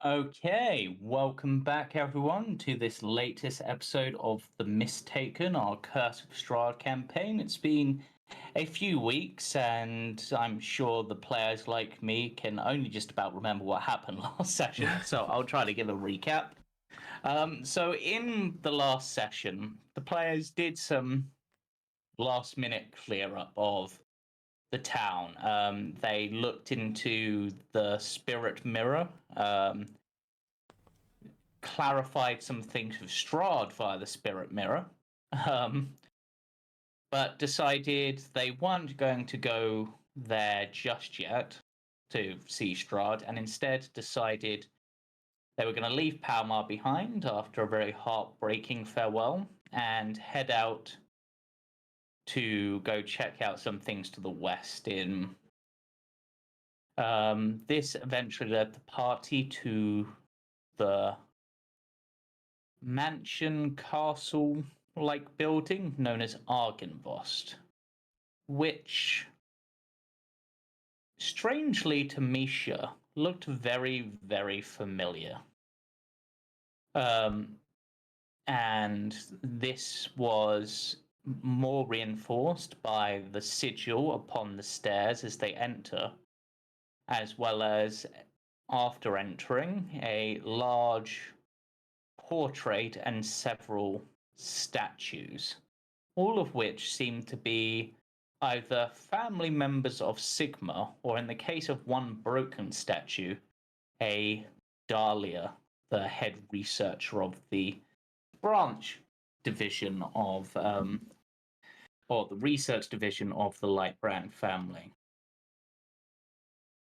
Okay, welcome back everyone to this latest episode of The Mistaken, our Curse of Strahd campaign. It's been a few weeks and I'm sure the players like me can only just about remember what happened last session, so I'll try to give a recap. So in the last session, the players did some last minute clear up of the town. They looked into the spirit mirror, clarified some things with Strahd via the spirit mirror, um, but decided they weren't going to go there just yet to see Strahd, and instead decided they were going to leave Palmar behind after a very heartbreaking farewell and head out to go check out some things to the west in this eventually led the party to the mansion castle like building known as Argynvost, which strangely to Misha looked very, very familiar. Um, and this was more reinforced by the sigil upon the stairs as they enter, as well as after entering a large portrait and several statues, all of which seem to be either family members of Sigma, or in the case of one broken statue, a Dahlia, the head researcher of the branch division of, or the research division of the Lightbrand family.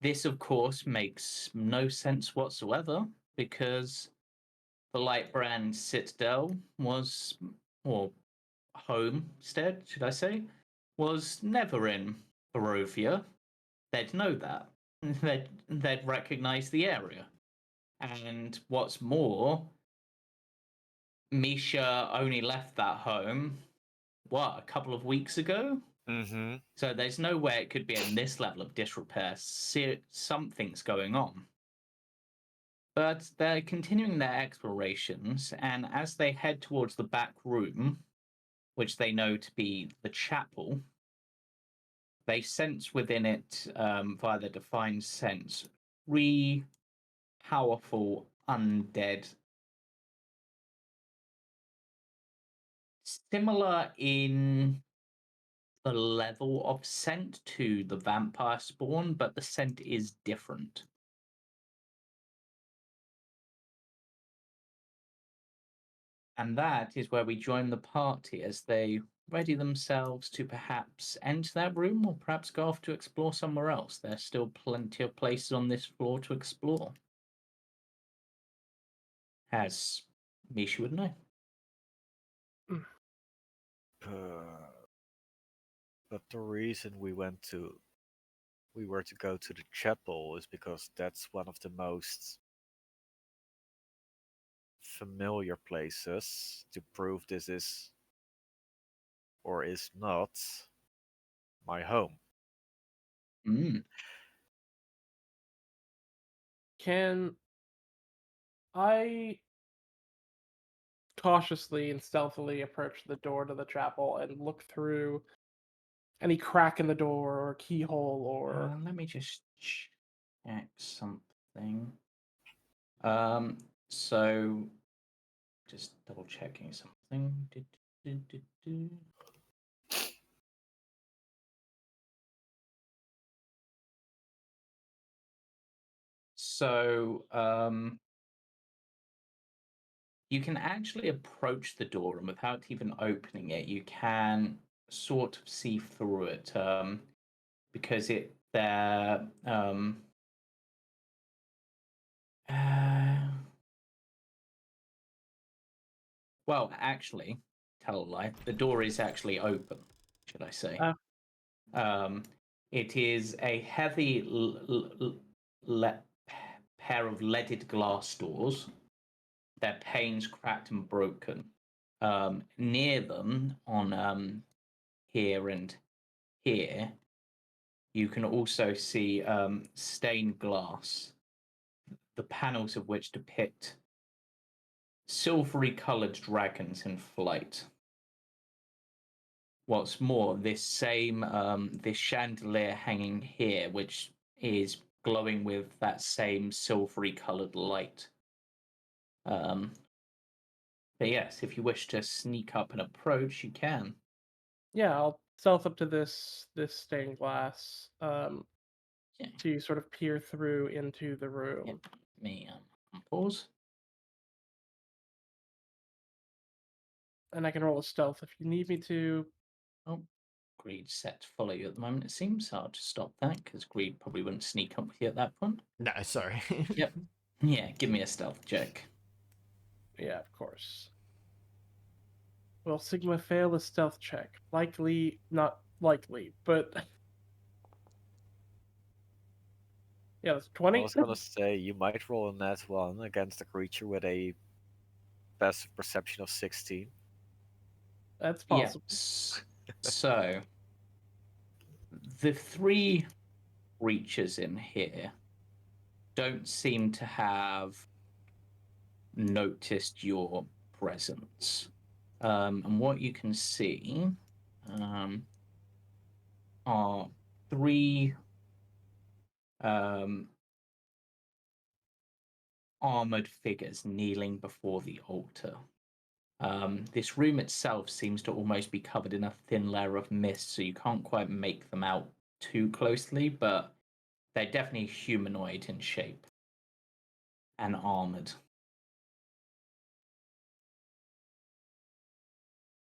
This, of course, makes no sense whatsoever because the Lightbrand Citadel was, or homestead, should I say, was never in Barovia. They'd know that. They'd recognize the area. And what's more, Misha only left that home, a couple of weeks ago? Mm-hmm. So there's no way it could be in this level of disrepair. Something's going on. But they're continuing their explorations, and as they head towards the back room, which they know to be the chapel, they sense within it, via their defined sense, three powerful undead, similar in the level of scent to the vampire spawn, but the scent is different. And that is where we join the party as they ready themselves to perhaps enter that room or perhaps go off to explore somewhere else. There's still plenty of places on this floor to explore, as Misha would know. But the reason we were to go to the chapel is because that's one of the most familiar places to prove this is or is not my home. Can I cautiously and stealthily approach the door to the chapel and look through any crack in the door or keyhole or... Let me just check something. So just double checking something. So you can actually approach the door, and without even opening it, you can sort of see through it, because well, actually, tell a lie. The door is actually open, should I say? It is a heavy pair of leaded glass doors. Their panes cracked and broken. Near them, on here and here, you can also see stained glass the panels of which depict silvery coloured dragons in flight. What's more, this chandelier hanging here, which is glowing with that same silvery coloured light. But yes, if you wish to sneak up and approach, you can. Yeah, I'll stealth up to this stained glass Yeah. to sort of peer through into the room. Yeah. Let me pause. And I can roll a stealth if you need me to. Oh, Greed set to follow you at the moment, it seems. So I'll just stop that because Greed probably wouldn't sneak up with you at that point. No, sorry. Yep. Yeah, give me a stealth check. Yeah, of course. Will Sigma fail the stealth check? Likely, not likely, but yeah, that's 20. I was gonna say you might roll a nat 1 against a creature with a passive perception of 16. That's possible. Yes. So the three creatures in here don't seem to have noticed your presence. And what you can see are three armored figures kneeling before the altar. This room itself seems to almost be covered in a thin layer of mist, so you can't quite make them out too closely, but they're definitely humanoid in shape and armored.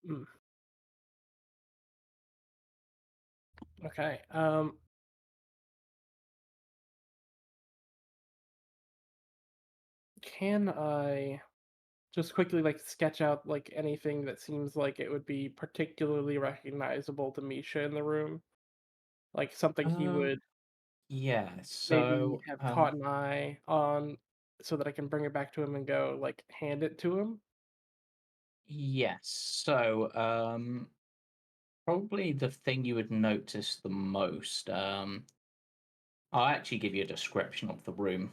Mm. Okay. Can I just quickly sketch out anything that seems like it would be particularly recognizable to Misha in the room? Like something he would Yeah, maybe so have caught an eye on so that I can bring it back to him and go hand it to him? yes, so probably the thing you would notice the most. I'll actually give you a description of the room.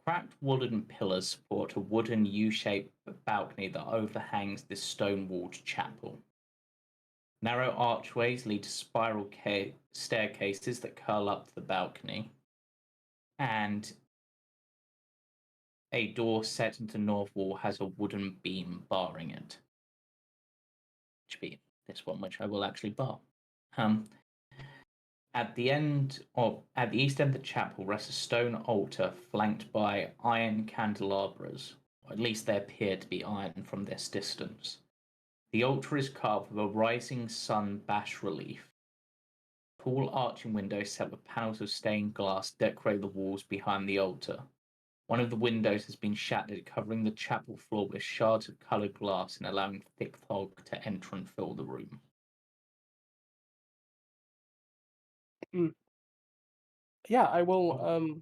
Cracked wooden pillars support a wooden U-shaped balcony that overhangs this stone-walled chapel. Narrow archways lead to spiral staircases that curl up to the balcony, and a door set into north wall has a wooden beam barring it. Which be this one, which I will actually bar. At the east end of the chapel rests a stone altar flanked by iron candelabras, or at least they appear to be iron from this distance. The altar is carved with a rising sun bas relief. Tall arching windows set with panels of stained glass decorate the walls behind the altar. One of the windows has been shattered, covering the chapel floor with shards of coloured glass and allowing thick fog to enter and fill the room. Mm. Yeah, I will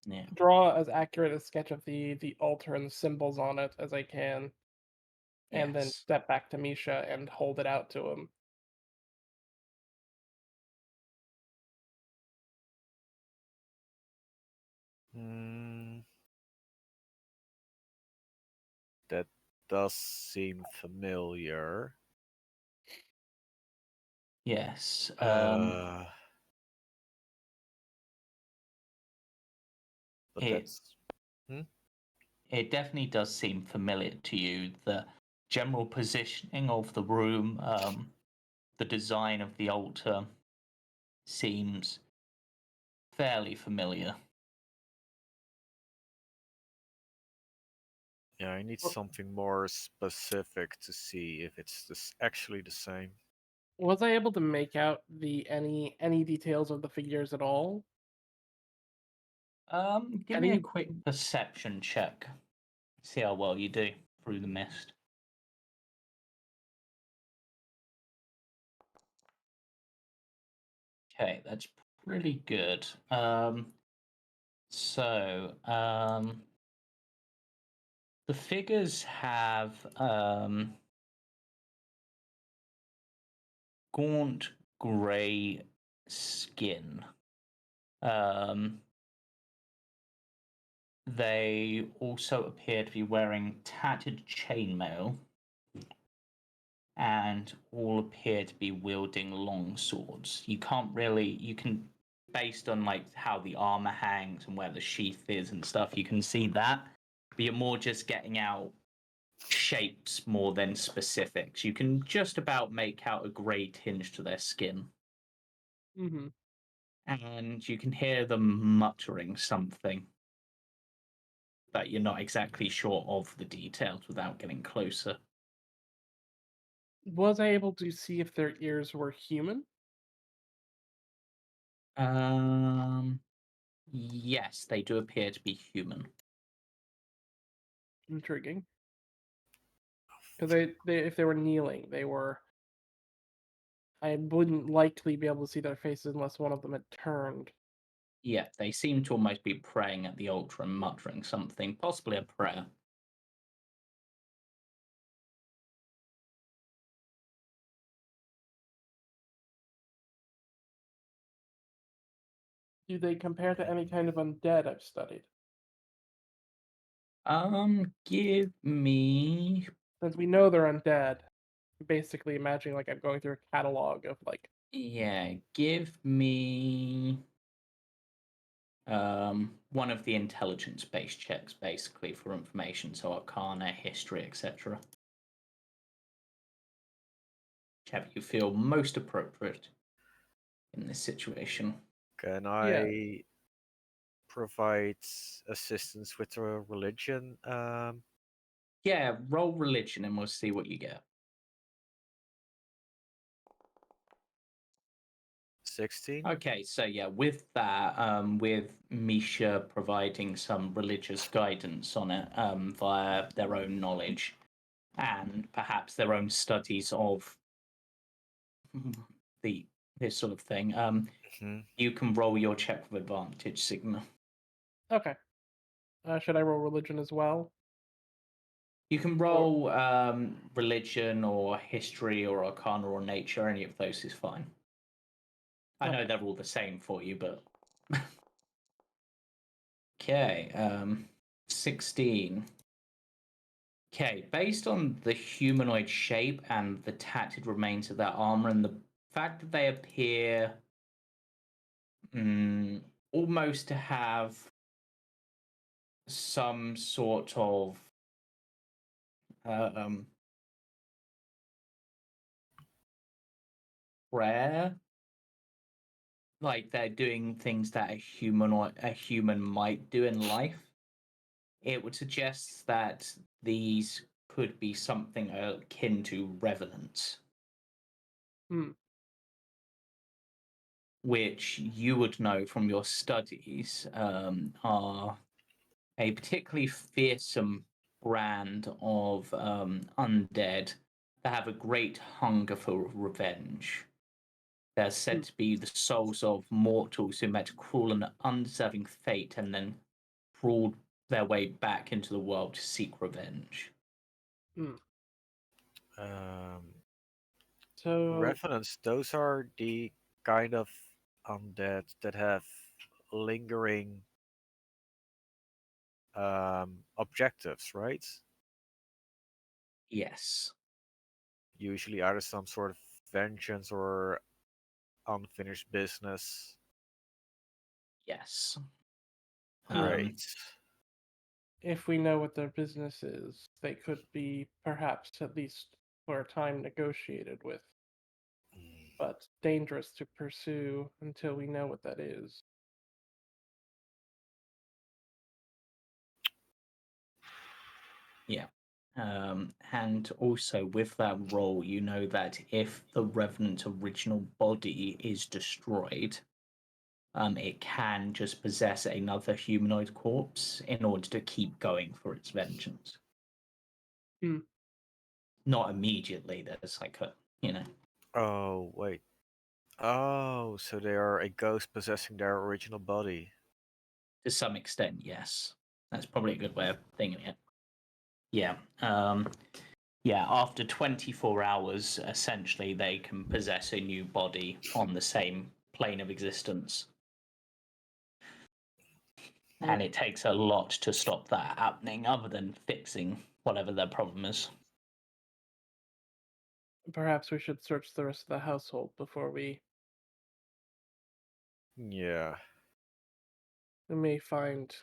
Yeah. draw as accurate a sketch of the altar and the symbols on it as I can, and then Yes. step back to Misha and hold it out to him. That does seem familiar. Yes. But it that's. Hmm? it definitely does seem familiar to you. The general positioning of the room, the design of the altar seems fairly familiar. Yeah, I need Well, something more specific to see if it's actually the same. was I able to make out any details of the figures at all? Give me a quick perception check. See how well you do through the mist. Okay, that's pretty good. So the figures have gaunt grey skin. They also appear to be wearing tattered chainmail and all appear to be wielding long swords. You can, based on like how the armor hangs and where the sheath is and stuff, you can see that, but you're more just getting out shapes more than specifics. You can just about make out a grey tinge to their skin. Mm-hmm. And you can hear them muttering something, but you're not exactly sure of the details without getting closer. Was I able to see if their ears were human? Yes, they do appear to be human. Intriguing. Because if they were kneeling, they were. I wouldn't likely be able to see their faces unless one of them had turned. Yeah, they seem to almost be praying at the altar and muttering something, possibly a prayer. Do they compare to any kind of undead I've studied? Give me. Since we know they're undead, basically imagining like I'm going through a catalog of like. Yeah, give me. One of the intelligence-based checks, basically, for information, so arcana, history, etc. Whichever you feel most appropriate in this situation. Can Yeah. I provide assistance with a religion? Yeah, roll religion and we'll see what you get. 16. Okay, so yeah, with that, with Misha providing some religious guidance on it via their own knowledge and perhaps their own studies of this sort of thing, you can roll your check with advantage, Sigma. Okay. Should I roll religion as well? You can roll religion or history or arcana or nature. Any of those is fine. I know Okay. they're all the same for you, but okay. 16. Okay, based on the humanoid shape and the tattered remains of their armor and the fact that they appear almost to have some sort of prayer, like they're doing things that a human might do in life, it would suggest that these could be something akin to revenants. Which you would know from your studies are a particularly fearsome brand of undead that have a great hunger for revenge. They're said to be the souls of mortals who met cruel and undeserving fate and then crawled their way back into the world to seek revenge. So Revenants, those are the kind of undead that have lingering objectives, right? Yes. Usually either some sort of vengeance or unfinished business. Yes. Great. if we know what their business is, they could be perhaps at least for a time negotiated with, but dangerous to pursue until we know what that is. Yeah. And also with that role, you know that if the Revenant's original body is destroyed, it can just possess another humanoid corpse in order to keep going for its vengeance. Not immediately. There's like a, Oh, wait. Oh, so they are a ghost possessing their original body. to some extent, yes. That's probably a good way of thinking it. Yeah. Yeah, after 24 hours, essentially, they can possess a new body on the same plane of existence. And it takes a lot to stop that happening, other than fixing whatever their problem is. Perhaps we should search the rest of the household before we Yeah. may find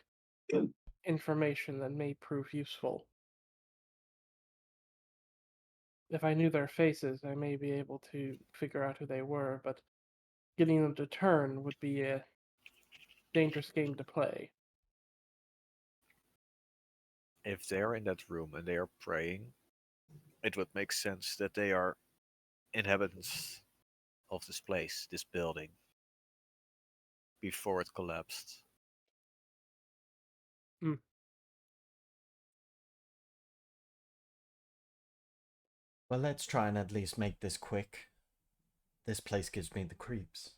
information that may prove useful. If I knew their faces, I may be able to figure out who they were, but getting them to turn would be a dangerous game to play. If they're in that room and they are praying, it would make sense that they are inhabitants of this place, this building, before it collapsed. Well, let's try and at least make this quick. This place gives me the creeps.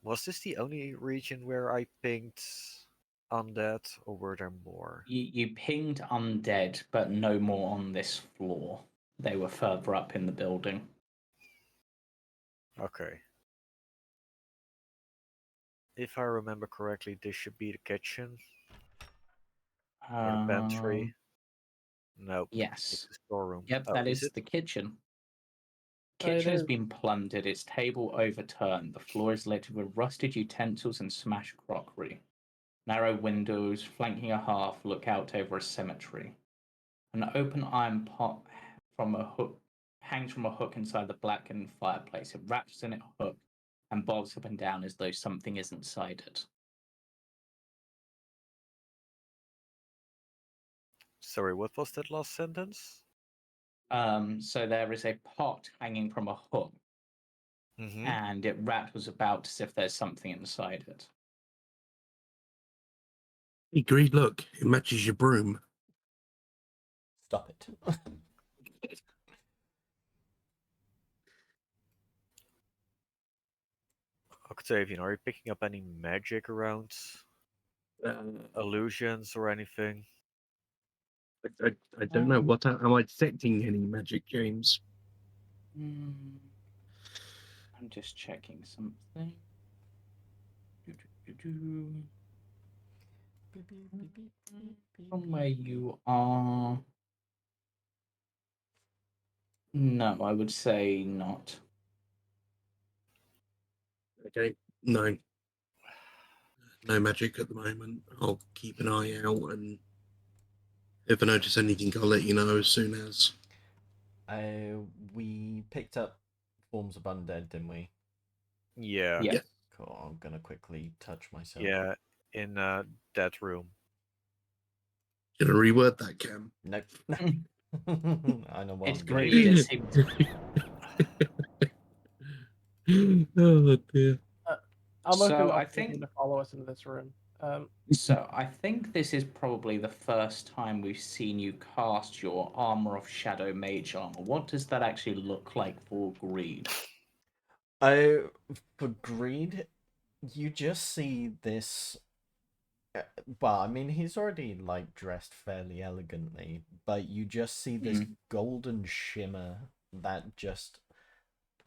Was this the only region where I pinged undead, or were there more? You pinged undead, but no more on this floor. They were further up in the building. Okay. If I remember correctly, this should be the kitchen or the pantry. Nope. Yes. It's the storeroom. Yep, Oh, that is is it? the kitchen. Oh, it Kitchen has is. been plundered, its table overturned, the floor is littered with rusted utensils and smashed crockery. Narrow windows flanking a hearth look out over a cemetery. An open iron pot from a hook hangs from a hook inside the blackened fireplace. It wraps in its hook and bobs up and down as though something is inside it. Sorry, what was that last sentence? So there is a pot hanging from a hook, Mm-hmm. and it rattles about as if there's something inside it. Hey, Greed, look, it matches your broom. Stop it. Octavian, are you picking up any magic around? Illusions or anything? I don't know. What am I detecting any magic, James? I'm just checking something. From where you are. No, I would say not. Okay, no. No magic at the moment. I'll keep an eye out, and if I notice anything, I'll let you know as soon as. We picked up forms of undead, didn't we? Yeah. Yeah. Cool. I'm gonna quickly touch myself. Yeah, in that room. Gonna reword that, Cam. Nope. I know what It's I'm gonna greed. do. It seems. Oh dear. I'll So, motion I Octavian think- to follow us into this room. So I think this is probably the first time we've seen you cast your Armor of Shadow Mage armor. What does that actually look like for Greed? Oh, for Greed, you just see this. Well, I mean, he's already like dressed fairly elegantly, but you just see this golden shimmer that just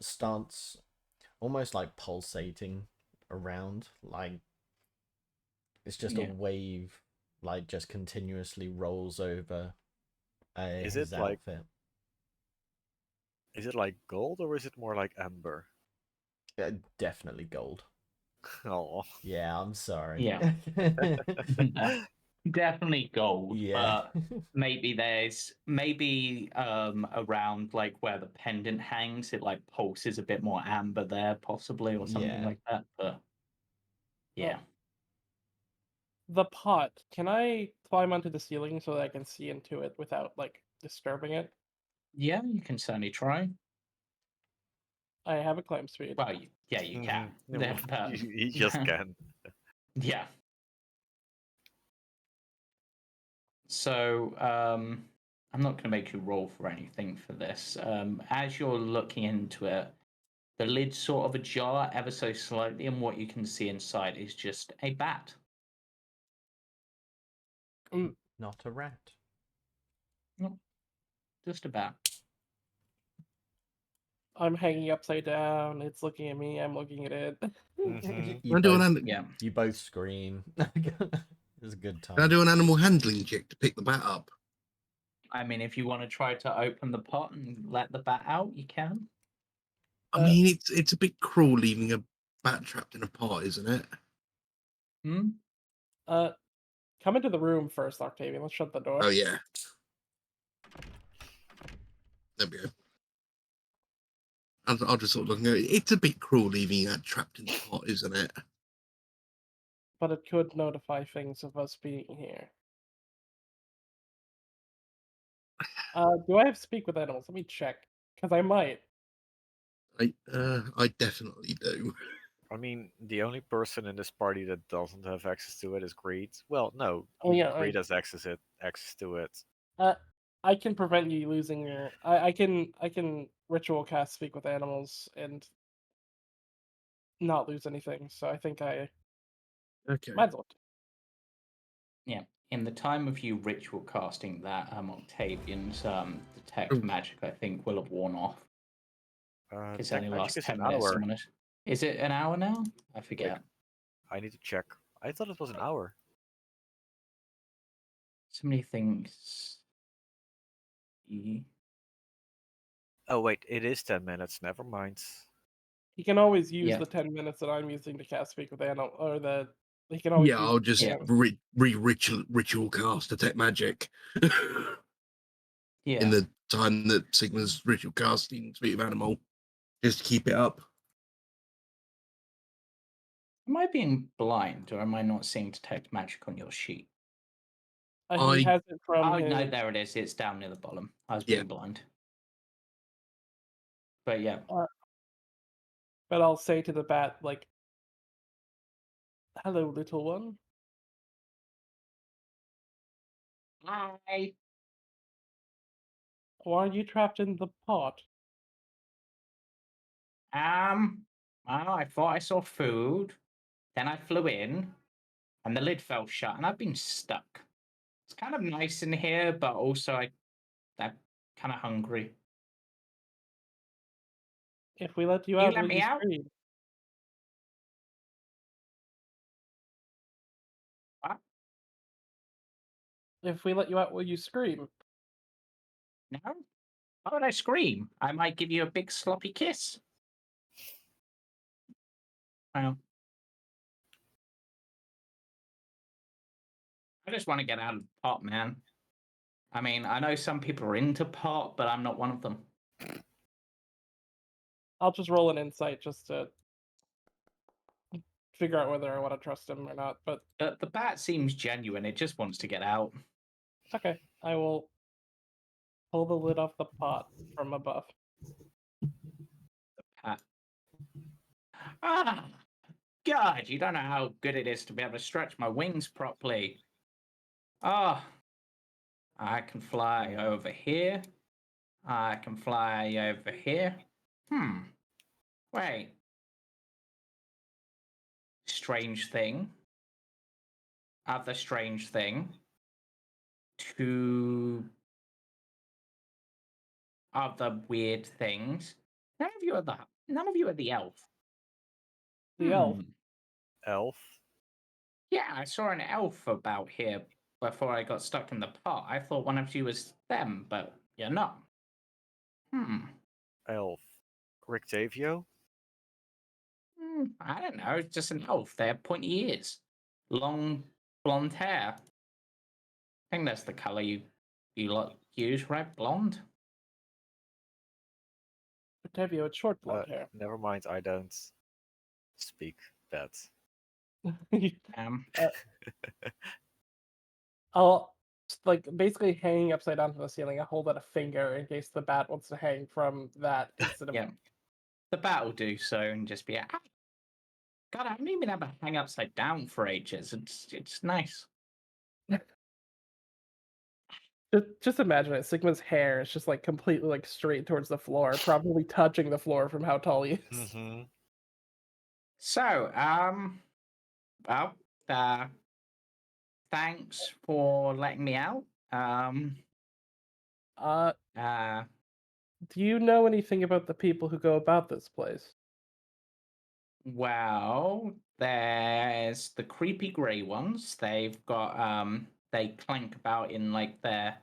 starts almost like pulsating around, like it's just a Yeah. wave, like just continuously rolls over Is his it like- outfit. Is it like gold or is it more like amber? Definitely gold. Oh. Yeah, I'm sorry. Yeah. Definitely gold, Yeah. but maybe there's around like where the pendant hangs, it like pulses a bit more amber there, possibly, or something Yeah. like that. But yeah, The pot. Can I climb onto the ceiling so that I can see into it without like disturbing it? yeah, you can certainly try. I have a climb speed. Well, yeah, you can. No, But- you just can. Yeah. So, I'm not going to make you roll for anything for this. As you're looking into it, the lid's sort of ajar ever so slightly, and what you can see inside is just a bat. Not a rat. No. Just about. I'm hanging upside down. It's looking at me. I'm looking at it. Mhm. You I do both, Yeah. you both scream. It was a good Can I time. do an animal handling check to pick the bat up? I mean, if you want to try to open the pot and let the bat out, you can. I mean, it's a bit cruel leaving a bat trapped in a pot, isn't it? Hmm? Come into the room first, Octavian. Let's shut the door. Oh yeah. There we go. I'll just sort of looking at it. It's a bit cruel leaving that trapped in the pot, isn't it? But it could notify things of us being here. Do I have speak with animals? Let me check, because I might. I definitely do. I mean, the only person in this party that doesn't have access to it is Greed. Well, no, Oh yeah, Greed has access to it. I can prevent you losing your. I can ritual cast speak with animals and not lose anything. So I think I Okay. might as well. Yeah. In the time of you ritual casting that, Octavian's detect Ooh. magic, I think, will have worn off. It's Detect only magic lasts is 10 an minutes. hour. Is it an hour now? I forget. I need to check. I thought it was an hour. So many things. E- Oh wait, it is 10 minutes. Never mind. He can always use Yeah. the 10 minutes that I'm using to cast speak with animal, or the he can always. Yeah, use I'll the just Yeah. ritual cast detect magic. Yeah. In the time that Sigma's ritual casting speak of animal, just to keep it up. Am I being blind or am I not seeing detect magic on your sheet? He has it from Oh, his. no, there it is. It's down near the bottom. I was Yeah. being blind. But yeah. But I'll say to the bat, like, "Hello, little one." Hi. Why are you trapped in the pot? Well, I thought I saw food. Then I flew in, and the lid fell shut, and I've been stuck. It's kind of nice in here, but also I'm kind of hungry. If we let you You out, let will me you out? scream? What? If we let you out, will you scream? No? Why would I scream? I might give you a big sloppy kiss. Well, I just want to get out of the pot, man. I mean, I know some people are into pot, but I'm not one of them. I'll just roll an insight just to figure out whether I want to trust him or not. But The bat seems genuine. It just wants to get out. okay, I will pull the lid off the pot from above. Bat. Ah, God, you don't know how good it is to be able to stretch my wings properly. Ah, I can fly over here. I can fly over here. Wait. Strange thing. Other strange thing. Two other weird things. None of you are the elf. The elf. Elf. Yeah, I saw an elf about here before I got stuck in the pot. I thought one of you was them, but you're not. Elf. Rictavio? I don't know. It's just an elf. They have pointy ears, long blonde hair. I think that's the color you lot use, right? Blonde. Octavio, it's short blonde hair. Never mind, I don't speak that. I'll like basically hanging upside down from the ceiling. I hold out a finger in case the bat wants to hang from that instead of. Yeah, the bat will do so and just be. God, I haven't even had to hang upside down for ages. It's nice. Just imagine it. Sigma's hair is just like completely like straight towards the floor, probably touching the floor from how tall he is. Mm-hmm. So, well, thanks for letting me out. Uh, Do you know anything about the people who go about this place? well, there's the creepy grey ones. They've got they clank about in like their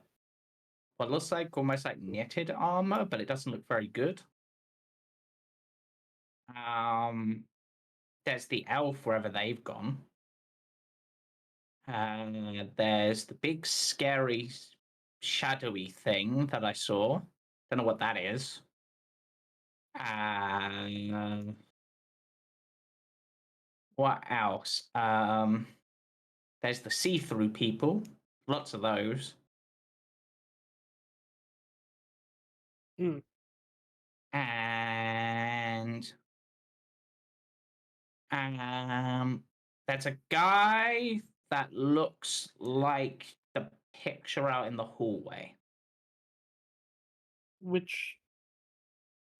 what looks like almost like knitted armor, but it doesn't look very good. There's the elf wherever they've gone. There's the big scary shadowy thing that I saw. Don't know what that is. What else? There's the see-through people. Lots of those. Hmm. And there's a guy that looks like the picture out in the hallway. Which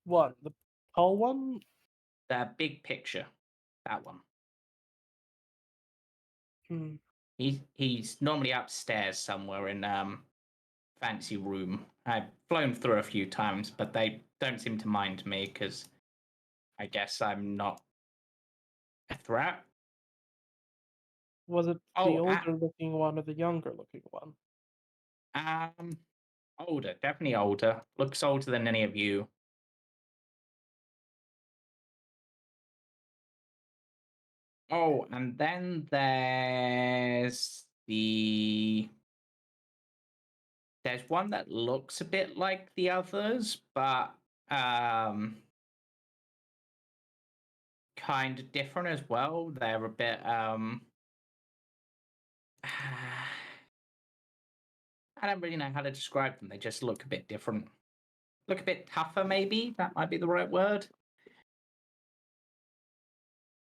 one? The tall one? The big picture. That one. Hmm. He's normally upstairs somewhere in fancy room. I've flown through a few times, but they don't seem to mind me because I guess I'm not a threat. Was it the Oh, older looking one or the younger looking one? older, definitely older. Looks older than any of you. Oh, and then there's one that looks a bit like the others, but kind of different as well. They're a bit I don't really know how to describe them. They just look a bit different. Look a bit tougher, maybe. That might be the right word.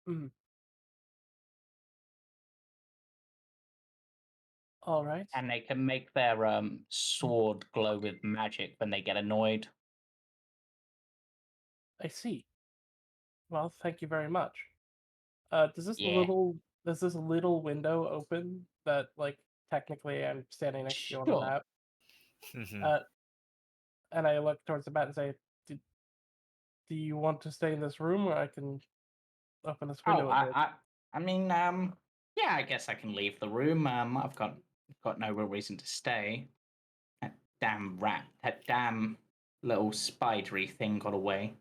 Hmm. All right. And they can make their sword glow with magic when they get annoyed. I see. Well, thank you very much. Does this Yeah. little window open that, like, technically I'm standing next to you on the Sure. map? Mhm. And I look towards the bat and say, "Do you want to stay in this room, or I can open this window a bit?" I mean, yeah, I guess I can leave the room. I've got no real reason to stay. That damn rat, that damn little spidery thing got away.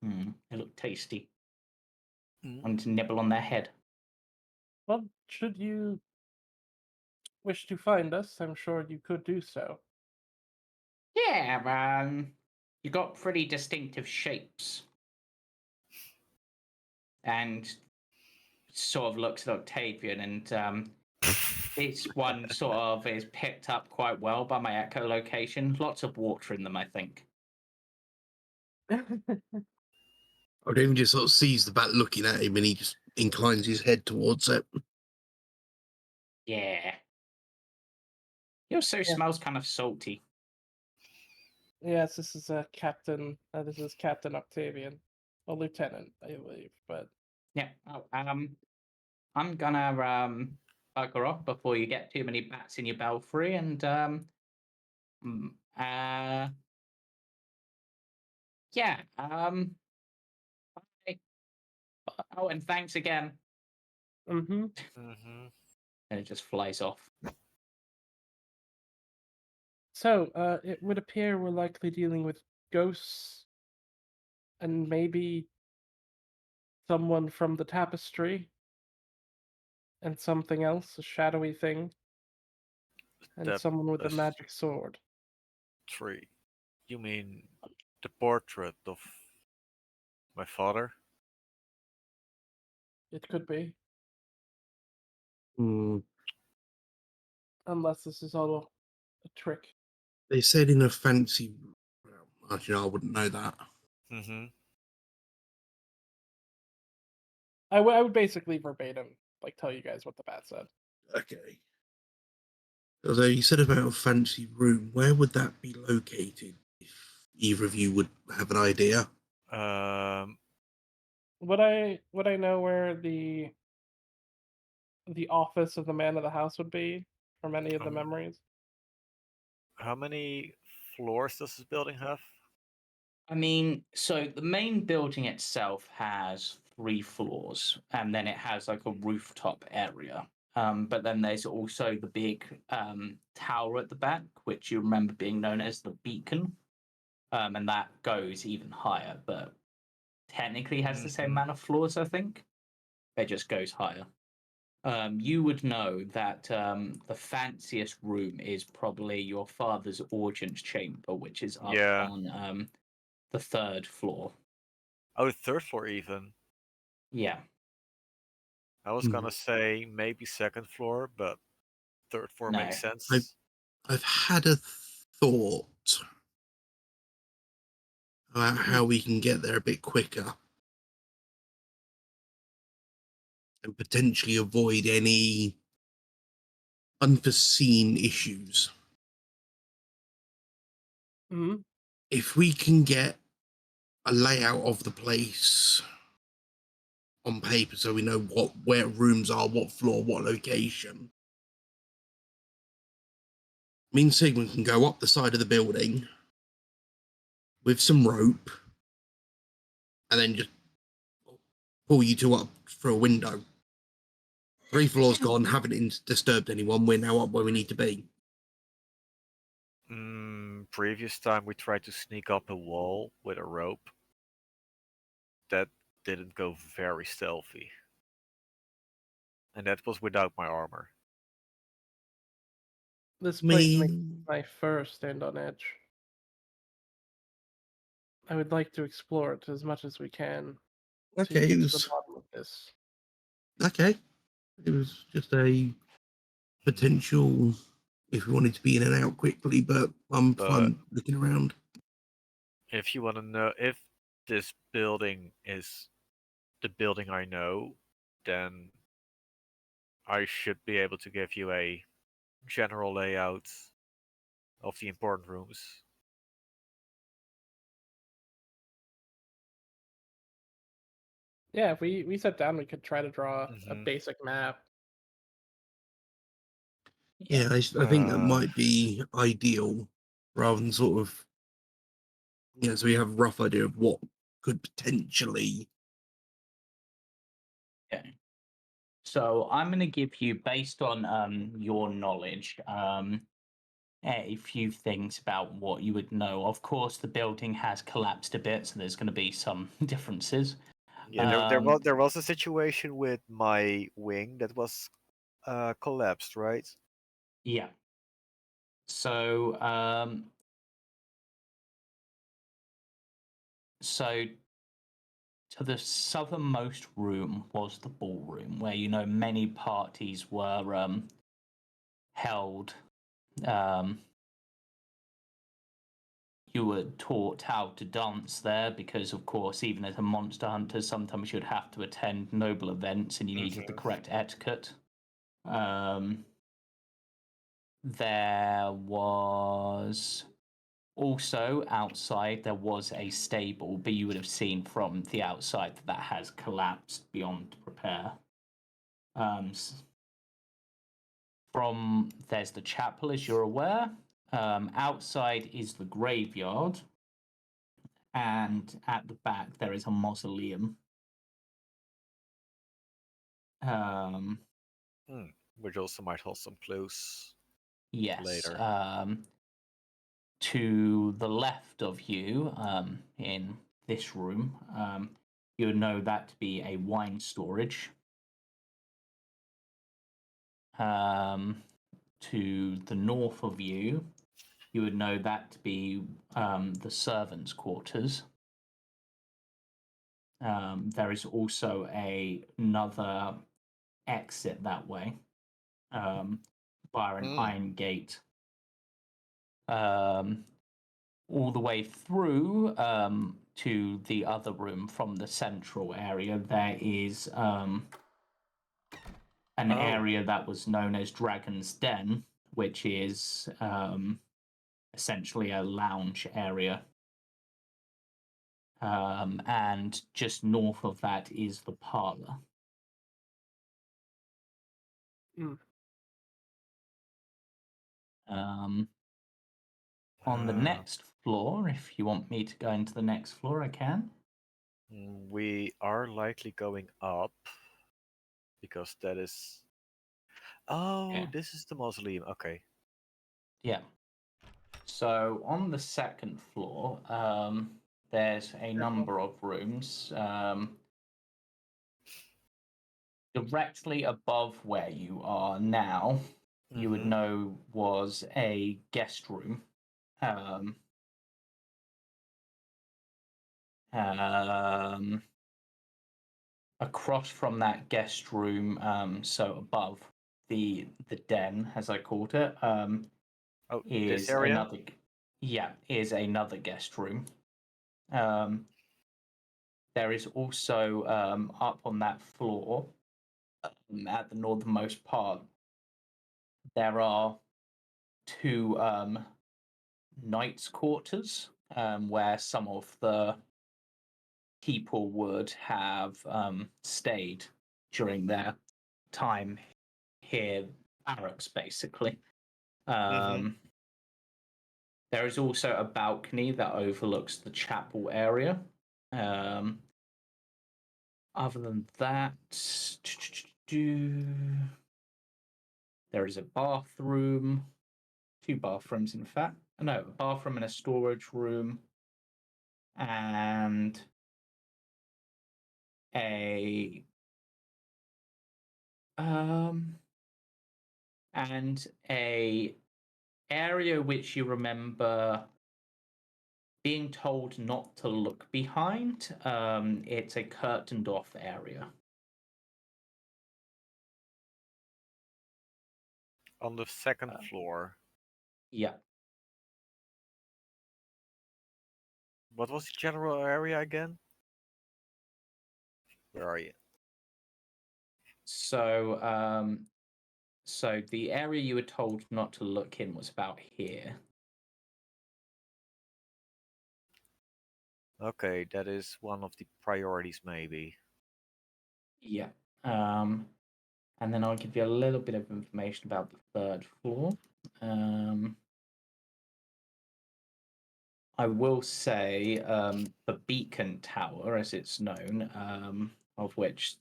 It looked tasty. Wanted to nibble on their head. Well, should you wish to find us, I'm sure you could do so. Yeah, you got pretty distinctive shapes. And sort of looks at Octavian, and this one sort of is picked up quite well by my echolocation. Lots of water in them, I think. Octavian just sort of sees the bat looking at him and he just inclines his head towards it. Yeah. He also Yeah. smells kind of salty. Yes, this is Captain. This is Captain Octavian, a lieutenant, I believe. But Yeah. Oh, I'm gonna bugger off before you get too many bats in your belfry, and mm, uh, yeah. Bye. Oh, and thanks again. Mhm. And it just flies off. So, it would appear we're likely dealing with ghosts and maybe someone from the tapestry and something else, a shadowy thing, and someone with a magic sword. Three. You mean the portrait of my father? It could be, Hmm. unless this is all a trick. They said in a fancy. Well, actually, I wouldn't know that. Mm-hmm. I would basically verbatim, like, tell you guys what the bat said. Okay. Although you said about a fancy room, where would that be located? If either of you would have an idea. Would I know where the office of the man of the house would be from any of the memories? How many floors does this building have? I mean, so the main building itself has 3 floors, and then it has like a rooftop area. But then there's also the big tower at the back, which you remember being known as the Beacon, and that goes even higher, but technically has the same amount of floors, I think. It just goes higher. You would know that the fanciest room is probably your father's audience chamber, which is up Yeah. on the 3rd floor. Oh, the 3rd floor even. Yeah. I was gonna say maybe 2nd floor, but 3rd floor No. makes sense. I've had a thought about how we can get there a bit quicker and potentially avoid any unforeseen issues. Hmm. If we can get a layout of the place on paper so we know where rooms are, what floor, what location, me and Sigmund can go up the side of the building with some rope and then just pull you two up through a window. 3 floors gone, haven't disturbed anyone, we're now up where we need to be. Previous time we tried to sneak up a wall with a rope. That didn't go very stealthy. And that was without my armor. This place makes Me, my fur stand on edge. I would like to explore it as much as we can to okay, get it to the was bottom of this. okay. It was just a potential if we wanted to be in and out quickly, but I'm But fine looking around. if you want to know if this building is the building I know, then I should be able to give you a general layout of the important rooms. Yeah, if we sat down, we could try to draw a Mhm. basic map. Yeah, I think that might be ideal rather than sort of, so we have a rough idea of what could potentially. Okay. So I'm going to give you, based on your knowledge, a few things about what you would know. Of course, the building has collapsed a bit, so there's going to be some differences. Yeah, there was a situation with my wing that was collapsed, right? Yeah. So, so to the southernmost room was the ballroom, where many parties were held. You were taught how to dance there because, of course, even as a monster hunter, sometimes you'd have to attend noble events and you needed the correct etiquette. There was also outside, there was a stable, but you would have seen from the outside that has collapsed beyond repair. There's the chapel, as you're aware. Outside is the graveyard. And at the back, there is a mausoleum. Which also might hold some clues Yes. later. To the left of you, in this room, you would know that to be a wine storage. To the north of you, you would know that to be the servants' quarters. There is also another exit that way, via an iron gate. All the way through to the other room from the central area, there is an area that was known as Dragon's Den, which is essentially a lounge area. And just north of that is the parlor. Mm. On the next floor, if you want me to go into the next floor, I can. We are likely going up because that is. Oh, Yeah. this is the mausoleum. Okay. Yeah. So on the second floor, there's a number of rooms. Directly above where you are now, you would Mhm. know was a guest room. Across from that guest room, so above the den, as I called it, Oh, this is area. another guest room. There is also up on that floor, at the northernmost part, there are two knights' quarters, where some of the people would have stayed during their time here, barracks basically. Mhm. There is also a balcony that overlooks the chapel area. Other than that, there is a bathroom, two bathrooms, in fact. No, a bathroom and a storage room, and a and a area which you remember being told not to look behind. It's a curtained off area. On the second floor. Yeah. What was the general area again? Where are you? So the area you were told not to look in was about here. Okay, that is one of the priorities, maybe. Yeah. And then I'll give you a little bit of information about the third floor. I will say the beacon tower, as it's known, of which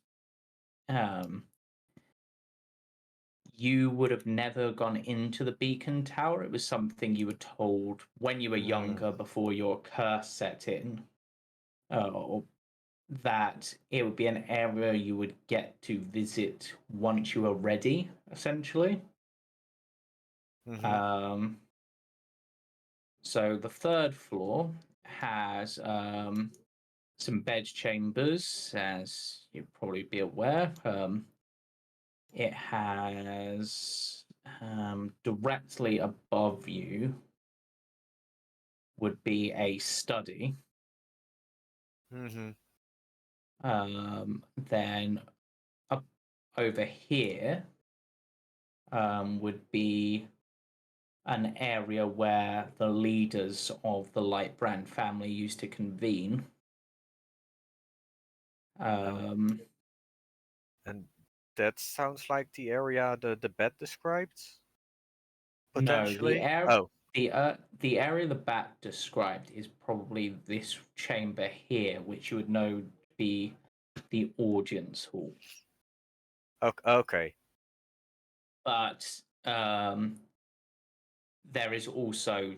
you would have never gone into the beacon tower. It was something you were told when you were younger, before your curse set in, that it would be an area you would get to visit once you were ready, essentially. So the third floor has some bed chambers, as you'd probably be aware. It has directly above you would be a study. Then up over here would be an area where the leaders of the Lightbrand family used to convene. And that sounds like the area the bed described? Potentially? No, the area the bat described is probably this chamber here, which you would know to be the audience hall. Okay. But there is also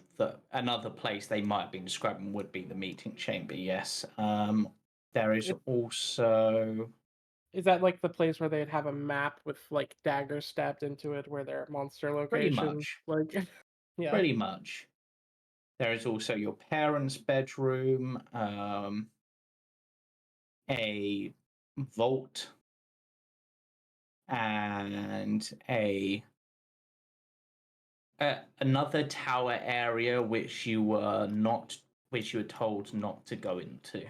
another place they might have been describing would be the meeting chamber. Yes. There is also. Is that like the place where they'd have a map with like daggers stabbed into it, where their monster location? Pretty much. Like, yeah. Pretty much. There is also your parents' bedroom, a vault, and another tower area which you were told not to go into.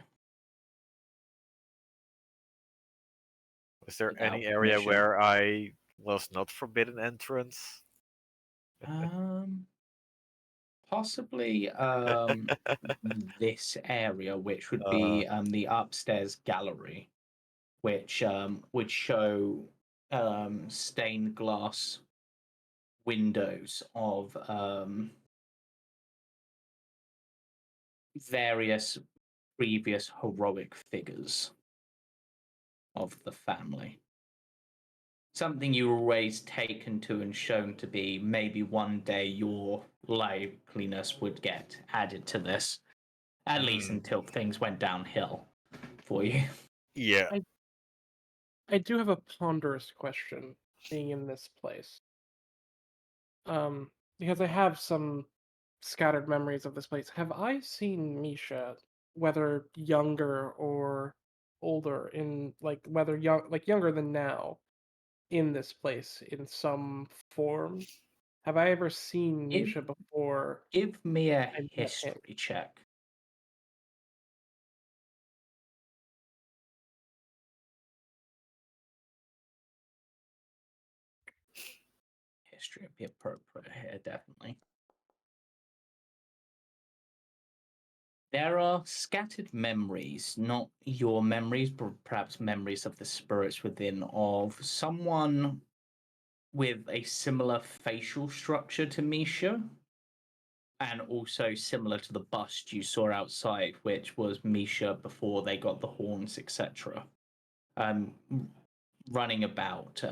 Was there Without any area permission. where I was not forbidden entrance? Possibly this area, which would be the upstairs gallery, which would show stained glass windows of various previous heroic figures of the family. Something you were always taken to and shown to be maybe one day your liveliness would get added to this, at least until things went downhill for you. Yeah. I do have a ponderous question being in this place. Because I have some scattered memories of this place. Have I seen Misha, whether younger or older, in whether younger than now, in this place in some form? Have I ever seen Misha before Give me a I met him? history check. History would be appropriate here, definitely. There are scattered memories, not your memories, but perhaps memories of the spirits within, of someone with a similar facial structure to Misha, and also similar to the bust you saw outside, which was Misha before they got the horns, etc. Running about.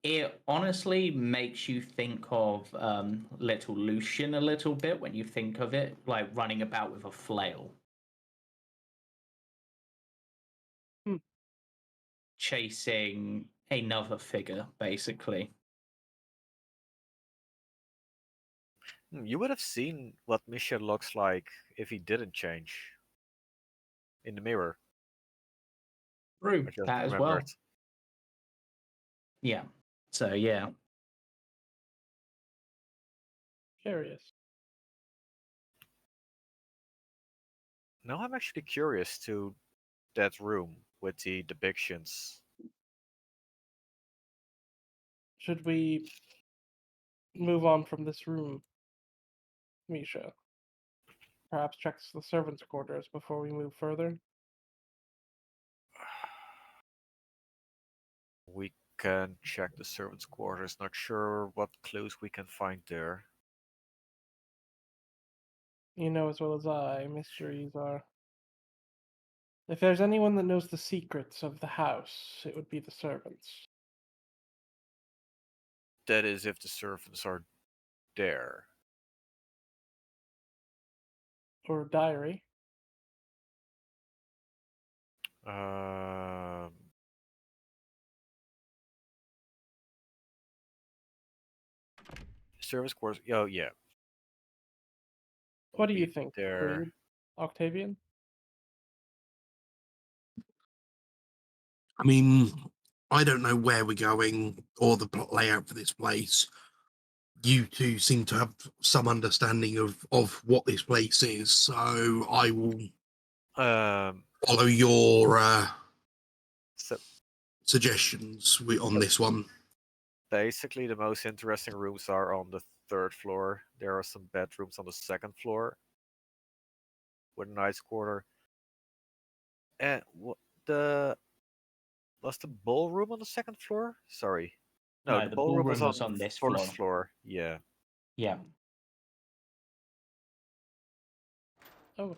It honestly makes you think of Little Lucian a little bit when you think of it, like running about with a flail. Chasing another figure, basically. You would have seen what Misha looks like if he didn't change in the mirror. True, I just that as remembered. well. Yeah. So, yeah. Curious. Now I'm actually curious to that room with the depictions. Should we move on from this room, Misha? Perhaps check the servants' quarters before we move further? We can check the servants' quarters. Not sure what clues we can find there. You know as well as I, mysteries are. If there's anyone that knows the secrets of the house, it would be the servants. That is, if the servants are there. Or a diary. Service quarters. Oh yeah. What do Be you think, there? Creed? Octavian? I mean, I don't know where we're going or the plot layout for this place. You two seem to have some understanding of what this place is, so I will follow your So suggestions on this one. basically, the most interesting rooms are on the 3rd floor. There are some bedrooms on the 2nd floor with a nice quarter. And the was the ballroom on the 2nd floor? Sorry, no, No, the the ballroom ballroom was was on on this 1st floor. floor. Yeah. Yeah. Oh,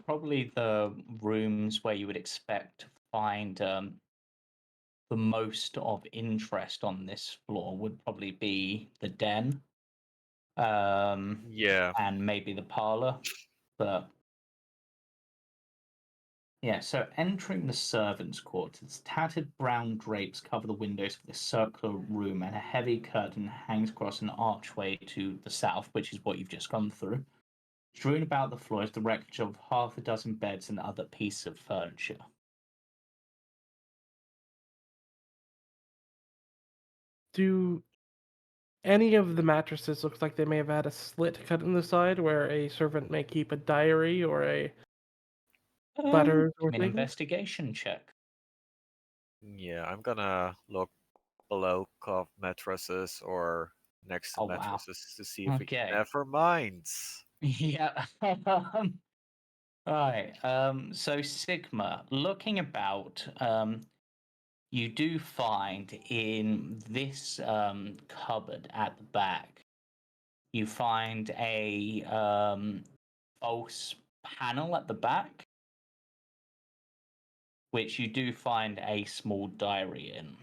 Probably the rooms where you would expect to find the most of interest on this floor would probably be the den, Yeah. and maybe the parlor. But yeah, so entering the servants' quarters, tattered brown drapes cover the windows of this circular room, and a heavy curtain hangs across an archway to the south, which is what you've just gone through. Strewn about the floor is the wreckage of half a dozen beds and other pieces of furniture. do any of the mattresses look like they may have had a slit cut in the side where a servant may keep a diary or a letters or Give me an things? investigation check. Yeah, I'm gonna look below cuff mattresses or next to Oh, wow. mattresses to see if we can. Okay. Never mind. Yeah. Right. So Sigma, looking about, you do find in this cupboard at the back, you find a false panel at the back, which you do find a small diary in.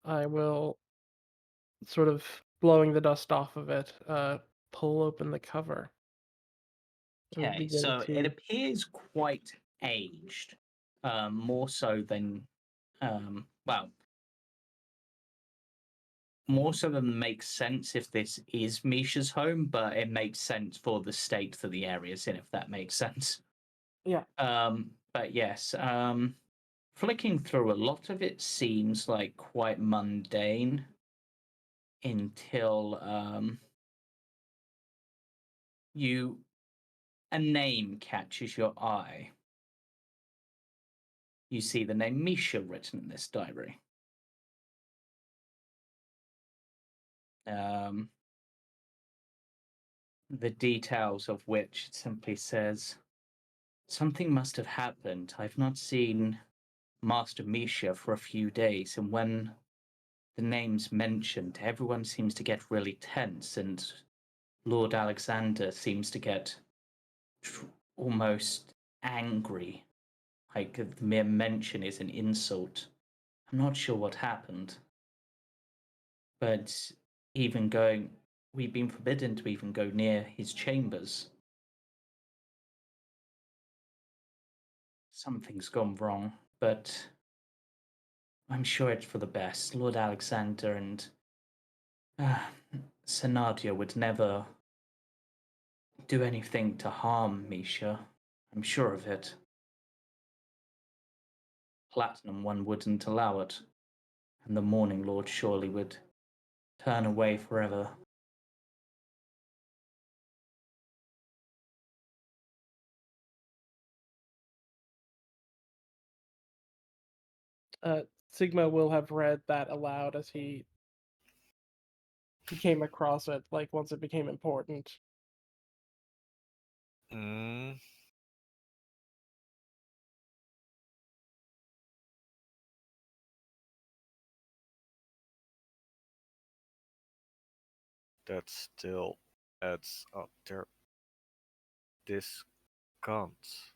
I will, sort of blowing the dust off of it, pull open the cover. and Okay, begin so it to- appears quite aged, more so than, well, more so than makes sense if this is Misha's home, but it makes sense for the state that the area's in, if that makes sense. Yeah. But yes, flicking through a lot of it seems like quite mundane until a name catches your eye. You see the name Misha written in this diary. The details of which simply says, "Something must have happened. I've not seen Master Misha for a few days, and when the name's mentioned, everyone seems to get really tense, and Lord Alexander seems to get almost angry. Like the mere mention is an insult. I'm not sure what happened. But we've been forbidden to even go near his chambers. Something's gone wrong, but I'm sure it's for the best. Lord Alexander and Senadio would never do anything to harm Misha. I'm sure of it. Platinum One wouldn't allow it, and the Morning Lord surely would turn away forever. Sigma will have read that aloud as he came across it, like once it became important. Mm. That still adds up their discounts.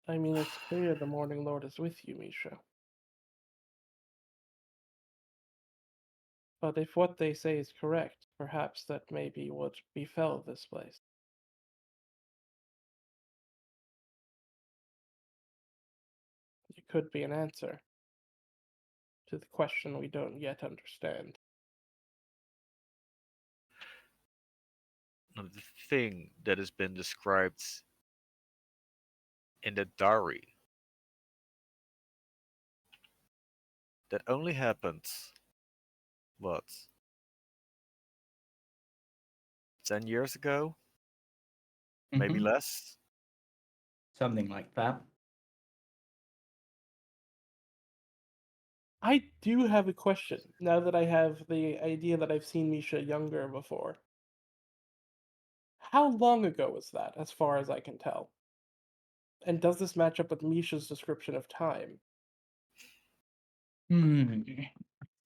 I mean, it's clear the Morning Lord is with you, Misha. But if what they say is correct, perhaps that may be what befell this place. It could be an answer to the question we don't yet understand. Now, the thing that has been described in the diary, that only happens, what, 10 years ago? Maybe Mhm. less? Something like that. I do have a question, now that I have the idea that I've seen Misha younger before. How long ago was that, as far as I can tell? And does this match up with Misha's description of time?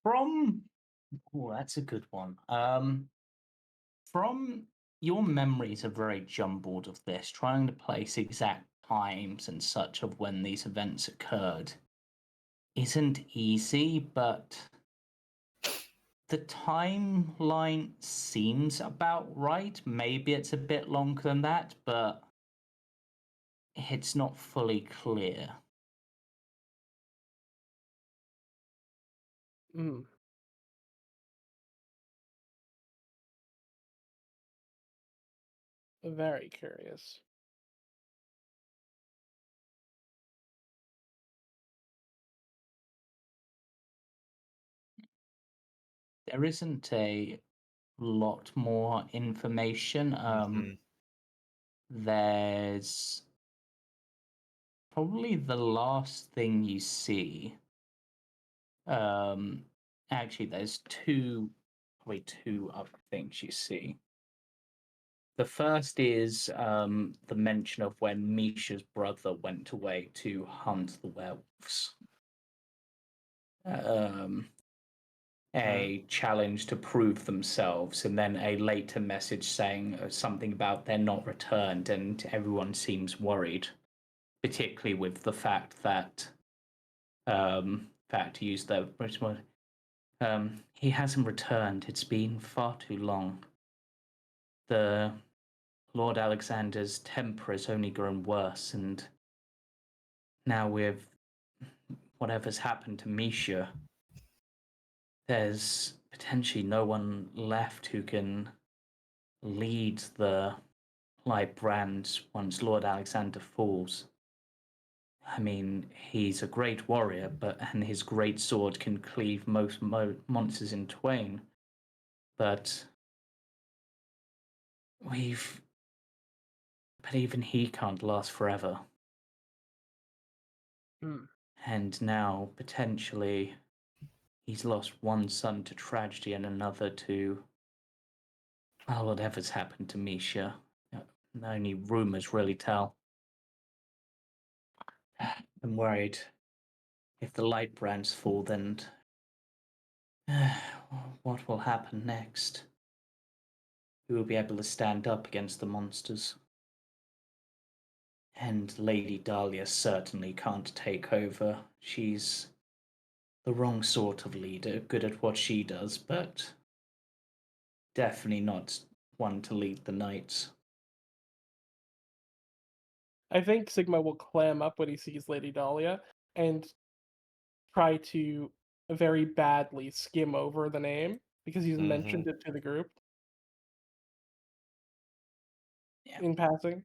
From that's a good one. From your memories are very jumbled of this, trying to place exact times and such of when these events occurred isn't easy, but the timeline seems about right. Maybe it's a bit longer than that, but it's not fully clear. Hmm. Very curious. There isn't a lot more information. Mhm. There's probably the last thing you see. Actually, there's probably two other things you see. The first is the mention of when Misha's brother went away to hunt the werewolves. A challenge to prove themselves, and then a later message saying something about they're not returned, and everyone seems worried, particularly with the fact that, to use the British word, he hasn't returned. It's been far too long. The Lord Alexander's temper has only grown worse, and now with whatever's happened to Misha, there's potentially no one left who can lead the light brands once Lord Alexander falls. I mean, he's a great warrior, and his great sword can cleave most monsters in twain. But even he can't last forever. And now, potentially, he's lost one son to tragedy and another to, well, whatever's happened to Misha. Only rumors really tell. I'm worried if the light brands fall, then what will happen next? Who will be able to stand up against the monsters? And Lady Dahlia certainly can't take over. She's the wrong sort of leader, good at what she does, but definitely not one to lead the knights. I think Sigma will clam up when he sees Lady Dahlia and try to very badly skim over the name because he's mentioned it to the group in passing.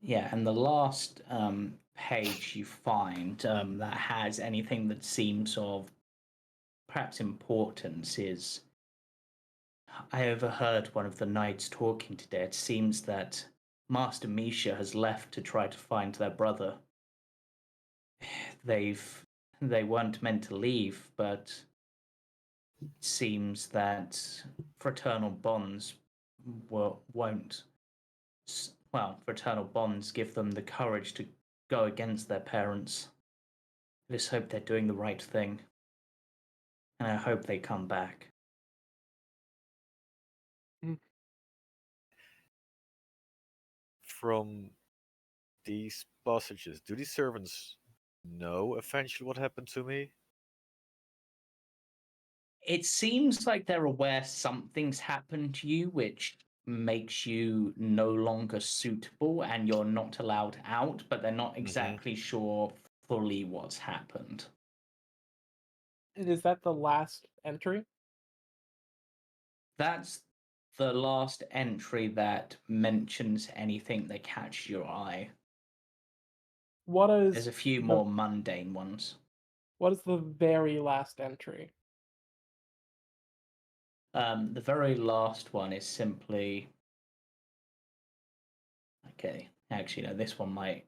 Yeah, and the last page you find that has anything that seems of perhaps importance is, I overheard one of the knights talking today. It seems that Master Misha has left to try to find their brother. They weren't meant to leave, but it seems that fraternal bonds fraternal bonds give them the courage to go against their parents. I just hope they're doing the right thing. And I hope they come back. From these passages, do these servants know eventually what happened to me? It seems like they're aware something's happened to you, which makes you no longer suitable and you're not allowed out, but they're not exactly sure fully what's happened. And is that the last entry? That's the last entry that mentions anything that catches your eye. There's a few more mundane ones. What is the very last entry? The very last one is simply... Okay, actually, no, this one might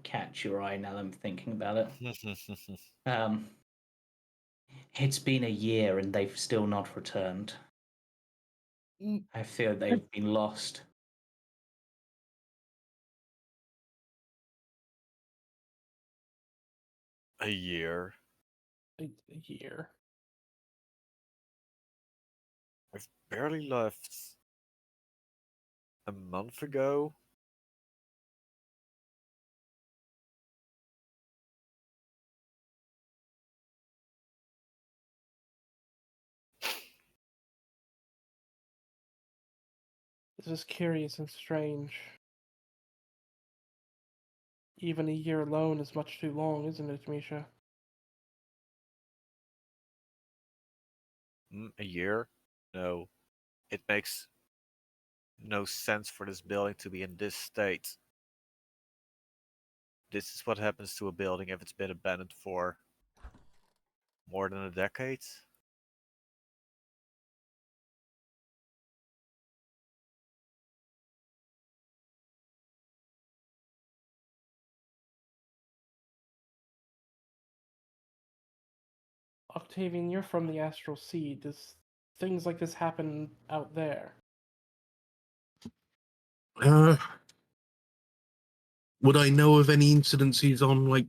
catch your eye now that I'm thinking about it. It's been a year and they've still not returned. I feel they've been lost. A year. A year. I've barely left a month ago. This is curious and strange. Even a year alone is much too long, isn't it, Misha? A year? No. It makes no sense for this building to be in this state. This is what happens to a building if it's been abandoned for more than a decade. Octavian, you're from the Astral Sea. Does things like this happen out there? Would I know of any incidences on like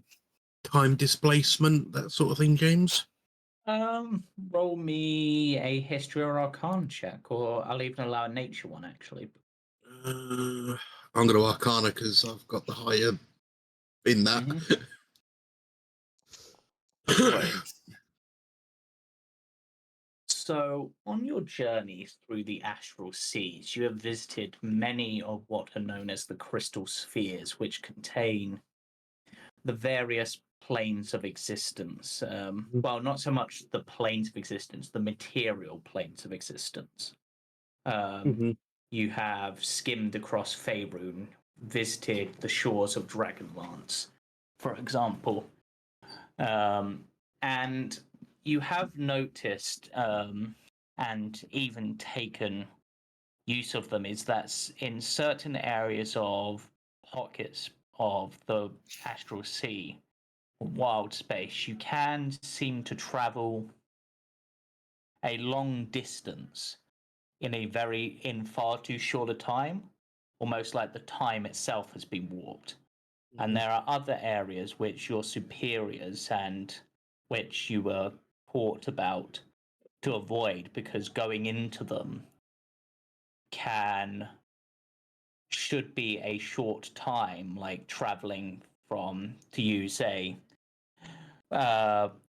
time displacement, that sort of thing, James? Roll me a history or arcana check, or I'll even allow a nature one actually. I'm going to Arcana because I've got the higher in that. Great. So, on your journeys through the astral seas, you have visited many of what are known as the crystal spheres, which contain the various planes of existence. Well, not so much the planes of existence, the material planes of existence. You have skimmed across Faerun, visited the shores of Dragonlance, for example. And you have noticed and even taken use of them is that in certain areas of pockets of the astral sea, wild space, you can seem to travel a long distance in far too short a time, almost like the time itself has been warped. And there are other areas which your superiors and which you were taught about to avoid, because going into them should be a short time, like traveling from, to use an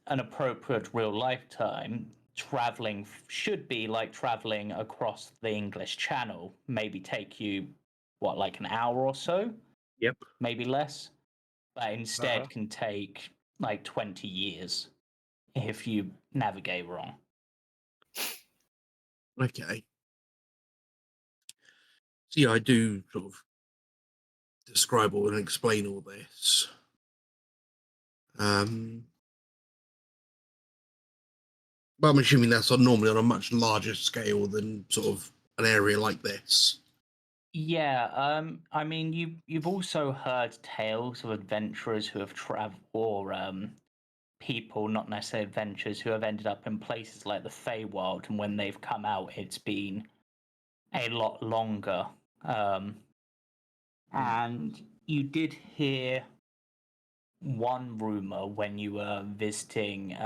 appropriate real lifetime, traveling should be like traveling across the English Channel, maybe take you like an hour or so, Yep. maybe less, but instead can take like 20 years if you navigate wrong. Okay. So yeah, I do sort of describe all and explain all this. But I'm assuming that's normally on a much larger scale than sort of an area like this. Yeah, I mean, you've also heard tales of adventurers who have traveled, or people, not necessarily adventurers, who have ended up in places like the Feywild, and when they've come out, it's been a lot longer. And you did hear one rumor when you were visiting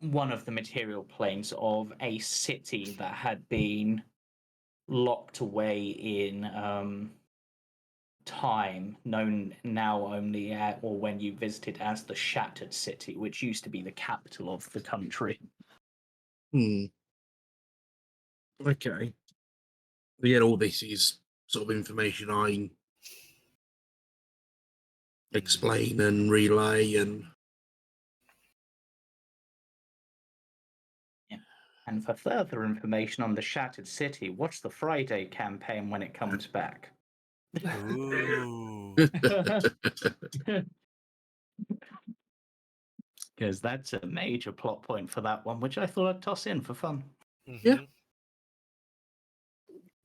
one of the material planes of a city that had been locked away in time, known now only or when you visited as the Shattered City, which used to be the capital of the country. Okay. But yet all this is sort of information I explain and relay and... Yeah. And for further information on the Shattered City, watch the Friday campaign when it comes back. Ooh. Because that's a major plot point for that one, which I thought I'd toss in for fun. Yeah.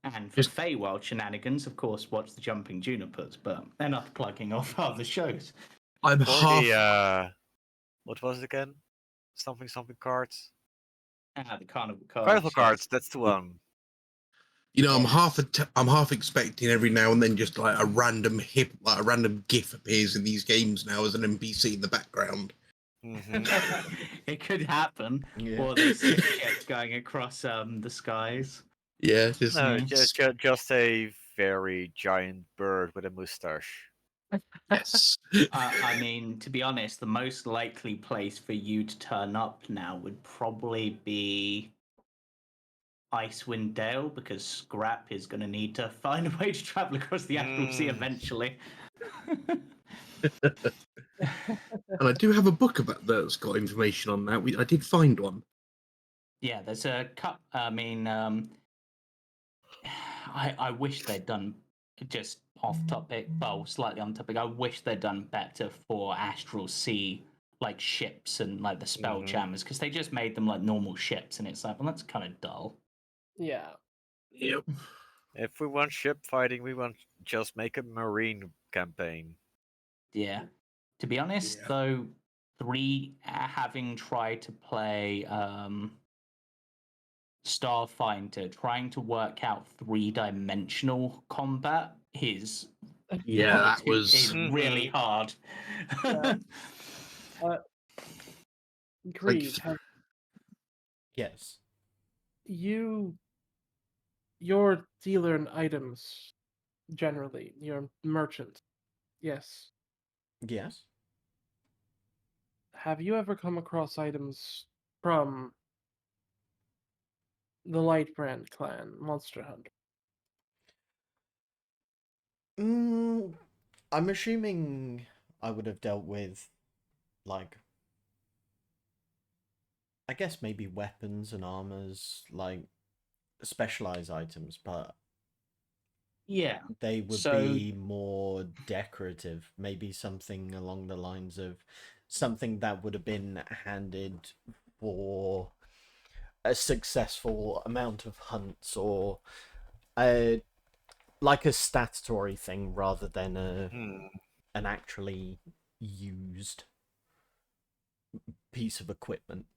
And for Feywild shenanigans, of course, watch the Jumping Junipers, but enough plugging off other shows. I'm For half... what was it again? Something cards? The Carnival cards. Carnival cards, yes. that's the one. You know, Yes. I'm half expecting every now and then just like a random GIF appears in these games now as an NPC in the background. It could happen. Yeah. Or they see ships going across the skies. Yeah, just... No, just a very giant bird with a mustache. Yes. I mean, to be honest, the most likely place for you to turn up now would probably be Icewind Dale, because Scrap is going to need to find a way to travel across the Astral Sea eventually. And I do have a book about that's got information on that. I did find one. Yeah, there's a cup. I mean, I wish they'd done, just off topic, well, slightly on topic. I wish they'd done better for Astral Sea, like ships and like the Spelljammers, because they just made them like normal ships, and it's like, well, that's kind of dull. Yeah. Yep. If we want ship fighting, we want just make a marine campaign. Yeah. To be honest, though, having tried to play Starfinder trying to work out 3-dimensional combat is Yeah, that was. is really hard. Yeah. Greed, Like, have Yes. your dealer in items generally, your merchant, yes. Yes. Have you ever come across items from the Lightbrand clan, Monster Hunter? I'm assuming I would have dealt with, like, I guess maybe weapons and armors, like specialized items, but Yeah. they would So be more decorative. Maybe something along the lines of something that would have been handed for a successful amount of hunts, or a like a statutory thing rather than an actually used piece of equipment.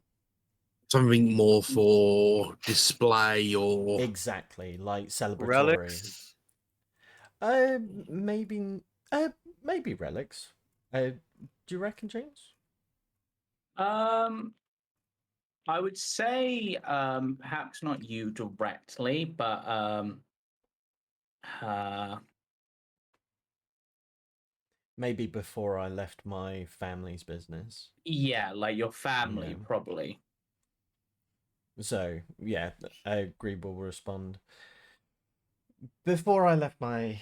something more for display or Exactly, like celebratory. Relics. Maybe, maybe relics. Do you reckon, James? I would say perhaps not you directly, but Maybe before I left my family's business. yeah, like your family Yeah. probably. So, yeah, Grebe will respond. Before I left my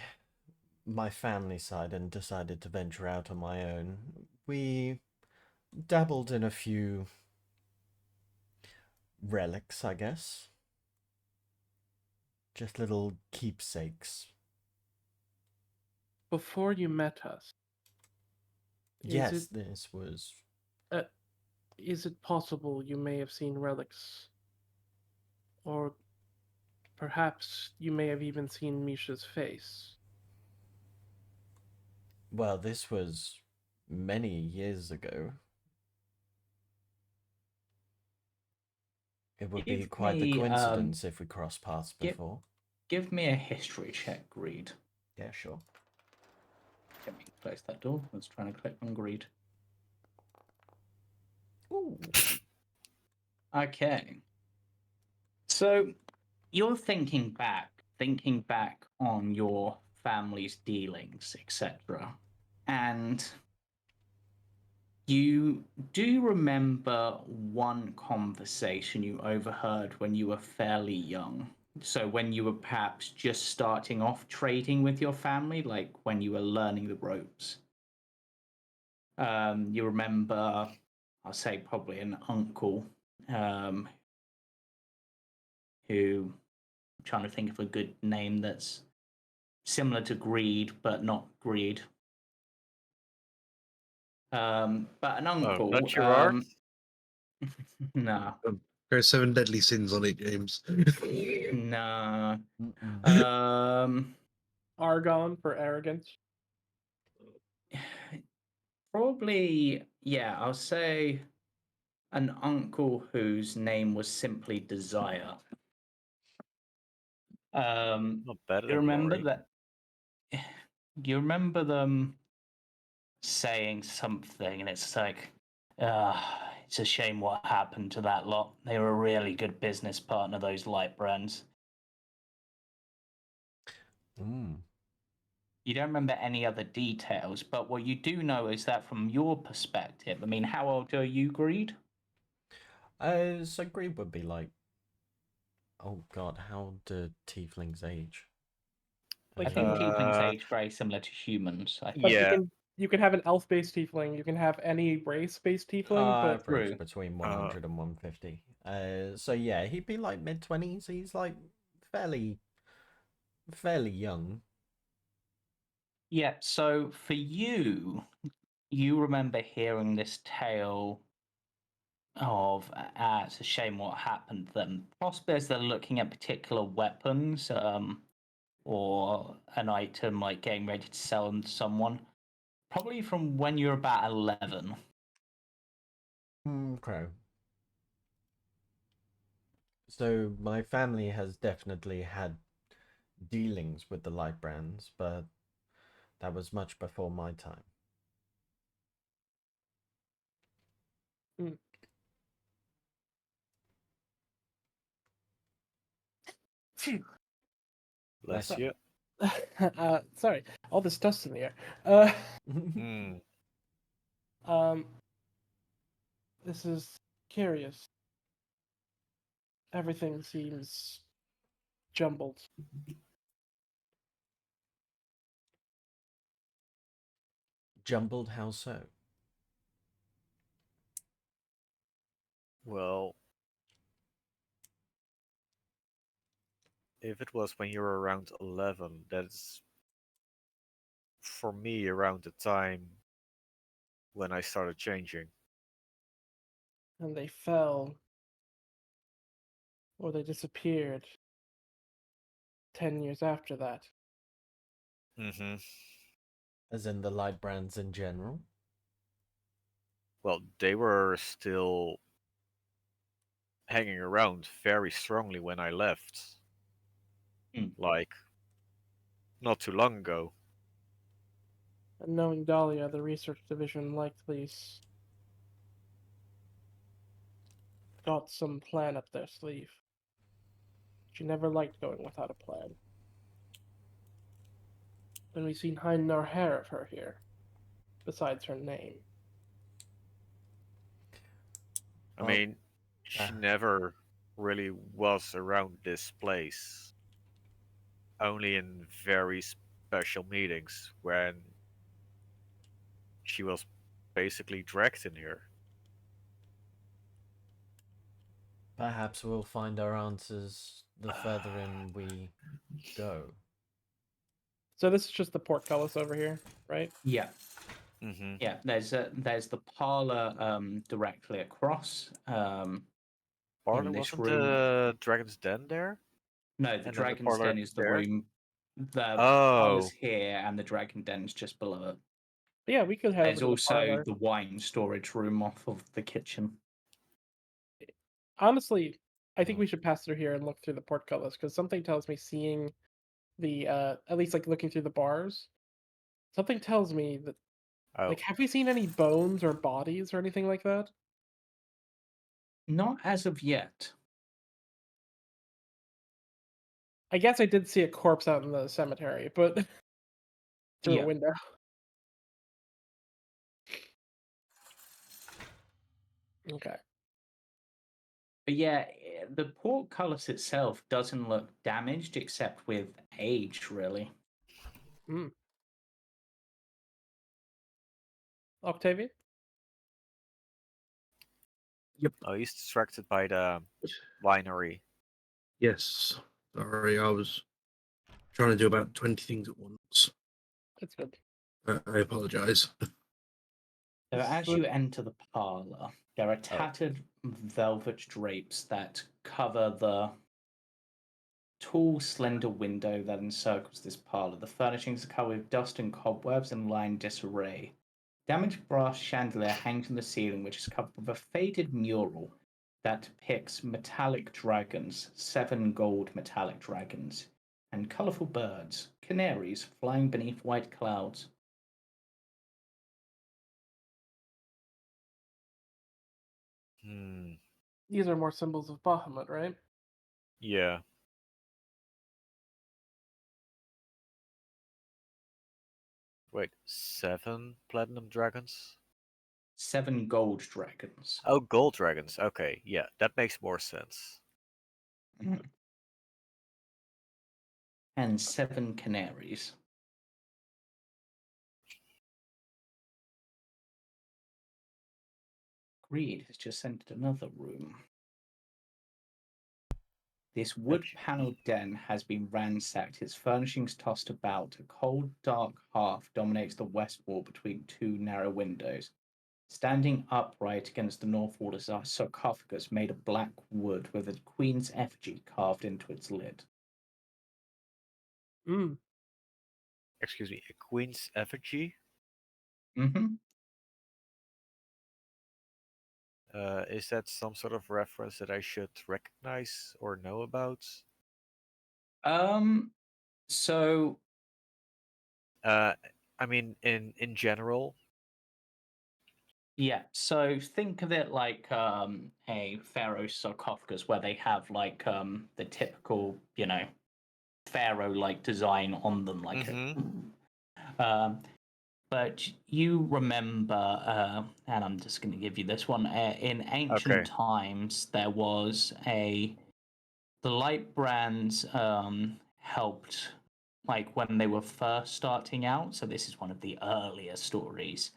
family side and decided to venture out on my own, we dabbled in a few relics, I guess. Just little keepsakes. Before you met us, Yes, this was... is it possible you may have seen relics? Or perhaps you may have even seen Misha's face? Well, this was many years ago. It would be Give quite the me coincidence if we crossed paths before. give me a history check, Greed. Yeah, sure. Let me close that door. I was trying to click on Greed. Ooh. Okay. So you're thinking back on your family's dealings, etc. And you do remember one conversation you overheard when you were fairly young. So when you were perhaps just starting off trading with your family, like when you were learning the ropes. You remember, I'll say probably an uncle who, I'm trying to think of a good name that's similar to Greed, but not Greed. But an uncle. Not Gerard? No. there's 7 deadly sins on it, James. No. Mm-mm. Argon for arrogance. Probably, yeah, I'll say an uncle whose name was simply Desire. Not better You than remember Rory. that? You remember them saying something, and it's like, it's a shame what happened to that lot. They were a really good business partner, those light brands. Mm. You don't remember any other details, but what you do know is that from your perspective, I mean, how old are you, Greed? So Grebe would be like, oh god, how do tieflings age? I Like think tieflings Uh, age very similar to humans. I think. Like Yeah. you can have an elf-based tiefling, you can have any race-based tiefling, but Average True. between 100 and 150. So yeah, he'd be like mid-20s. He's like fairly young. Yeah, so for you, you remember hearing this tale of it's a shame what happened to them. Possibly as they're looking at particular weapons, or an item like getting ready to sell them to someone. Probably from when you're about 11. Okay. So my family has definitely had dealings with the light brands, but that was much before my time. Phew. Bless Sorry. you. Sorry, all this dust in the air. Hmm. Um, this is curious. Everything seems jumbled. Jumbled, how so? Well, if it was when you were around 11, that's for me around the time when I started changing. And they fell, or they disappeared 10 years after that. Mm-hmm. As in the light brands in general? Well, they were still hanging around very strongly when I left. Hmm. Like, not too long ago. And knowing Dahlia, the research division likely got some plan up their sleeve. She never liked going without a plan. And we've seen hide nor hair of her here, besides her name. I Well, mean, she never really was around this place. Only in very special meetings when she was basically dragged in here. perhaps we'll find our answers the further in we go. So this is just the portcullis over here, right? Yeah, Mm-hmm. yeah. There's the parlor directly across. Parlor In this wasn't room. the Dragon's Den there? No, the And then the Dragon's parlor Den is the there? room. The parlor's Oh, here, and the Dragon Den's just below it. But yeah, we could head There's over to the also parlor. the wine storage room off of the kitchen. Honestly, I think we should pass through here and look through the portcullis because something tells me seeing the at least like looking through the bars, something tells me that oh. like have we seen any bones or bodies or anything like that? Not as of yet. I guess I did see a corpse out in the cemetery, but through Yeah. a window. Okay. But yeah, the portcullis itself doesn't look damaged except with age, really. Hmm. Octavian? Yep. Oh, he's distracted by the winery. Yes. Sorry, I was trying to do about 20 things at once. That's good. I apologize. So as So- you enter the parlor, there are tattered velvet drapes that cover the tall, slender window that encircles this parlor. The furnishings are covered with dust and cobwebs and lie in disarray. Damaged brass chandelier hangs from the ceiling, which is covered with a faded mural that depicts metallic dragons, 7 gold metallic dragons, and colourful birds, canaries, flying beneath white clouds. Hmm. These are more symbols of Bahamut, right? Yeah. Wait, 7 platinum dragons? 7 gold dragons. Oh, gold dragons. Okay, yeah, that makes more sense. And 7 canaries. Greed has just entered another room. This wood-paneled den has been ransacked, its furnishings tossed about. A cold, dark hearth dominates the west wall between 2 narrow windows. Standing upright against the north wall is a sarcophagus made of black wood with a queen's effigy carved into its lid. Hmm. Excuse me, a queen's effigy? Mm-hmm. Is that some sort of reference that I should recognize or know about? So I mean, in general. yeah, so think of it like a pharaoh sarcophagus where they have like the typical, pharaoh-like design on them, like but you remember, and I'm just going to give you this one. In ancient Okay. times, there was the light brands helped, like when they were first starting out. So this is one of the earlier stories.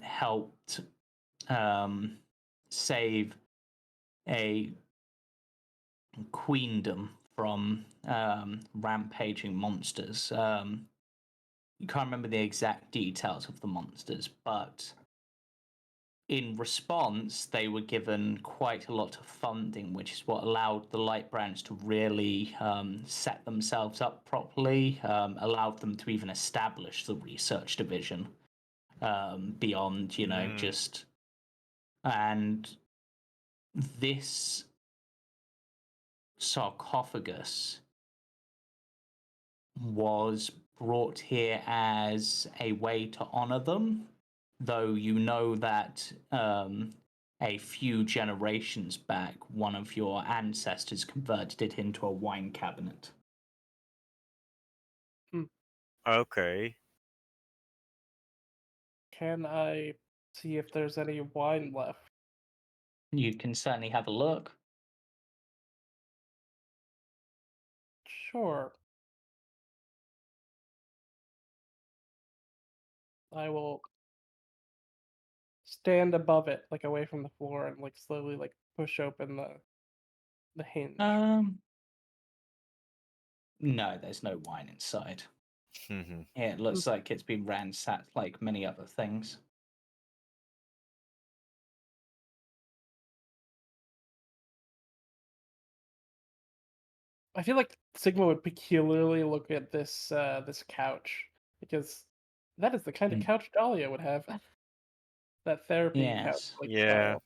Helped save a queendom from rampaging monsters. You can't remember the exact details of the monsters, but in response, they were given quite a lot of funding, which is what allowed the light brands to really set themselves up properly, allowed them to even establish the research division beyond, just. And this sarcophagus was brought here as a way to honor them, though you know that a few generations back, one of your ancestors converted it into a wine cabinet. Okay. Can I see if there's any wine left? You can certainly have a look. Sure. I will stand above it, like away from the floor, and like slowly like push open the hinge. No, there's no wine inside. It looks like it's been ransacked like many other things. I feel like Sigma would peculiarly look at this this couch, because that is the kind of couch Dahlia would have. That therapy couch, Yes. like Yeah. style.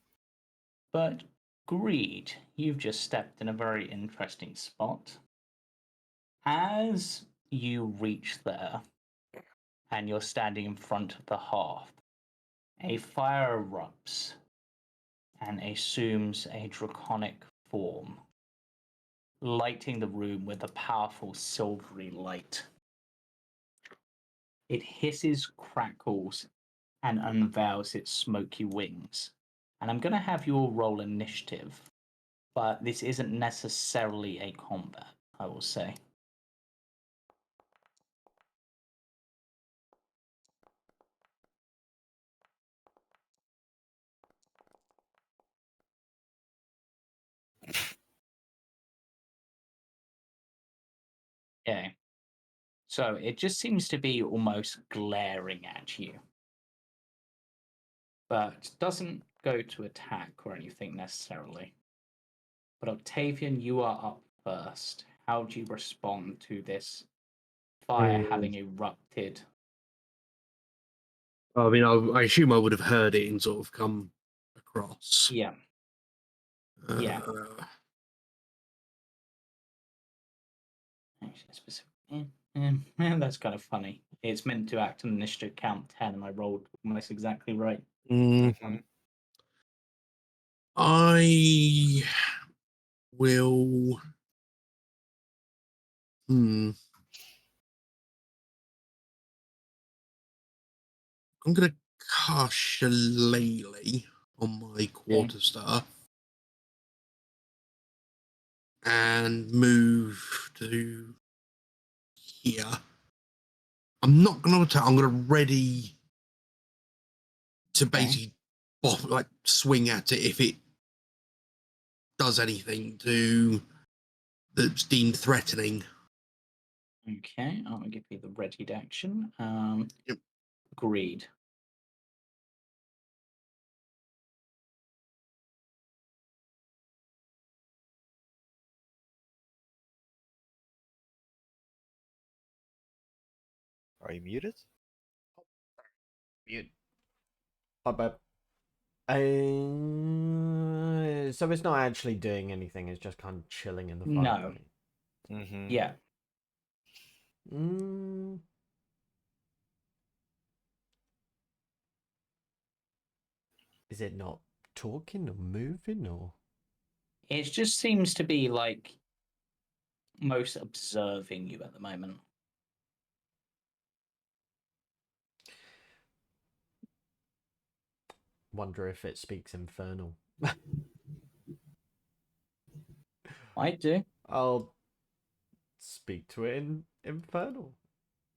But Greed, you've just stepped in a very interesting spot. As you reach there and you're standing in front of the hearth, a fire erupts and assumes a draconic form, lighting the room with a powerful silvery light. It hisses, crackles, and unveils its smoky wings. And I'm going to have you all roll initiative, but this isn't necessarily a combat, I will say. Okay. So it just seems to be almost glaring at you, but doesn't go to attack or anything necessarily. But Octavian, you are up first. How do you respond to this fire having erupted? I mean, I assume I would have heard it and sort of come across. Yeah. Yeah. Actually, specifically. That's kind of funny. It's meant to act on initiative count 10, and I rolled almost exactly right. I will. I'm going to cast Shillelagh on my quarterstaff and move to here. I'm not going to attack. I'm going to ready to basically like swing at it if it does anything that's deemed threatening. Okay, I'll give you the readied action. Yep. Agreed. Are you muted? Mute. My bad. So it's not actually doing anything. It's just kind of chilling in the No. firelight. Mm-hmm. Yeah. Mm. Is it not talking or moving or? It just seems to be like most observing you at the moment. Wonder if it speaks Infernal. I do. I'll speak to it in Infernal.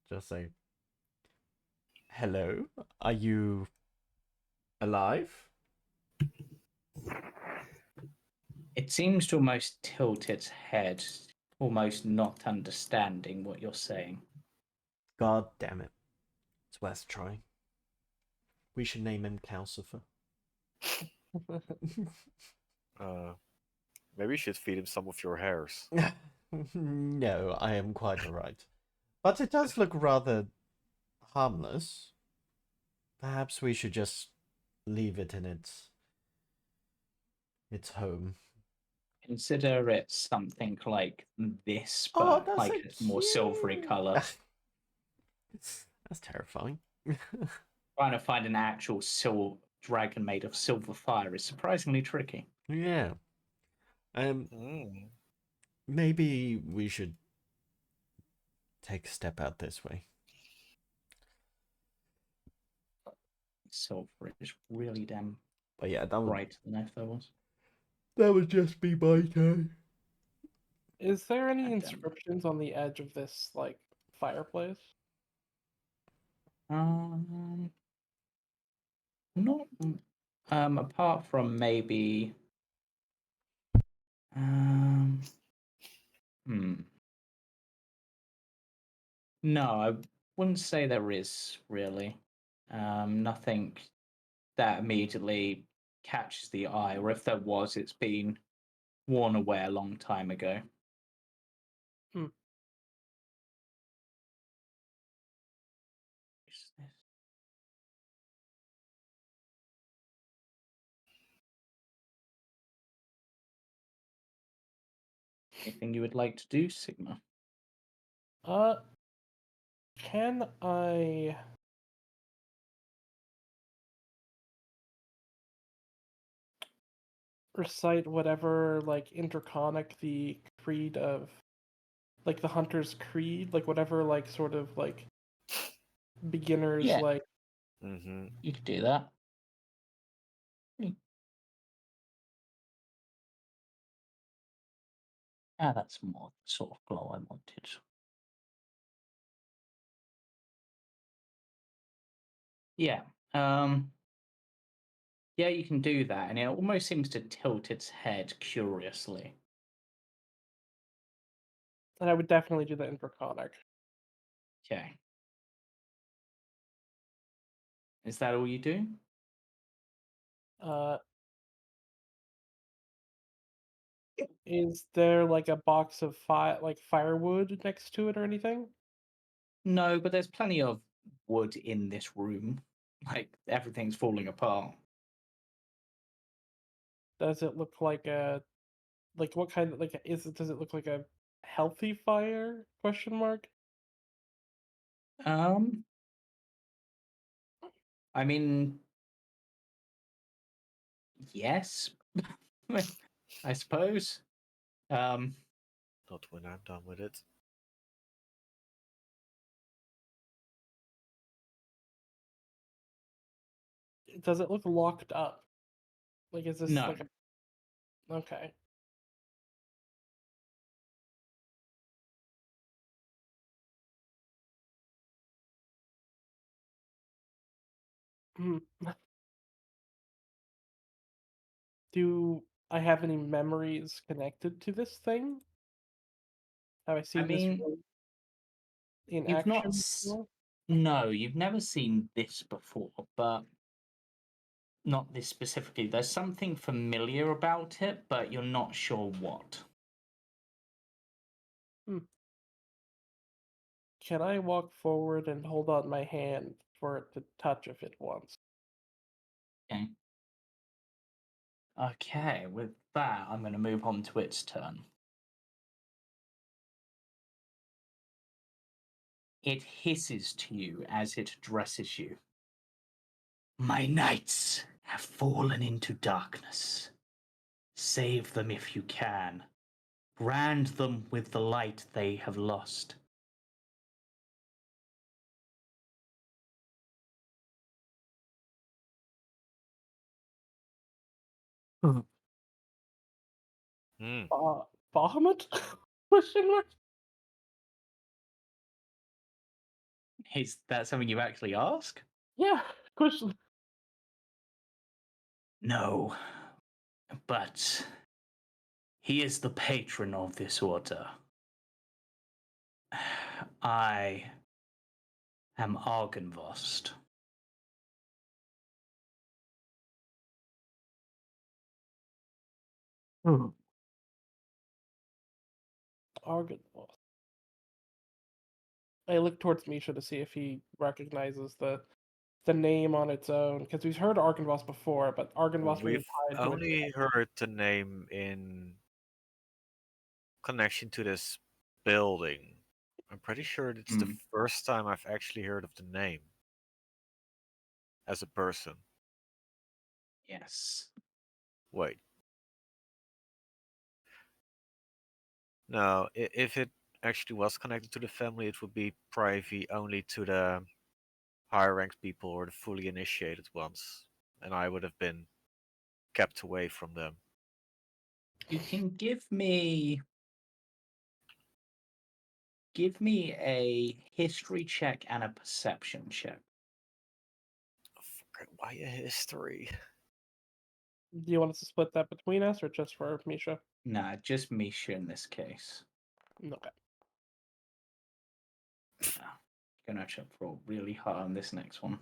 Just say, hello, are you alive? It seems to almost tilt its head, almost not understanding what you're saying. God damn it. It's worth trying. We should name him Calcifer. Maybe you should feed him some of your hairs. No, I am quite alright. But it does look rather harmless. Perhaps we should just leave it in its home. Consider it something like this, Oh, but that's like so a more silvery cute. color. That's terrifying. Trying to find an actual dragon made of silver fire is surprisingly tricky. Yeah. Mm. Maybe we should take a step out this way. Silver is really damn But yeah, that bright than if there was. would just be my turn. Is there any God damn. inscriptions on the edge of this like fireplace? Not apart from maybe no, I wouldn't say there is really. Nothing that immediately catches the eye, or if there was, it's been worn away a long time ago. Hmm. What's this? Anything you would like to do, Sigma? Can I recite whatever like interconic the creed of like the hunter's creed, like whatever like sort of like beginners Yeah. like Mm-hmm. You could do that. That's more the sort of glow I wanted. Yeah. Yeah, you can do that, and it almost seems to tilt its head curiously. and I would definitely do the interconic. Okay. Is that all you do? Is there like a box of firewood next to it or anything? No, but there's plenty of wood in this room. Like everything's falling apart. Does it look like a like what kind of like does it look like a healthy fire? Question mark. I mean, yes, I suppose. Not when I'm done with it. Does it look locked up? Like is this No. like a okay? Hmm. Do I have any memories connected to this thing? Have I seen this mean, in you've not. action before? No, you've never seen this before, but not this specifically. There's something familiar about it, but you're not sure what. Can I walk forward and hold out my hand for it to touch if it wants? Okay. Okay, with that, I'm going to move on to its turn. It hisses to you as it addresses you. My knights have fallen into darkness. Save them if you can. Brand them with the light they have lost. Hmm. Bahamut? Question mark? Is that something you actually ask? Yeah, question. No, but he is the patron of this order. I am Argynvost. Argynvost. I look towards Misha to see if he recognizes the name on its own, because we've heard Argynvost before, but Argynvost being We've tied to a only heard the name in connection to this building. I'm pretty sure it's the first time I've actually heard of the name as a person. Yes. Wait. No, if it actually was connected to the family, it would be privy only to the higher ranked people or the fully initiated ones, and I would have been kept away from them. You can give me a history check and a perception check. Fuck, why a history? Do you want us to split that between us, or just for Misha? Nah, just Misha in this case. Okay. Gonna have to roll really hard on this next one.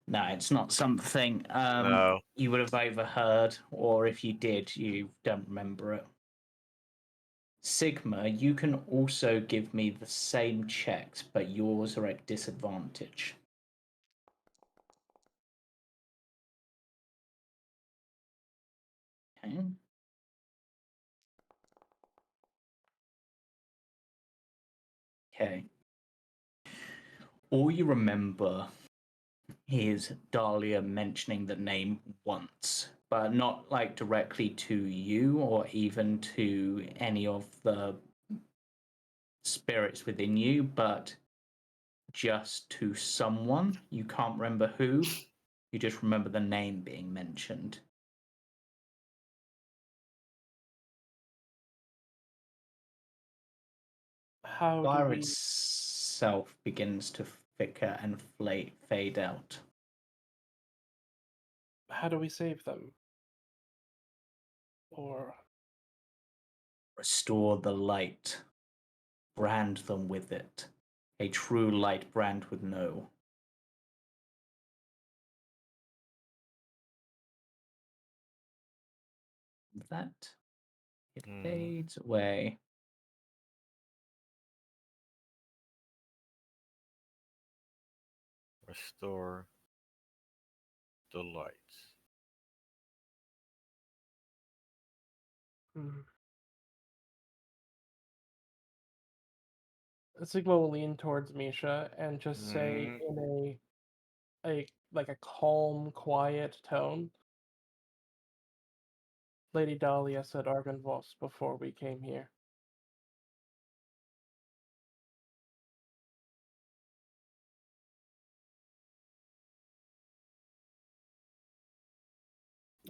No, it's not something No. you would have overheard, or if you did, you don't remember it. Sigma, you can also give me the same checks, but yours are at disadvantage. Okay. Okay. All you remember is Dahlia mentioning the name once, but not like directly to you or even to any of the spirits within you, but just to someone. You can't remember who, you just remember the name being mentioned. How do Fire we itself begins to flicker and fade out. save them? Or Restore the light. Brand them with it. A true light brand would know. That it fades away. Restore the lights. Sigma will lean towards Misha and just say in a like a calm, quiet tone. Lady Dahlia said Argynvost before we came here.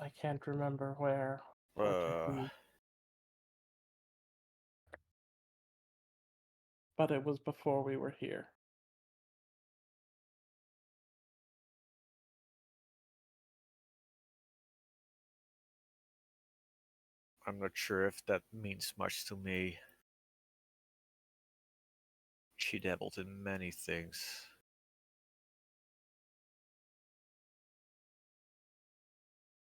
I can't remember where or to who, but it was before we were here. I'm not sure if that means much to me. She dabbled in many things.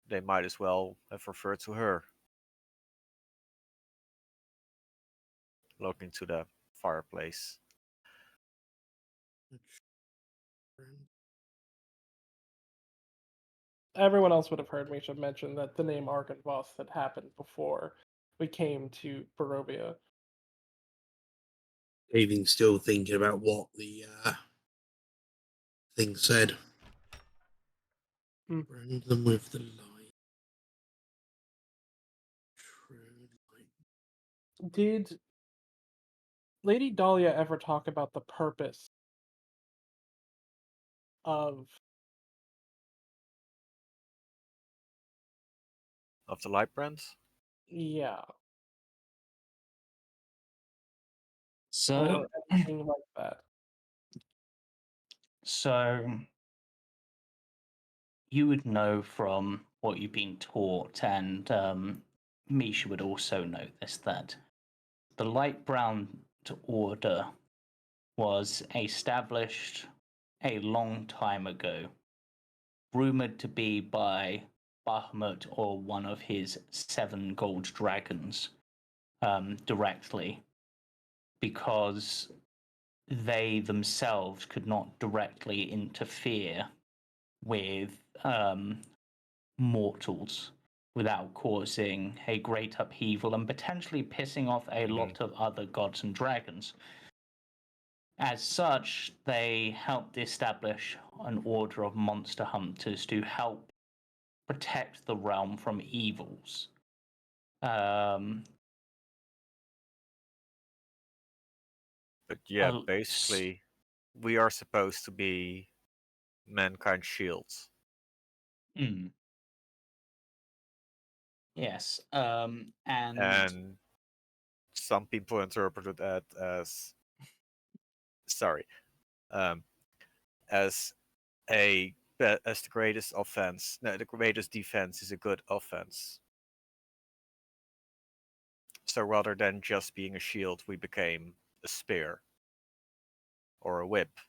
They might as well have referred to her. Looking to the fireplace. everyone else would have heard Misha mention that the name Argynvost had happened before we came to Barovia. Even still thinking about what the thing said. Hmm. Brand them with the light. True light. Did Lady Dahlia ever talk about the purpose of Of the light brands? yeah, So, or anything like that? so you would know from what you've been taught, and Misha would also know this, that the light brown order was established a long time ago, rumored to be by Bahamut or one of his 7 gold dragons, directly, because they themselves could not directly interfere with mortals without causing a great upheaval and potentially pissing off a lot of other gods and dragons. As such, they helped establish an order of monster hunters to help protect the realm from evils. But yeah, Uh, basically, we are supposed to be mankind's shields. Yes, And some people interpreted that as, sorry, um, as as the greatest offense. No, the greatest defense is a good offense. So rather than just being a shield, we became a spear or a whip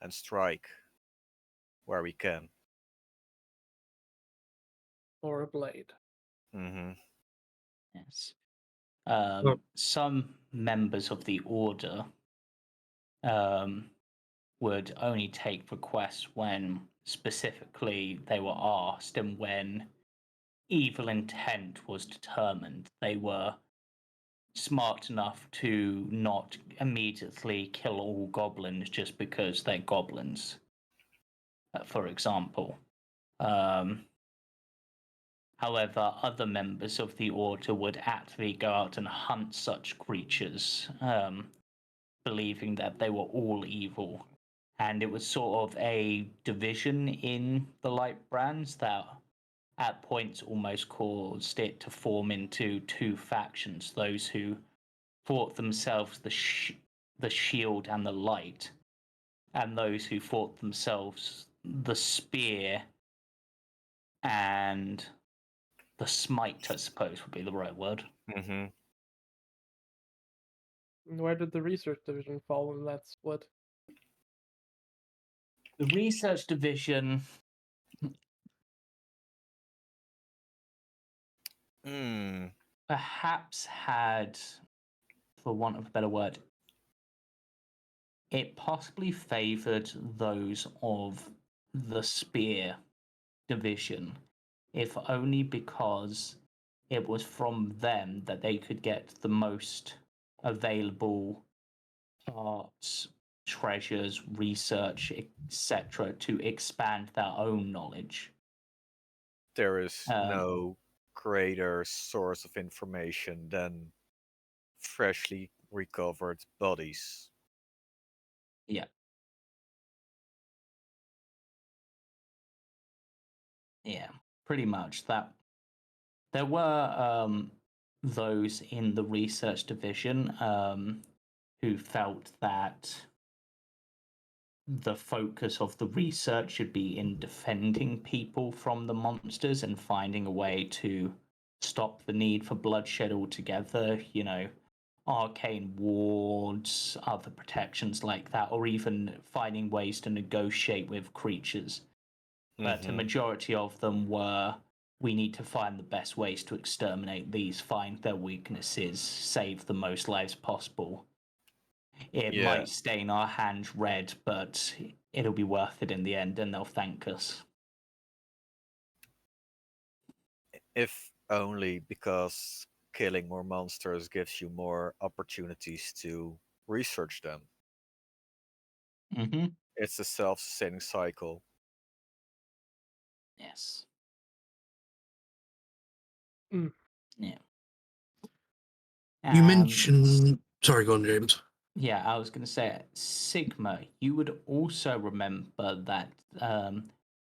and strike where we can. Or a blade? Mm-hmm. yes, Well- some members of the order would only take requests when specifically they were asked, and when evil intent was determined. They were smart enough to not immediately kill all goblins just because they're goblins, for example. However, other members of the order would actively go out and hunt such creatures, believing that they were all evil. And it was sort of a division in the light brands that at points almost caused it to form into 2 factions, those who thought themselves the shield and the light, and those who thought themselves the spear and the smite, I suppose would be the right word. Mm-hmm. Where did the research division fall in that split? The research division perhaps had, for want of a better word, it possibly favored those of the spear division, if only because it was from them that they could get the most available arts, treasures, research, etc., to expand their own knowledge. There is no greater source of information than freshly recovered bodies. Yeah. Yeah, pretty much. That there were those in the research division who felt that the focus of the research should be in defending people from the monsters and finding a way to stop the need for bloodshed altogether, you know, arcane wards, other protections like that, or even finding ways to negotiate with creatures. But a majority of them were, we need to find the best ways to exterminate these, find their weaknesses, save the most lives possible. It Yeah. might stain our hands red, but it'll be worth it in the end, and they'll thank us. If only because killing more monsters gives you more opportunities to research them. Mm-hmm. It's a self-sustaining cycle. Yes. Mm. Yeah. You mentioned. Sorry, go on, James. Yeah, I was going to say, Sigma, you would also remember that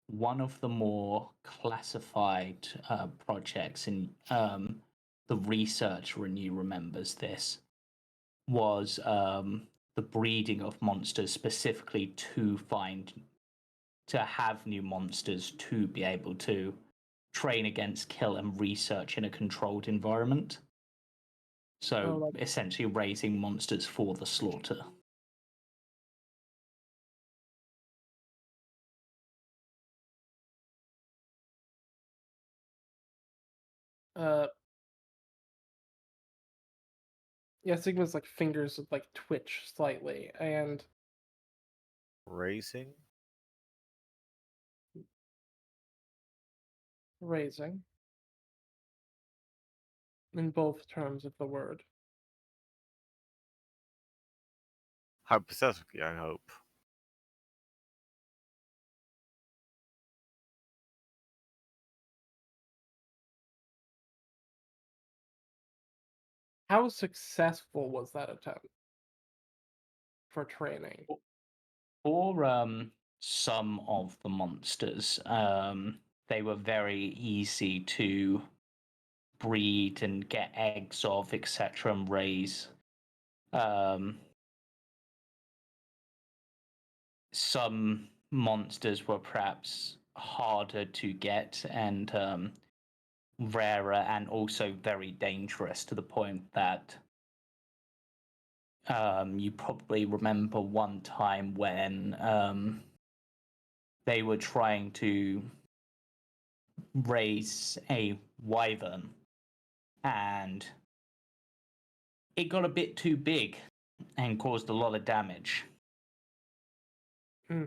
one of the more classified projects in the researcher in you remembers this was the breeding of monsters specifically to have new monsters to be able to train against, kill, and research in a controlled environment. So essentially raising monsters for the slaughter. Yeah, Sigma's like fingers would like twitch slightly, and Raising? raising. In both terms of the word. Hypothetically, I hope. How successful was that attempt for training? For some of the monsters, they were very easy to breed and get eggs of, etc., and raise. Some monsters were perhaps harder to get and rarer, and also very dangerous to the point that you probably remember one time when they were trying to raise a wyvern and it got a bit too big and caused a lot of damage. Hmm.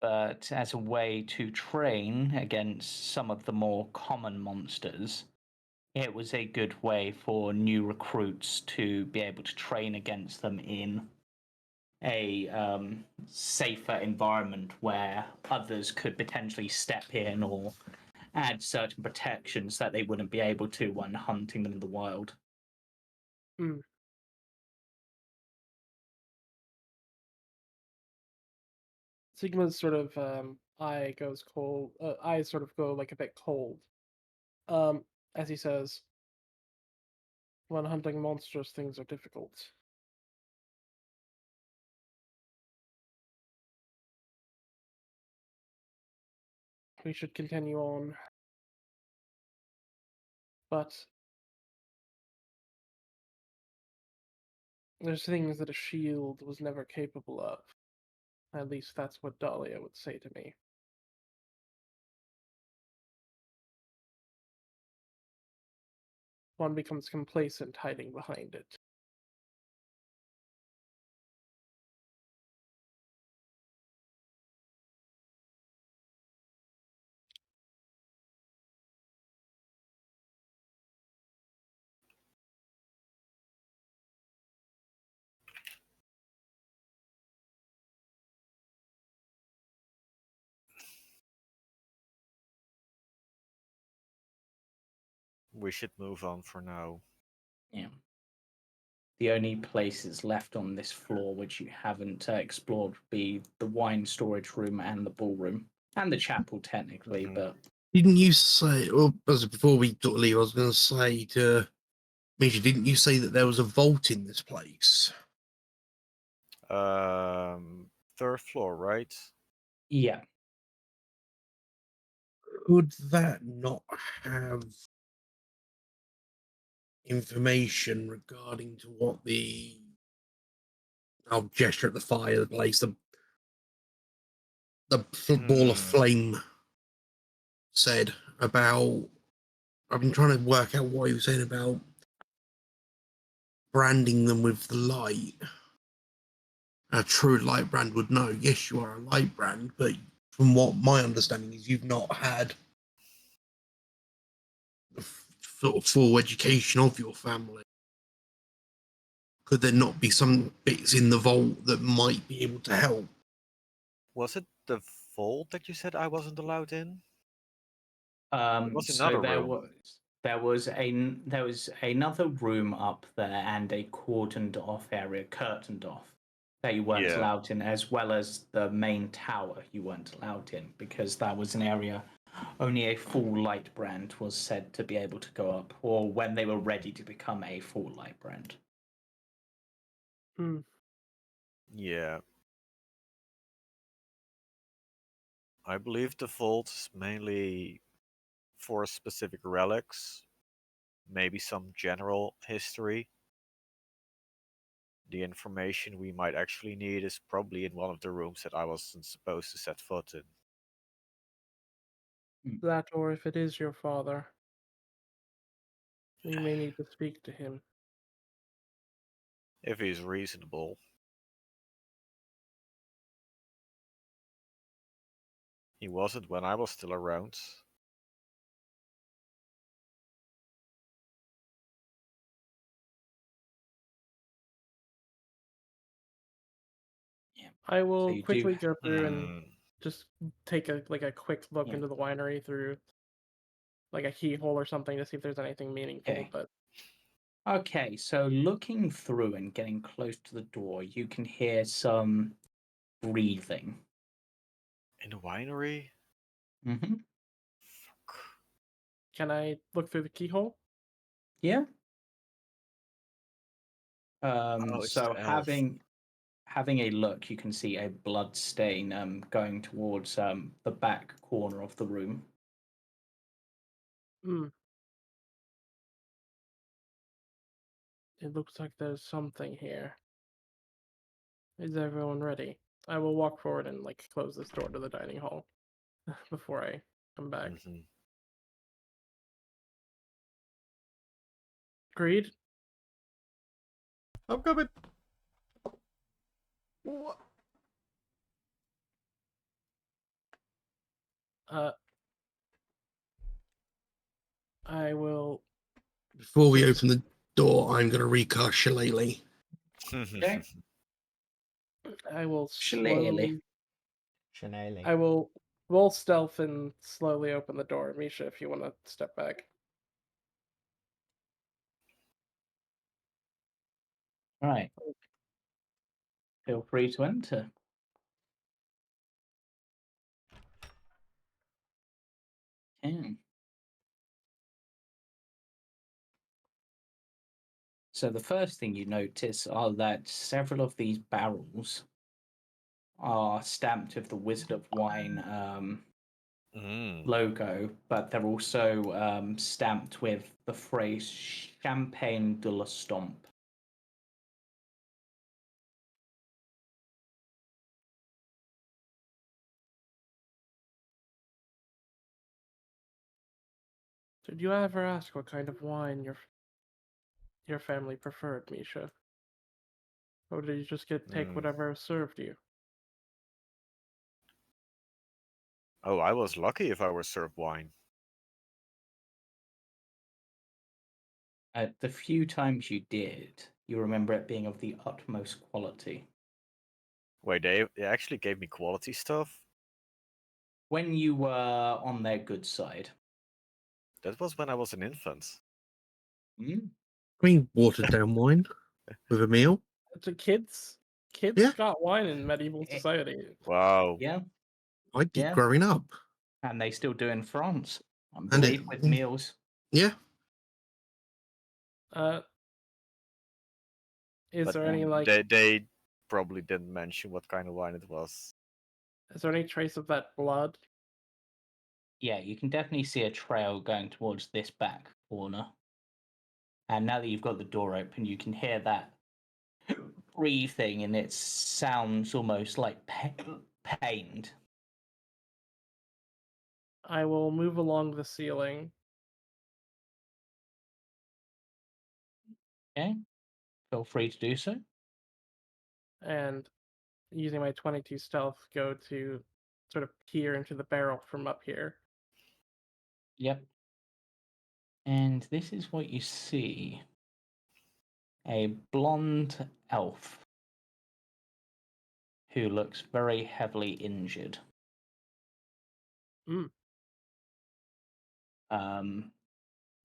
But as a way to train against some of the more common monsters, it was a good way for new recruits to be able to train against them in a safer environment where others could potentially step in or add certain protections that they wouldn't be able to when hunting them in the wild. Hmm. Sigma's sort of eye goes cold. Eyes sort of go like a bit cold. As he says, when hunting monstrous things are difficult. We should continue on. But there's things that a shield was never capable of. At least that's what Dahlia would say to me. One becomes complacent hiding behind it. We should move on for now. Yeah. The only places left on this floor which you haven't explored would be the wine storage room and the ballroom. And the chapel, technically, but... Didn't you say, well, before we sort of leave, I was going to say to Misha, didn't you say that there was a vault in this place? Third floor, right? Yeah. Could that not have information regarding to what I'll gesture at the fire, the place, the ball of flame said about, I've been trying to work out what he was saying about branding them with the light. a true light brand would know. Yes, you are a light brand, but from what my understanding is, you've not had the sort of full education of your family. Could there not be some bits in the vault that might be able to help? Was it the vault that you said I wasn't allowed in? was So another room. there was another room up there and a cordoned off area, curtained off, that you weren't Yeah. allowed in, as well as the main tower you weren't allowed in, because that was an area only a full light brand was said to be able to go up, or when they were ready to become a full light brand. Hmm. Yeah. I believe the vault is mainly for specific relics, maybe some general history. The information we might actually need is probably in one of the rooms that I wasn't supposed to set foot in. That, or if it is your father, you may need to speak to him. If he's reasonable. He wasn't when I was still around. Yeah. I will you do- quickly go through and Hmm. just take a quick look Yeah. into the winery through like a keyhole or something to see if there's anything meaningful. Okay. But Okay, so looking through and getting close to the door, you can hear some breathing. In the winery? Mm-hmm. Fuck. can I look through the keyhole? Yeah. Oh, it's So the elf. having a look, you can see a blood stain going towards the back corner of the room. Hmm. It looks like there's something here. Is everyone ready? I will walk forward and close this door to the dining hall before I come back. Mhm. Agreed? I'm coming. What? I will. Before we open the door, I'm going to recast Shillelagh. Okay. I will Shillelagh. slowly. I will roll stealth and slowly open the door. Misha, if you want to step back. Right. Feel free to enter. Okay. So the first thing you notice are that several of these barrels are stamped with the Wizard of Wine Mm. logo, but they're also stamped with the phrase Champagne de la Stomp. Did you ever ask what kind of wine your family preferred, Misha? Or did you just take Mm. whatever was served you? Oh, I was lucky if I were served wine. The few times you did, you remember it being of the utmost quality. Wait, they actually gave me quality stuff? When you were on their good side. That was when I was an infant. Mm? I mean, watered down wine with a meal. The kids Yeah. got wine in medieval Eh, society. Wow. Yeah, I did Yeah. growing up. and they still do in France, I And believe, with meals. Yeah. Is But there any they probably didn't mention what kind of wine it was. is there any trace of that blood? Yeah, you can definitely see a trail going towards this back corner. And now that you've got the door open, you can hear that breathing, and it sounds almost like pained. I will move along the ceiling. Okay, feel free to do so. And using my 22 stealth, go to sort of peer into the barrel from up here. Yep. And this is what you see. A blonde elf who looks very heavily injured. Mm.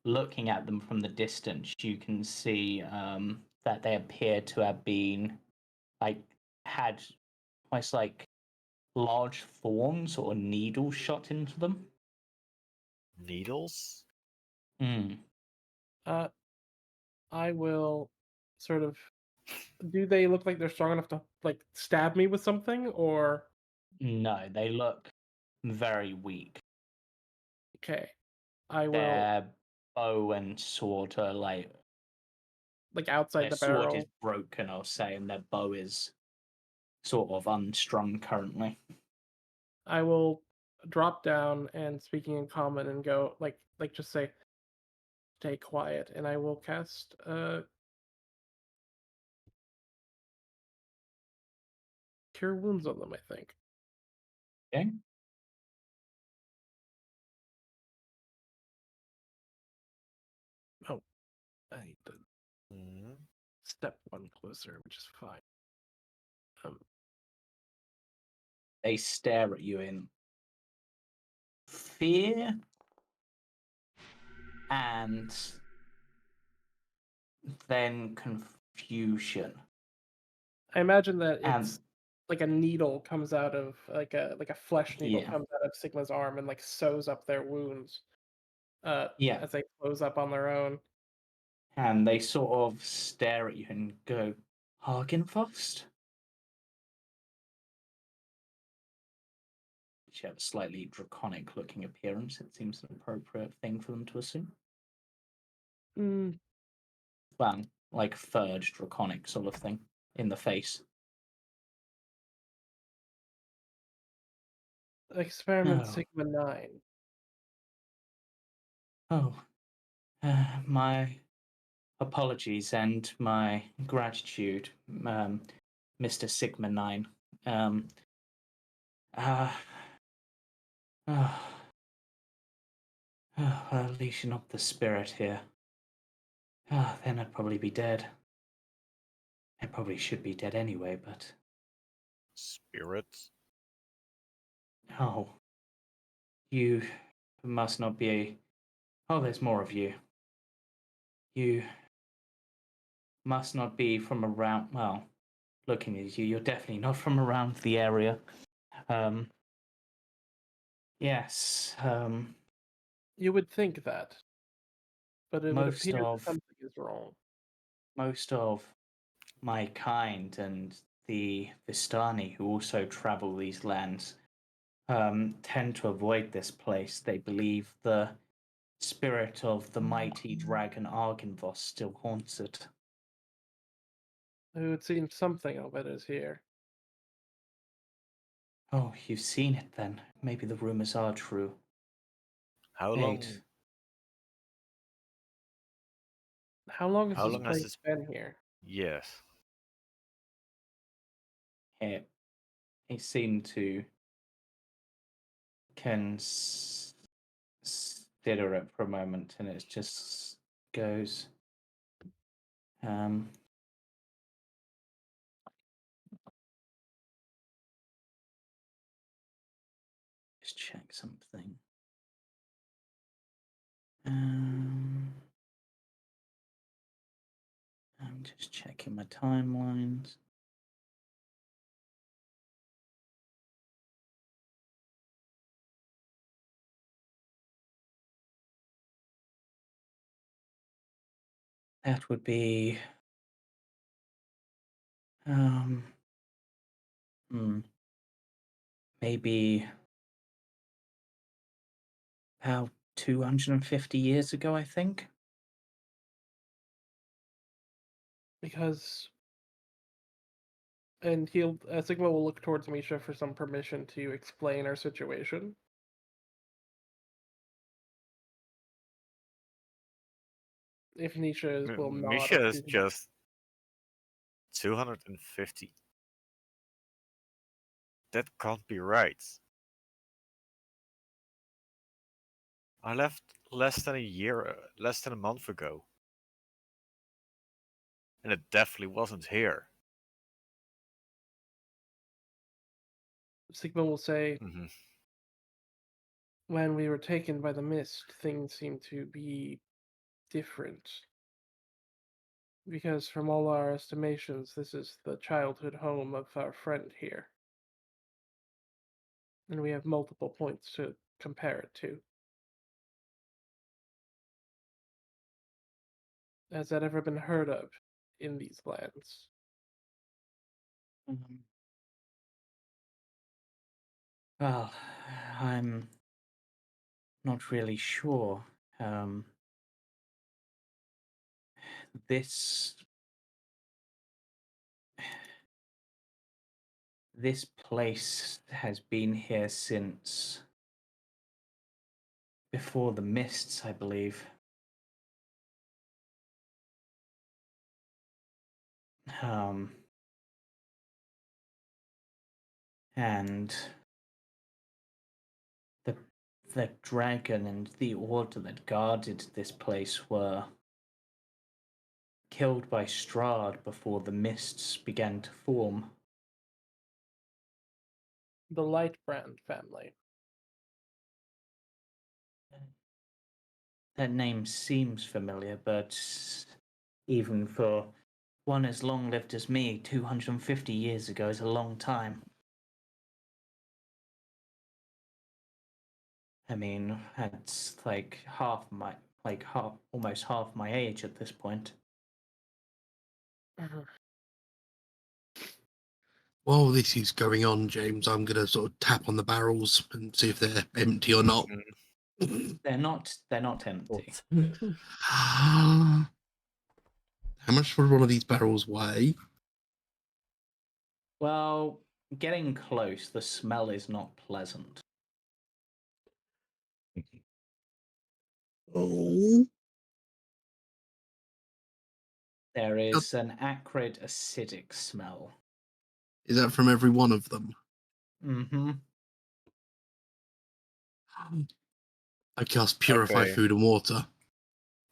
Looking at them from the distance, you can see that they appear to have been had almost like large thorns or needles shot into them. Needles? Mm. I will sort of. Do they look like they're strong enough to like stab me with something, or No, they look very weak. okay? I will Their bow and sword are like outside their the sword is barrel. broken, I'll say, and their bow is sort of unstrung currently. I will drop down and speaking in common and go like just say, "Stay quiet," and I will cast Cure Wounds on them. I think. Okay. Oh, I need to Mm. step one closer, which is fine. They stare at you in fear and then confusion. I imagine that And it's like a needle comes out of like a flesh needle yeah, comes out of Sigma's arm and like sews up their wounds yeah. as they close up on their own. And they sort of stare at you and go, Hagenfrost? Which have a slightly draconic looking appearance. It seems an appropriate thing for them to assume. Mm, Well, like third draconic sort of thing in the face. Experiment Oh. Sigma 9. Oh, my apologies and my gratitude, Mr. Sigma 9. Well, at least you're not the spirit here. Then I'd probably be dead. I probably should be dead anyway, but... Spirits? Oh. You must not be... Oh, there's more of you. You must not be from around... Well, looking at you, you're definitely not from around the area. Yes, You would think that, but it would most appear that of something is wrong. my kind and the Vistani who also travel these lands tend to avoid this place. They believe the spirit of the mighty dragon Argynvos still haunts it. It would seem something of it is here. Oh, you've seen it then. Maybe the rumors are true. How Wait. How long has How this long has place this- been here? Yes. It seemed to consider it for a moment, and it just goes. Just check something. I'm just checking my timelines. That would be maybe about 250 years ago, I think. Because, and Sigma will look towards Misha for some permission to explain our situation. If Misha will nod. Misha is just 250. That can't be right. I left less than a month ago. And it definitely wasn't here. Sigmund will say, Mm-hmm. when we were taken by the mist, things seemed to be different. Because from all our estimations, this is the childhood home of our friend here. And we have multiple points to compare it to. Has that ever been heard of in these lands? Well, I'm not really sure. This place has been here since before the mists, I believe. And the dragon and the order that guarded this place were killed by Strahd before the mists began to form. The Lightbrand family. That name seems familiar, but even for one as long lived as me, 250 years ago is a long time. I mean, that's like almost half my age at this point. While this is going on, James, I'm going to sort of tap on the barrels and see if they're empty or not. They're not empty. How much would one of these barrels weigh? Well, getting close, the smell is not pleasant. Oh. There is an acrid, acidic smell. Is that from every one of them? Mm-hmm. I cast purify Okay. food and water.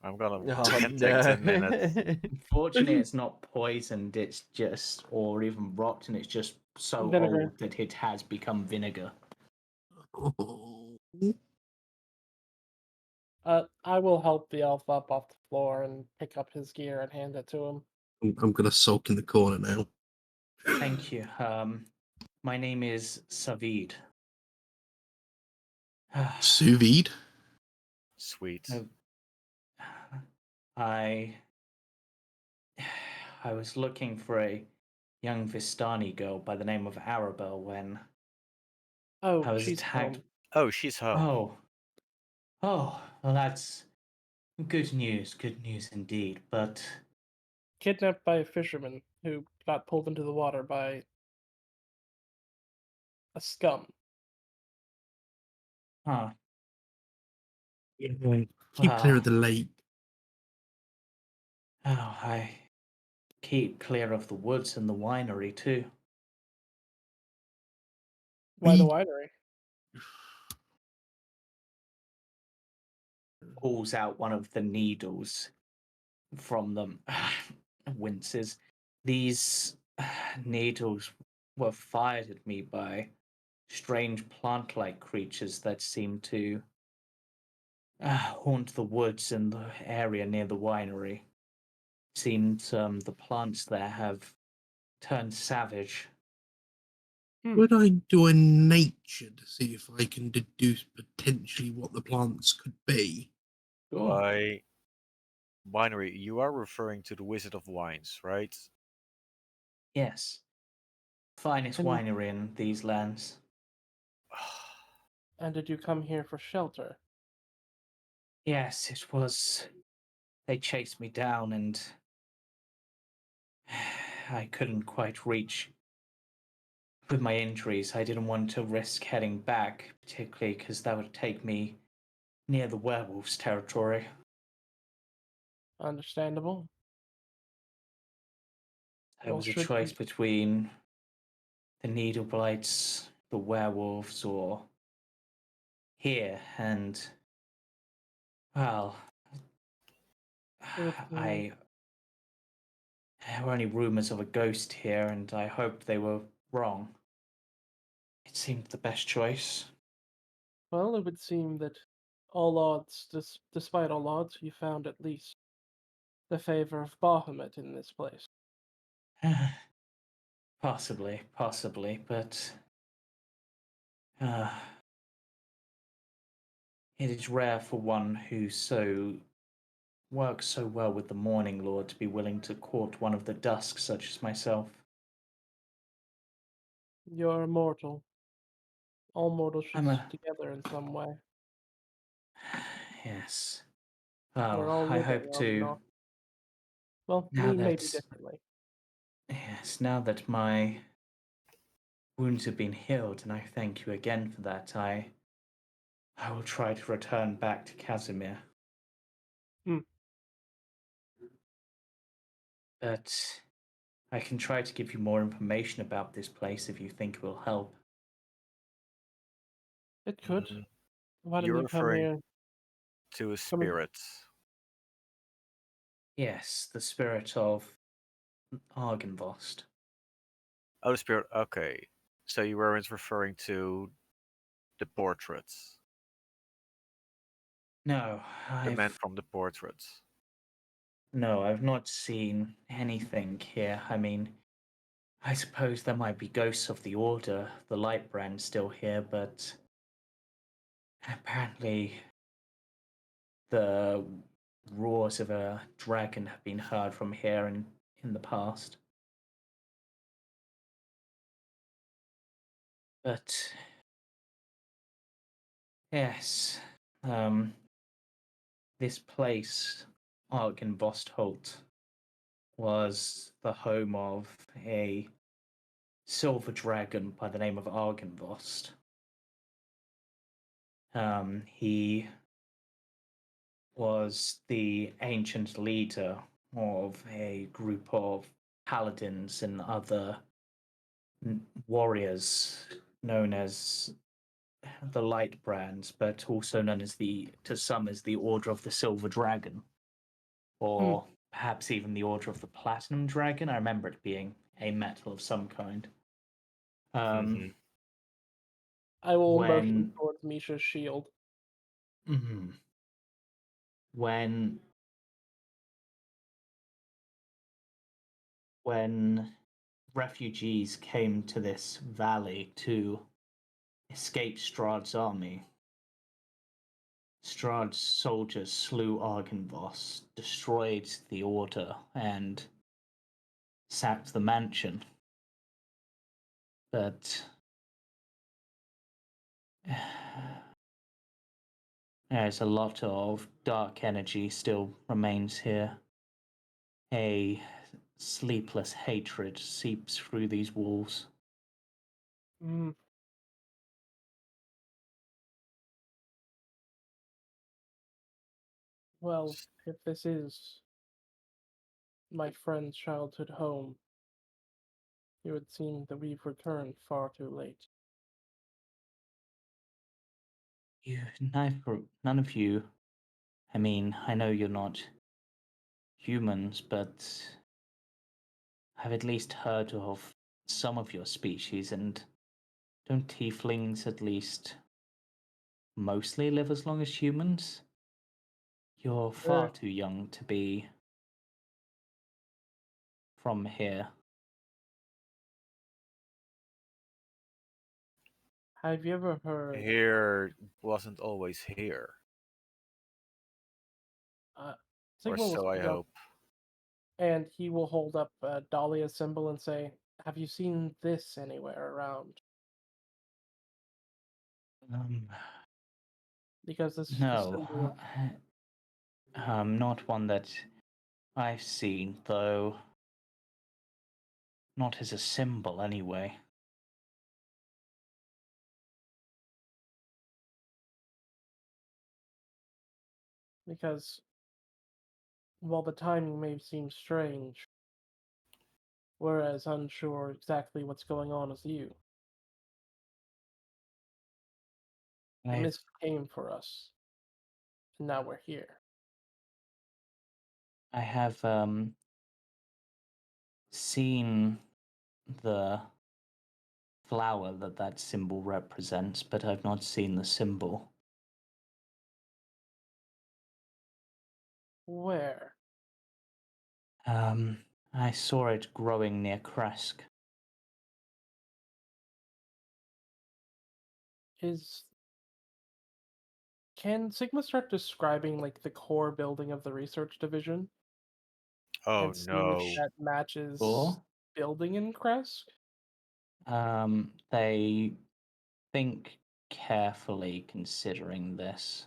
I'm gonna Oh, take 10 minutes. Unfortunately, it's not poisoned, it's just, or even rotten, it's just so Vinegar. old that it has become vinegar. Oh. I will help the elf up off the floor and pick up his gear and hand it to him. I'm going to sulk in the corner now. Thank you. My name is Savid. Sous vide? Sweet. I was looking for a young Vistani girl by the name of Arabelle when Oh, I was she's attacked. home. Oh, she's home. Oh, well, that's good news indeed. But Kidnapped by a fisherman who got pulled into the water by a scum. Keep clear well, of the lake. I keep clear of the woods and the winery too. Why the winery? Pulls out one of the needles from them, winces. These needles were fired at me by strange plant-like creatures that seem to haunt the woods in the area near the winery. Seems the plants there have turned savage. Would I do a nature to see if I can deduce potentially what the plants could be? By winery, you are referring to the Wizard of Wines, right? Yes. Finest And- winery in these lands. And did you come here for shelter? Yes, it was. They chased me down and I couldn't quite reach. With my injuries, I didn't want to risk heading back, particularly because that would take me near the werewolves' territory. Understandable. There Well, was a should choice you... between the needle blights the werewolves or here, and well, It would seem there were only rumors of a ghost here, and I hoped they were wrong. It seemed the best choice. well, it would seem that all odds, despite all odds, you found at least the favor of Bahamut in this place. Possibly, but uh, it is rare for one who works so well with the Morning Lord to be willing to court one of the dusk such as myself. You're immortal. All mortals should I'm stick a together in some way. yes. We're Well, all I living, hope are we to not? Well, now me maybe that differently. yes, now that my wounds have been healed, and I thank you again for that, I will try to return back to Casimir. Hmm. But I can try to give you more information about this place if you think it will help. It could. Mm, Why don't You're you come referring here? to Come in. spirits. Yes, the spirit of Argynvost. Oh, the spirit. Okay. So you weren't referring to the portraits, No, the man I've from the portraits. no, I've not seen anything here. I mean, I suppose there might be ghosts of the Order, the Light Brand still here, but apparently the roars of a dragon have been heard from here in the past. But yes, um, this place, Argynvostholt, was the home of a silver dragon by the name of Argynvost. He was the ancient leader of a group of paladins and other warriors known as the Light Brands, but also known as to some as the Order of the Silver Dragon, Hmm. or perhaps even the Order of the Platinum Dragon. I remember it being a metal of some kind. Hmm I will motion When towards Misha's shield. mhm. when when refugees came to this valley to escape Strahd's army, Strahd's soldiers slew Argynvost, destroyed the Order, and sacked the mansion. But there's a lot of dark energy still remains here. A sleepless hatred seeps through these walls. Hmm. Well, if this is my friend's childhood home, it would seem that we've returned far too late. None of you, I mean, I know you're not humans, but I've at least heard of some of your species, and don't tieflings at least mostly live as long as humans? You're far Sure. too young to be from here. Have you ever heard? Here wasn't always here, Uh, or Sigma will so I speak up, hope. and he will hold up a Dahlia symbol and say, "Have you seen this anywhere around?" Um, Because this is the no, symbol. not one that I've seen, though not as a symbol anyway. Because while the timing may seem strange, we're as unsure exactly what's going on as you. The mist came for us, and now we're here. I have seen the flower that symbol represents, but I've not seen the symbol. Where? I saw it growing near Kresk. Can Sigma start describing like the core building of the research division Oh and see no. if that matches Or building in Kresk? they think carefully considering this.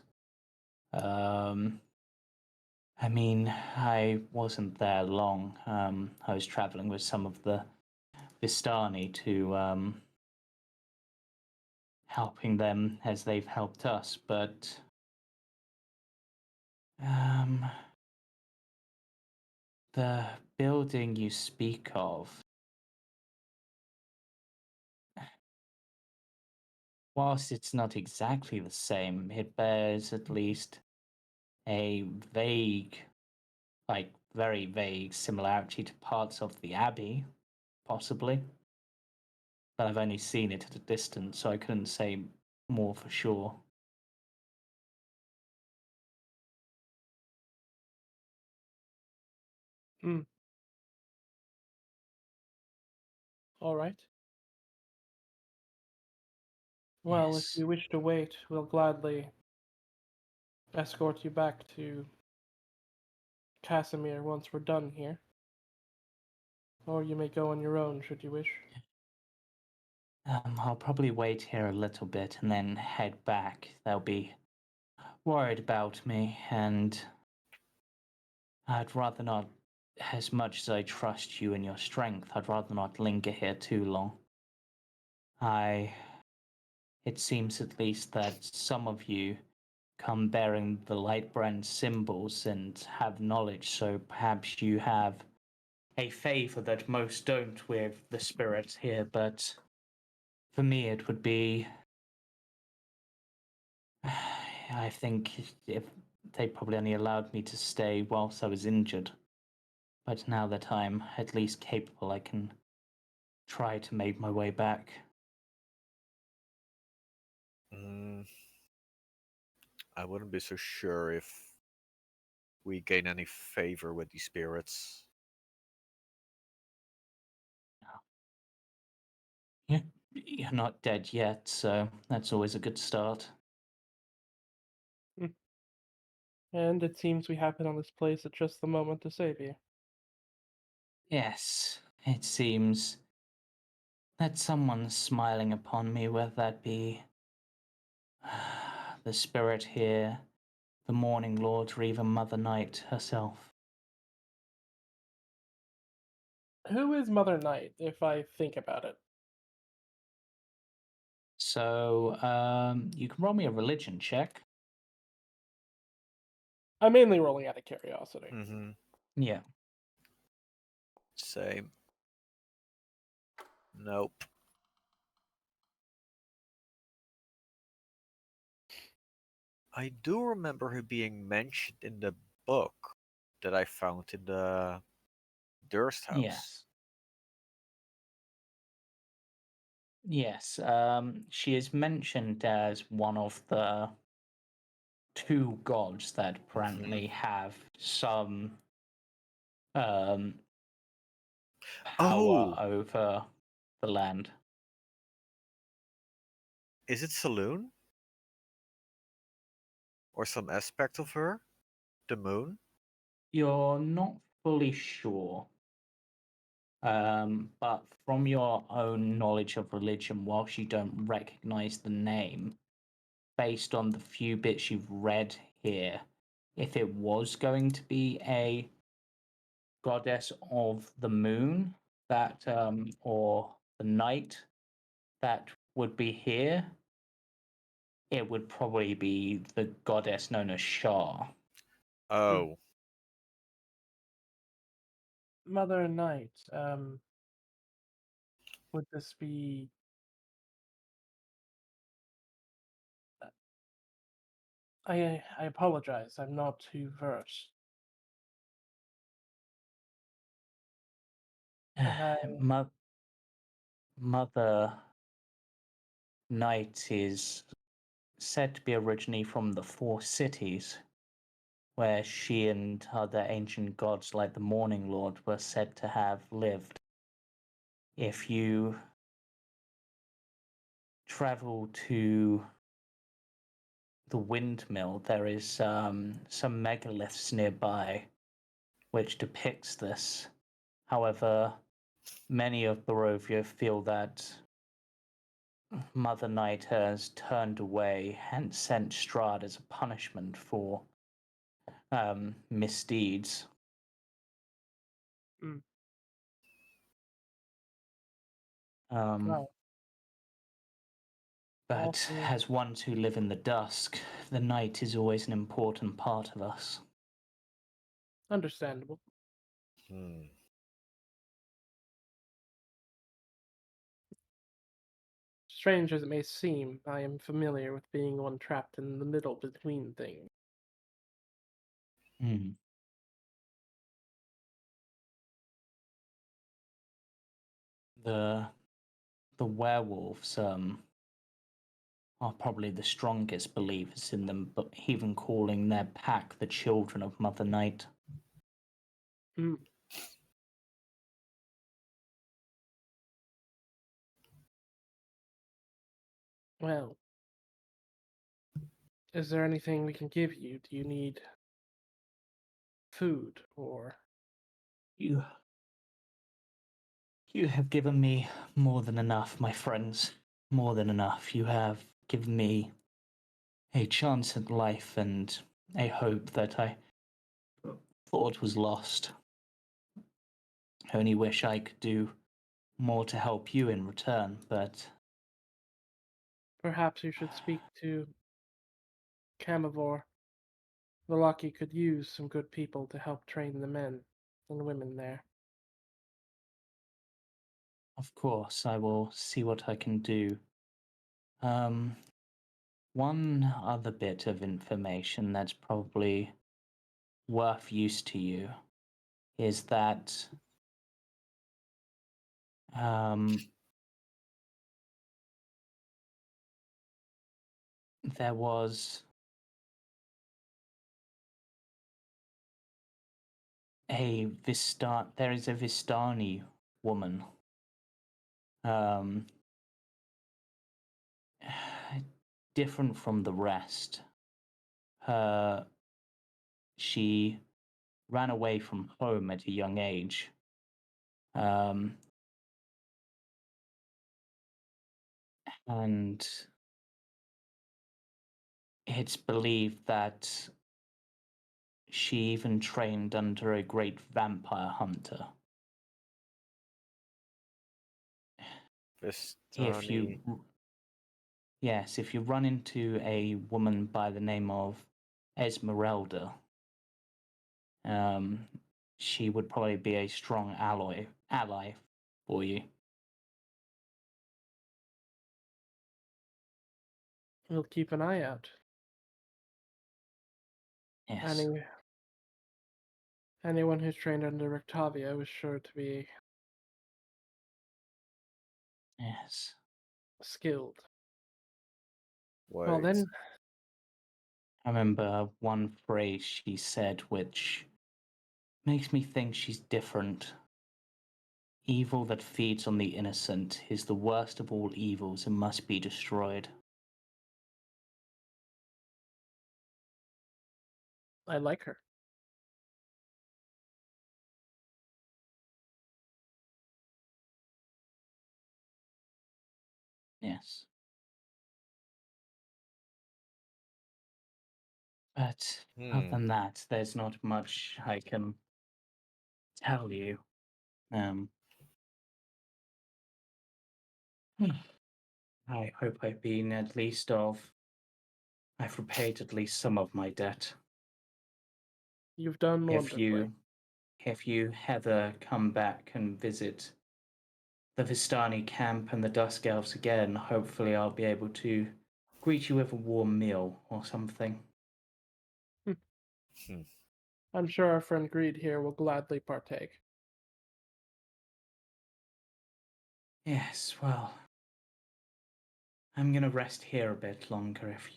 I mean, I wasn't there long. I was traveling with some of the Vistani to helping them as they've helped us, but the building you speak of, whilst it's not exactly the same, it bears at least a vague, like very vague similarity to parts of the Abbey, possibly. But I've only seen it at a distance, so I couldn't say more for sure. All right. Well, if Yes. you wish to wait, we'll gladly escort you back to Casimir once we're done here. Or you may go on your own, should you wish. I'll probably wait here a little bit and then head back. They'll be worried about me, and I'd rather not, as much as I trust you and your strength, I'd rather not linger here too long. It seems at least that some of you come bearing the Lightbrand symbols and have knowledge, so perhaps you have a favor that most don't with the spirit here, but for me it would be, I think if they probably only allowed me to stay whilst I was injured, but now that I'm at least capable, I can try to make my way back. I wouldn't be so sure if we gain any favor with these spirits. You're not dead yet, so that's always a good start. And it seems we happen on this place at just the moment to save you. Yes, it seems that someone's smiling upon me, whether that be the spirit here, the Morning Lord, or even Mother Night herself. Who is Mother Night, if I think about it? So, you can roll me a religion check. I'm mainly rolling out of curiosity. Mm-hmm. Yeah. Same. Nope. I do remember her being mentioned in the book that I found in the Durst house. Yes. Yes. She is mentioned as one of the two gods that apparently have some power Oh, over the land. is it Saloon? Or some aspect of her? The moon? You're not fully sure. But from your own knowledge of religion, whilst you don't recognize the name, based on the few bits you've read here, if it was going to be a goddess of the moon, that or the night that would be here, it would probably be the goddess known as Shah. Oh. Mother Night, would this be I apologize. I'm not too versed. And Mother Knight is said to be originally from the Four Cities, where she and other ancient gods like the Morning Lord were said to have lived. If you travel to the windmill, there is some megaliths nearby which depicts this. However, many of Barovia feel that Mother Night has turned away and sent Strahd as a punishment for misdeeds. Mm. Um, Wow. but Also- as ones who live in the dusk, the night is always an important part of us. Understandable. Hmm. Strange as it may seem, I am familiar with being one trapped in the middle between things. Hmm. The werewolves are probably the strongest believers in them, but even calling their pack the children of Mother Night. Mm. Well, is there anything we can give you? Do you need food or... You have given me more than enough, my friends. More than enough. You have given me a chance at life and a hope that I thought was lost. I only wish I could do more to help you in return, but Perhaps you should speak to Camivore. Velaki could use some good people to help train the men and women there. of course I will see what I can do. One other bit of information that's probably worth use to you is that um, there was there is a Vistani woman, um, different from the rest. She ran away from home at a young age. Um, and it's believed that she even trained under a great vampire hunter. If you, Vistani. yes, if you run into a woman by the name of Esmeralda, um, she would probably be a strong ally for you. We'll keep an eye out. Yes, Anyone who's trained under Octavia was sure to be yes. skilled. Well Wait. then, I remember one phrase she said which makes me think she's different. Evil that feeds on the innocent is the worst of all evils and must be destroyed. I like her. Yes. But other than that, there's not much I can tell you. I hope I've been at least I've repaid at least some of my debt. You've done wonderfully. If you ever come back and visit the Vistani camp and the Dusk Elves again, hopefully I'll be able to greet you with a warm meal or something. I'm sure our friend Greed here will gladly partake. Yes, well, I'm gonna rest here a bit longer if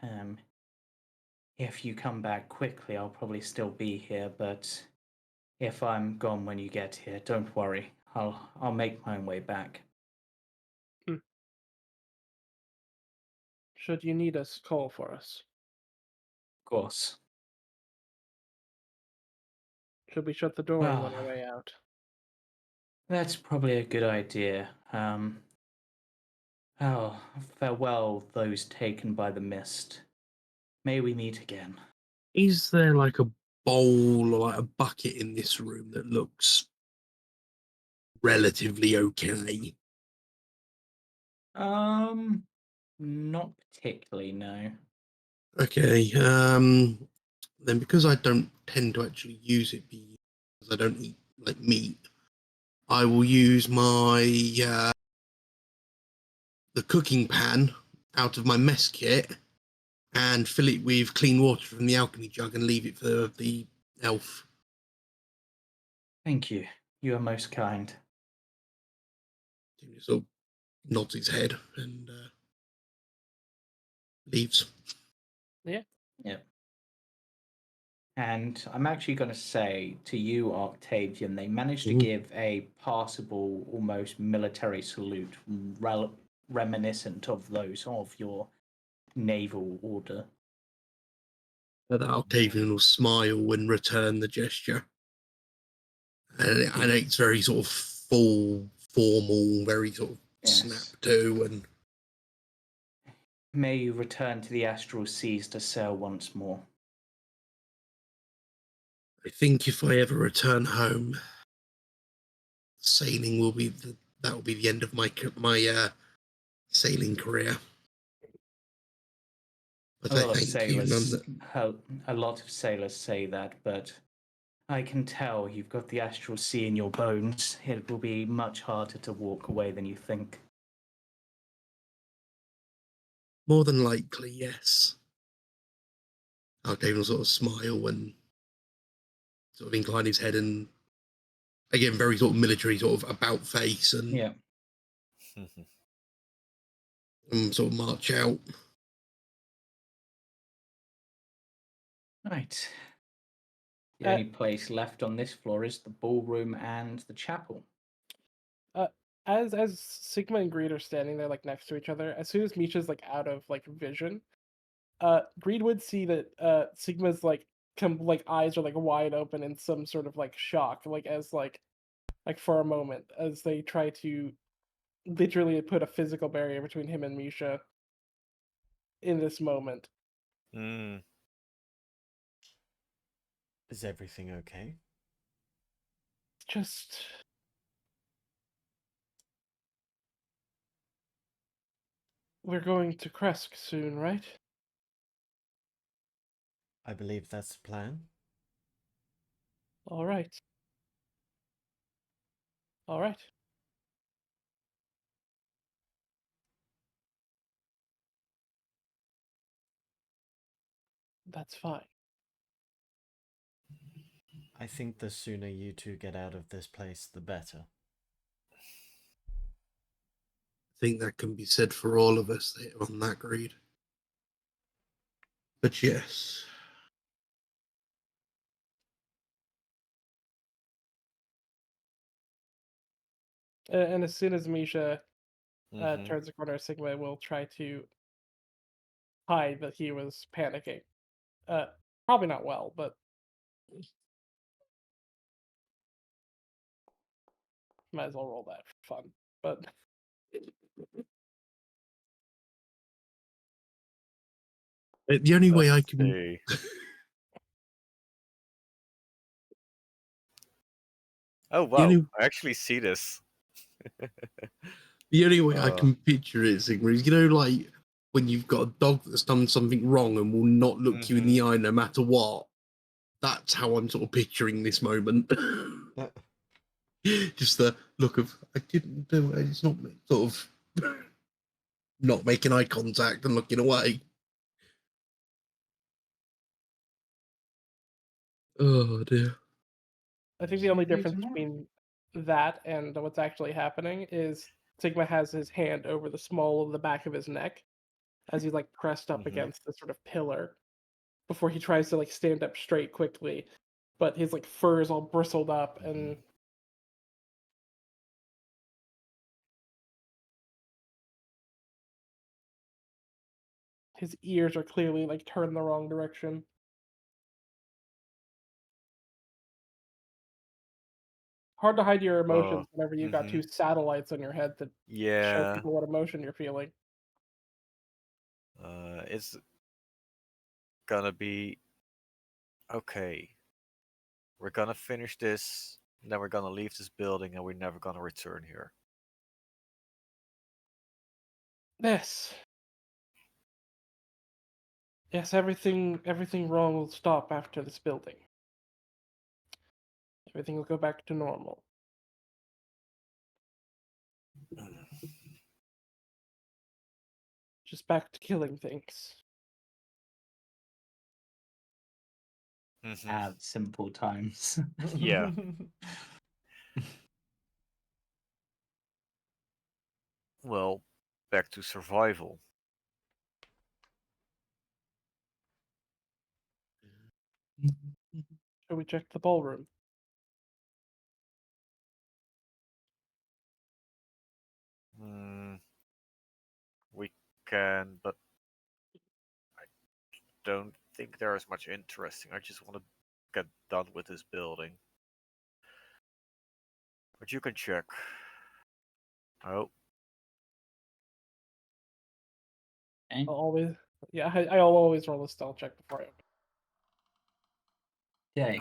Hmm. if you come back quickly, I'll probably still be here, but if I'm gone when you get here, don't worry. I'll make my own way back. Should you need us, call for us. Of course. Should we shut the door on Well, our way out? that's probably a good idea. Oh, farewell, those taken by the mist. May we meet again. Is there like a bowl or like a bucket in this room that looks relatively okay? Not particularly, no. Okay. Then because I don't tend to actually use it because I don't eat like meat, I will use my the cooking pan out of my mess kit and fill it with clean water from the alchemy jug and leave it for the elf. Thank you. You are most kind. He sort of nods his head and leaves. Yeah. Yep. And I'm actually going to say to you, Octavian, they managed to give a passable, almost military salute, reminiscent of those of your naval order. But Octavian will smile and return the gesture. And it's very sort of full, formal, very sort of snap to. And may you return to the astral seas to sail once more. I think if I ever return home, sailing will be that will be the end of my sailing career. But I thank you. A lot of sailors say that, but I can tell you've got the astral sea in your bones. It will be much harder to walk away than you think. More than likely, yes. Octavian will sort of smile and sort of incline his head and again, very sort of military sort of about face and sort of march out. Right. The only place left on this floor is the ballroom and the chapel. As Sigma and Greed are standing there like next to each other, as soon as Misha's like out of like vision, Greed would see that Sigma's like eyes are like wide open in some sort of like shock, like as like for a moment as they try to literally put a physical barrier between him and Misha in this moment. Is everything okay? Just we're going to Kresk soon, right? I believe that's the plan. All right. All right. That's fine. I think the sooner you two get out of this place, the better. I think that can be said for all of us on that Greed. But yes. And as soon as Misha turns the corner, Sigma will try to hide that he was panicking. Probably not well, but might as well roll that for fun. But The only way I can... Oh, wow. I actually see this. The only way I can picture it, Sigma, is, like when you've got a dog that's done something wrong and will not look you in the eye no matter what. That's how I'm sort of picturing this moment. Just the look of, I didn't do it. It's not sort of not making eye contact and looking away. Oh dear. I think the only See you difference tomorrow. between that and what's actually happening is Sigma has his hand over the small of the back of his neck as he's like pressed up Mhm. against the sort of pillar before he tries to like stand up straight quickly. But his like fur is all bristled up and his ears are clearly like turned the wrong direction. Hard to hide your emotions whenever you've got two satellites on your head that show Yeah. people what emotion you're feeling. It's gonna be okay. We're gonna finish this, and then we're gonna leave this building, and we're never gonna return here. Yes. Yes, everything wrong will stop after this building. Everything will go back to normal. Just back to killing things. Mhm. At simple times. Yeah. Well, back to survival. Shall we check the ballroom? We can, but I don't think there is much interesting. I just want to get done with this building. But you can check. Oh, Okay. I'll always, yeah, I'll always roll a stealth check before I open. Okay.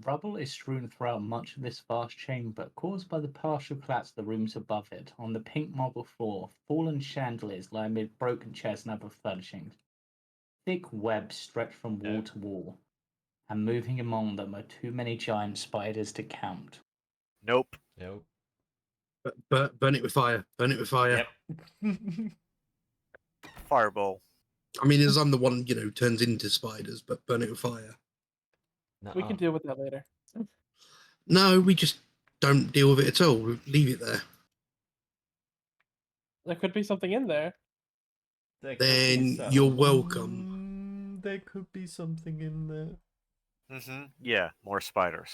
Rubble is strewn throughout much of this vast chamber, caused by the partial collapse of the rooms above it. On the pink marble floor, fallen chandeliers lie amid broken chairs and other furnishings. Thick webs stretch from wall to wall, and moving among them are too many giant spiders to count. nope. Nope. Burn it with fire. Burn it with fire. Yep. Fireball. I mean, as I'm the one, turns into spiders, but burn it with fire. We can deal with that later. No, we just don't deal with it at all. We leave it there. There could be something in there. There could Then be you're welcome. There could be something in there. Yeah, more spiders.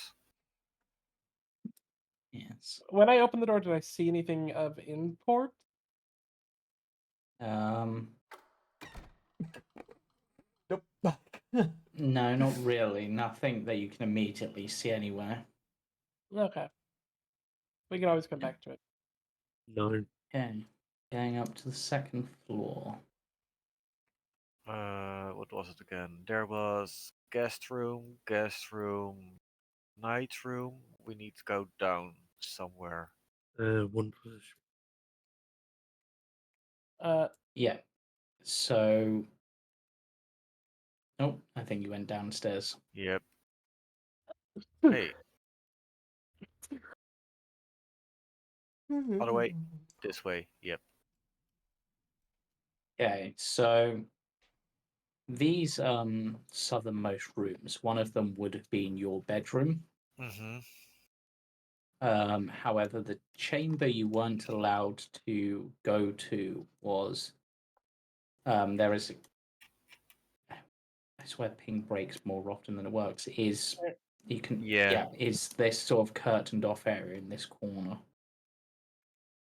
Yes. When I opened the door, did I see anything of import? Nope. No, not really. Nothing that you can immediately see anywhere. Okay. We can always come back to it. No. Okay. Going up to the second floor. What was it again? There was guest room, night room. We need to go down somewhere. One. Yeah. So. Oh, I think you went downstairs. Yep. Hey, other way. This way. Yep. Okay, so these southernmost rooms, one of them would have been your bedroom. However, the chamber you weren't allowed to go to was there is. I swear, ping breaks more often than it works. Is you can Yeah. is this sort of curtained off area in this corner.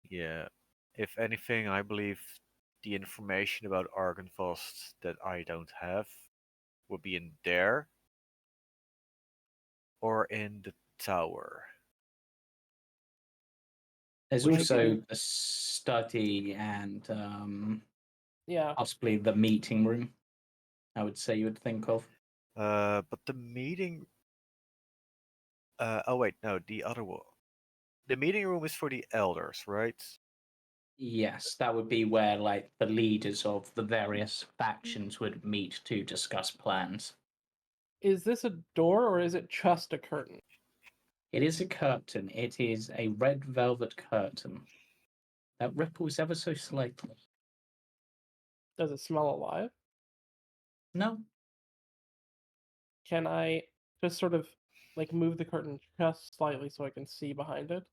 Yeah. If anything, I believe the information about Argynvost that I don't have would be in there or in the tower. There's We also can- a study and Yeah. possibly the meeting room. I would say you would think of. But the meeting. Oh wait, no, the other one. The meeting room is for the elders, right? Yes, that would be where like the leaders of the various factions would meet to discuss plans. Is this a door or is it just a curtain? It is a curtain. It is a red velvet curtain that ripples ever so slightly. Does it smell alive? No, Can I just sort of like move the curtain just slightly so I can see behind it.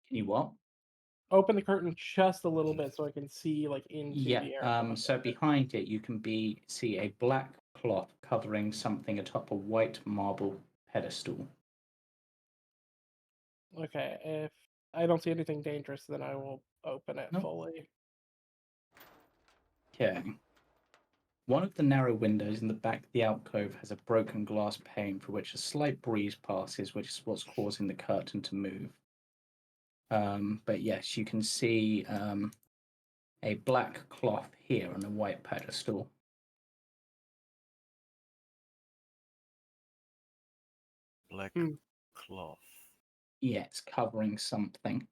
Can you what? Open the curtain just a little bit so I can see like into Yeah. the area. So behind it, you can see a black cloth covering something atop a white marble pedestal. Okay, if I don't see anything dangerous, then I will open it Nope. fully. Okay. One of the narrow windows in the back of the alcove has a broken glass pane through which a slight breeze passes, which is what's causing the curtain to move. But yes, you can see a black cloth here on a white pedestal. Black cloth. Yeah, it's covering something.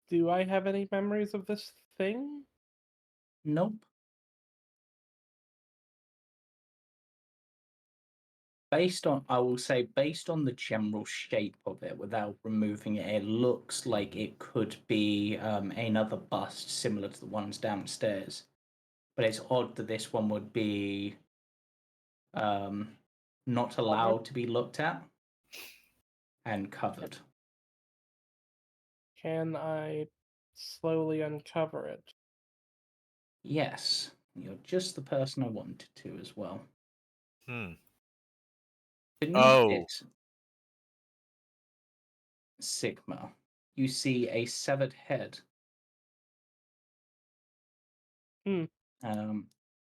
Do I have any memories of this thing? Nope. I will say, based on the general shape of it, without removing it, it looks like it could be another bust similar to the ones downstairs. But it's odd that this one would be not allowed to be looked at and covered. Can I slowly uncover it? Yes, you're just the person I wanted to as well. Beneath it, Sigma, you see a severed head.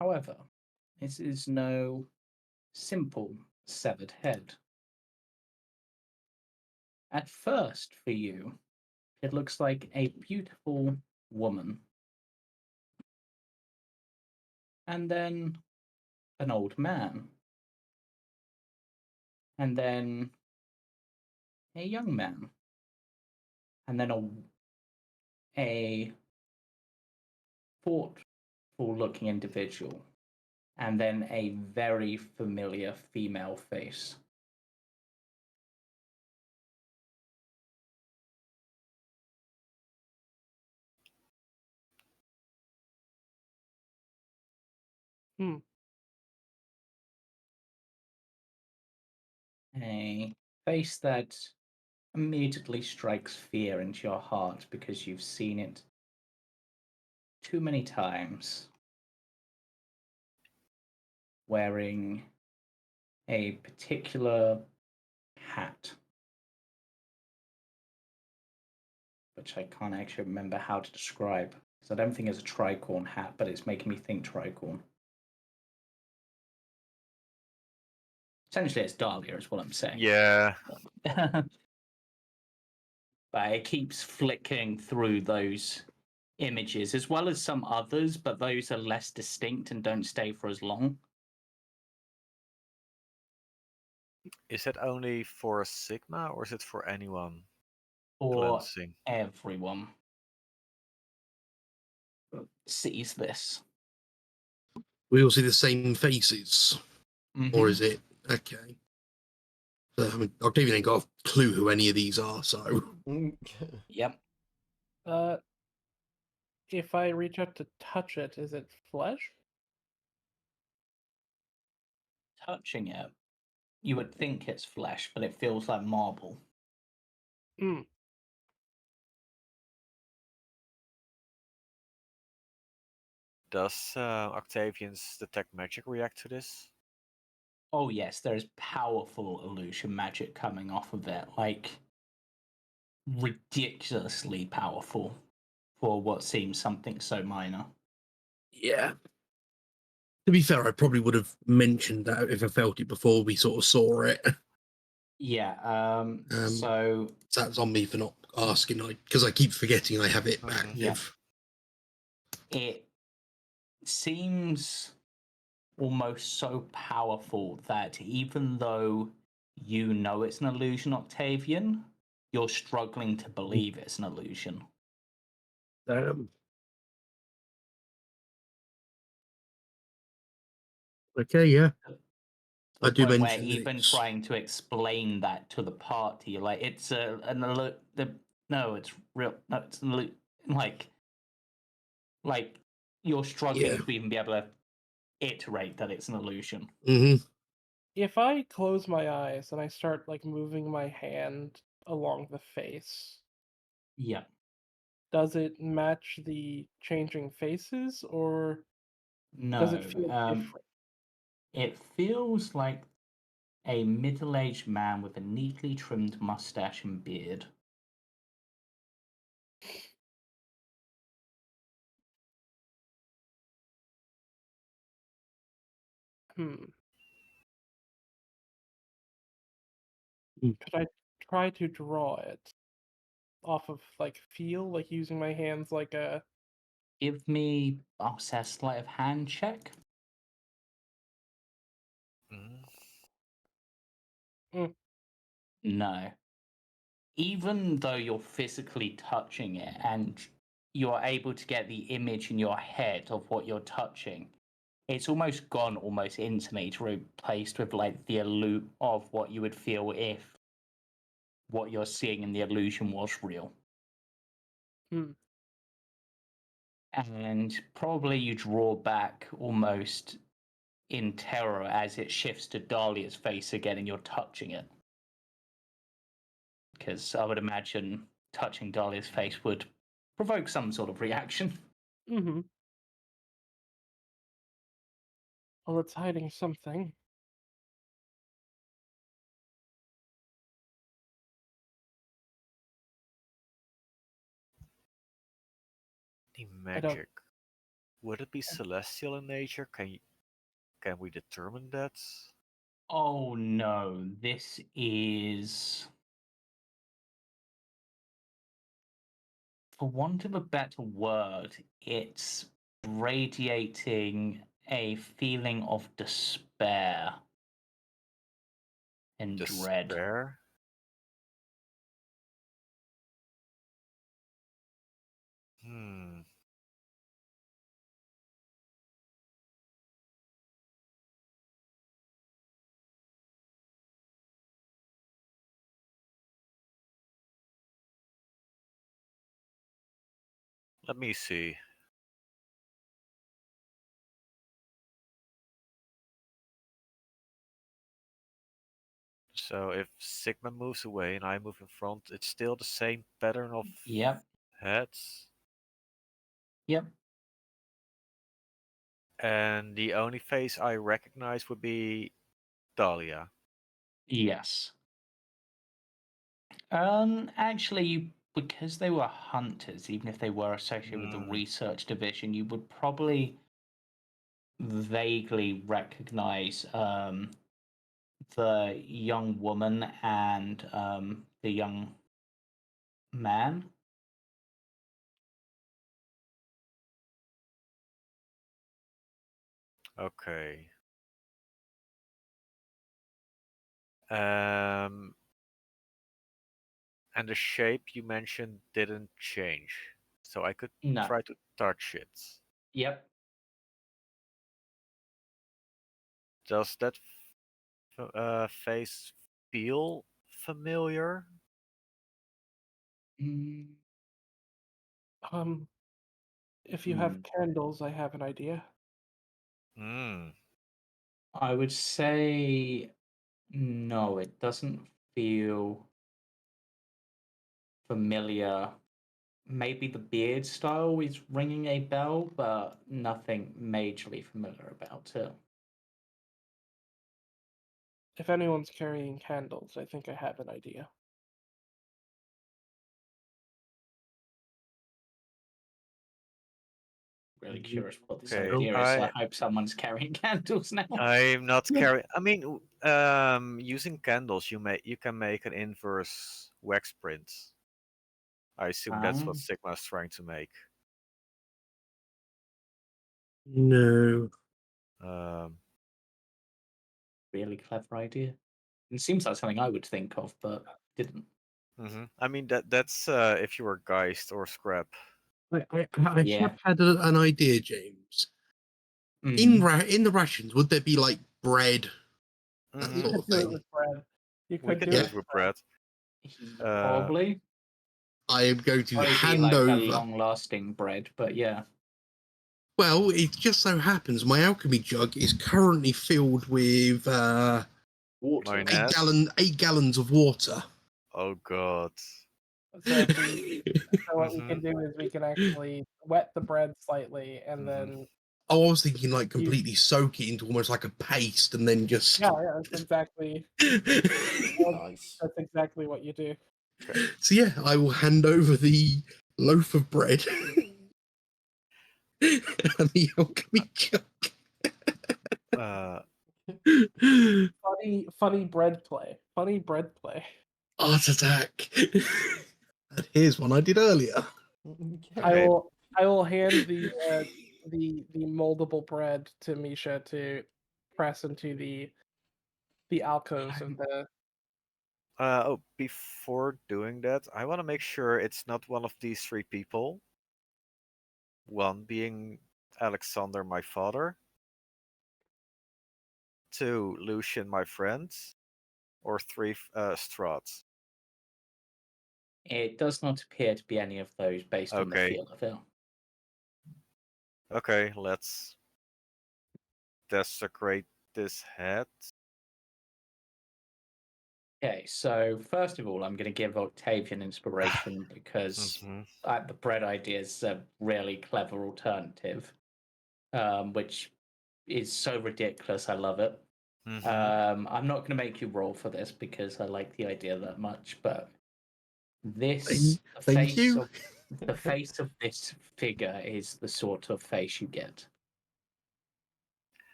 However, this is no simple severed head. At first, for you, it looks like a beautiful woman. And then an old man. And then a young man. And then a thoughtful looking individual. And then a very familiar female face. A face that immediately strikes fear into your heart because you've seen it too many times. Wearing a particular hat, which I can't actually remember how to describe, because I don't think it's a tricorn hat, but it's making me think tricorn. Essentially, it's Dahlia, is what I'm saying. Yeah. But it keeps flicking through those images, as well as some others, but those are less distinct and don't stay for as long. Is it only for a Sigma, or is it for anyone For glancing? everyone sees this. We all see the same faces, or is it okay? So, I mean, Octavian ain't got a clue who any of these are, so Yep. If I reach out to touch it, is it flesh? Touching it, you would think it's flesh, but it feels like marble. Does Octavian's detect magic react to this? Oh yes, there's powerful illusion magic coming off of it, like ridiculously powerful for what seems something so minor. yeah. To be fair, I probably would have mentioned that if I felt it before we sort of saw it. Yeah. So that's on me for not asking, because I keep forgetting I have it active. Yeah. It seems almost so powerful that even though you know it's an illusion, Octavian, you're struggling to believe it's an illusion. Okay, yeah. I do mention where even trying to explain that to the party, like it's no, it's real. No, it's like you're struggling Yeah. to even be able to iterate that it's an illusion. Hmm. If I close my eyes and I start like moving my hand along the face, Yeah. does it match the changing faces, or No. does it feel different? It feels like a middle-aged man with a neatly trimmed mustache and beard. Hmm. Hmm. Could I try to draw it off of like feel, like using my hands like a? Give me, I'll say, a sleight of hand check. Mm. No. Even though you're physically touching it and you're able to get the image in your head of what you're touching, it's almost gone almost instantly to replaced with like the of what you would feel if what you're seeing in the illusion was real. Hmm. And probably you draw back almost in terror as it shifts to Dahlia's face again and you're touching it. Because I would imagine touching Dahlia's face would provoke some sort of reaction. Mm-hmm. Well, it's hiding something. The I don't. magic. Would it be celestial in nature? Can we determine that? Oh no, this is, for want of a better word, it's radiating a feeling of despair and dread. Despair? Hmm. Let me see. So if Sigma moves away and I move in front, it's still the same pattern of Yep, heads. yep. And the only face I recognize would be Dahlia. Yes. Actually, because they were hunters, even if they were associated with the research division, you would probably vaguely recognize the young woman and the young man. Okay. Um, and the shape you mentioned didn't change. So I could No. try to touch it. Yep. Does that face feel familiar? Mm, If you have candles, I have an idea. Hmm. I would say no, it doesn't feel familiar. Maybe the beard style is ringing a bell, but nothing majorly familiar about it. If anyone's carrying candles, I think I have an idea. Really curious what this Okay, idea is. So I hope someone's carrying candles now. I'm not carrying. I mean, using candles, you can make an inverse wax print. I assume that's what Sigma is trying to make. No. Really clever idea. It seems like something I would think of, but didn't. I mean that's if you were Geist or Scrap. I Yeah. have had an idea, James. In the rations, would there be like bread, that Mhm. sort of Do it thing? with bread. You We could could do do it it with bread. Probably. I am going to Probably be hand like a over. long-lasting bread, but yeah. Well, it just so happens my alchemy jug is currently filled with Water. Marionette? 8 gallons of water. Oh god. So what we Mhm. can do is we can actually wet the bread slightly and Mhm. then Oh, I was thinking like completely soak it into almost like a paste and then just. yeah, that's exactly Nice. that's exactly what you do. So yeah, I will hand over the loaf of bread and the alchemy jug. Funny bread play. Funny bread play. Art attack. And here's one I did earlier. Okay. I will hand the moldable bread to Misha to press into the alcoves of the Before doing that, I want to make sure it's not one of these 3 people. One being Alexander, my father. 2, Lucian, my friend. Or 3, Strahd. It does not appear to be any of those based on the Okay. feel of it. Okay, let's desecrate this head. Okay, so first of all, I'm going to give Octavian inspiration because Mhm. the bread idea is a really clever alternative, which is so ridiculous. I love it. Mhm. I'm not going to make you roll for this because I like the idea that much, but Thank face you. of the face of this figure is the sort of face you get.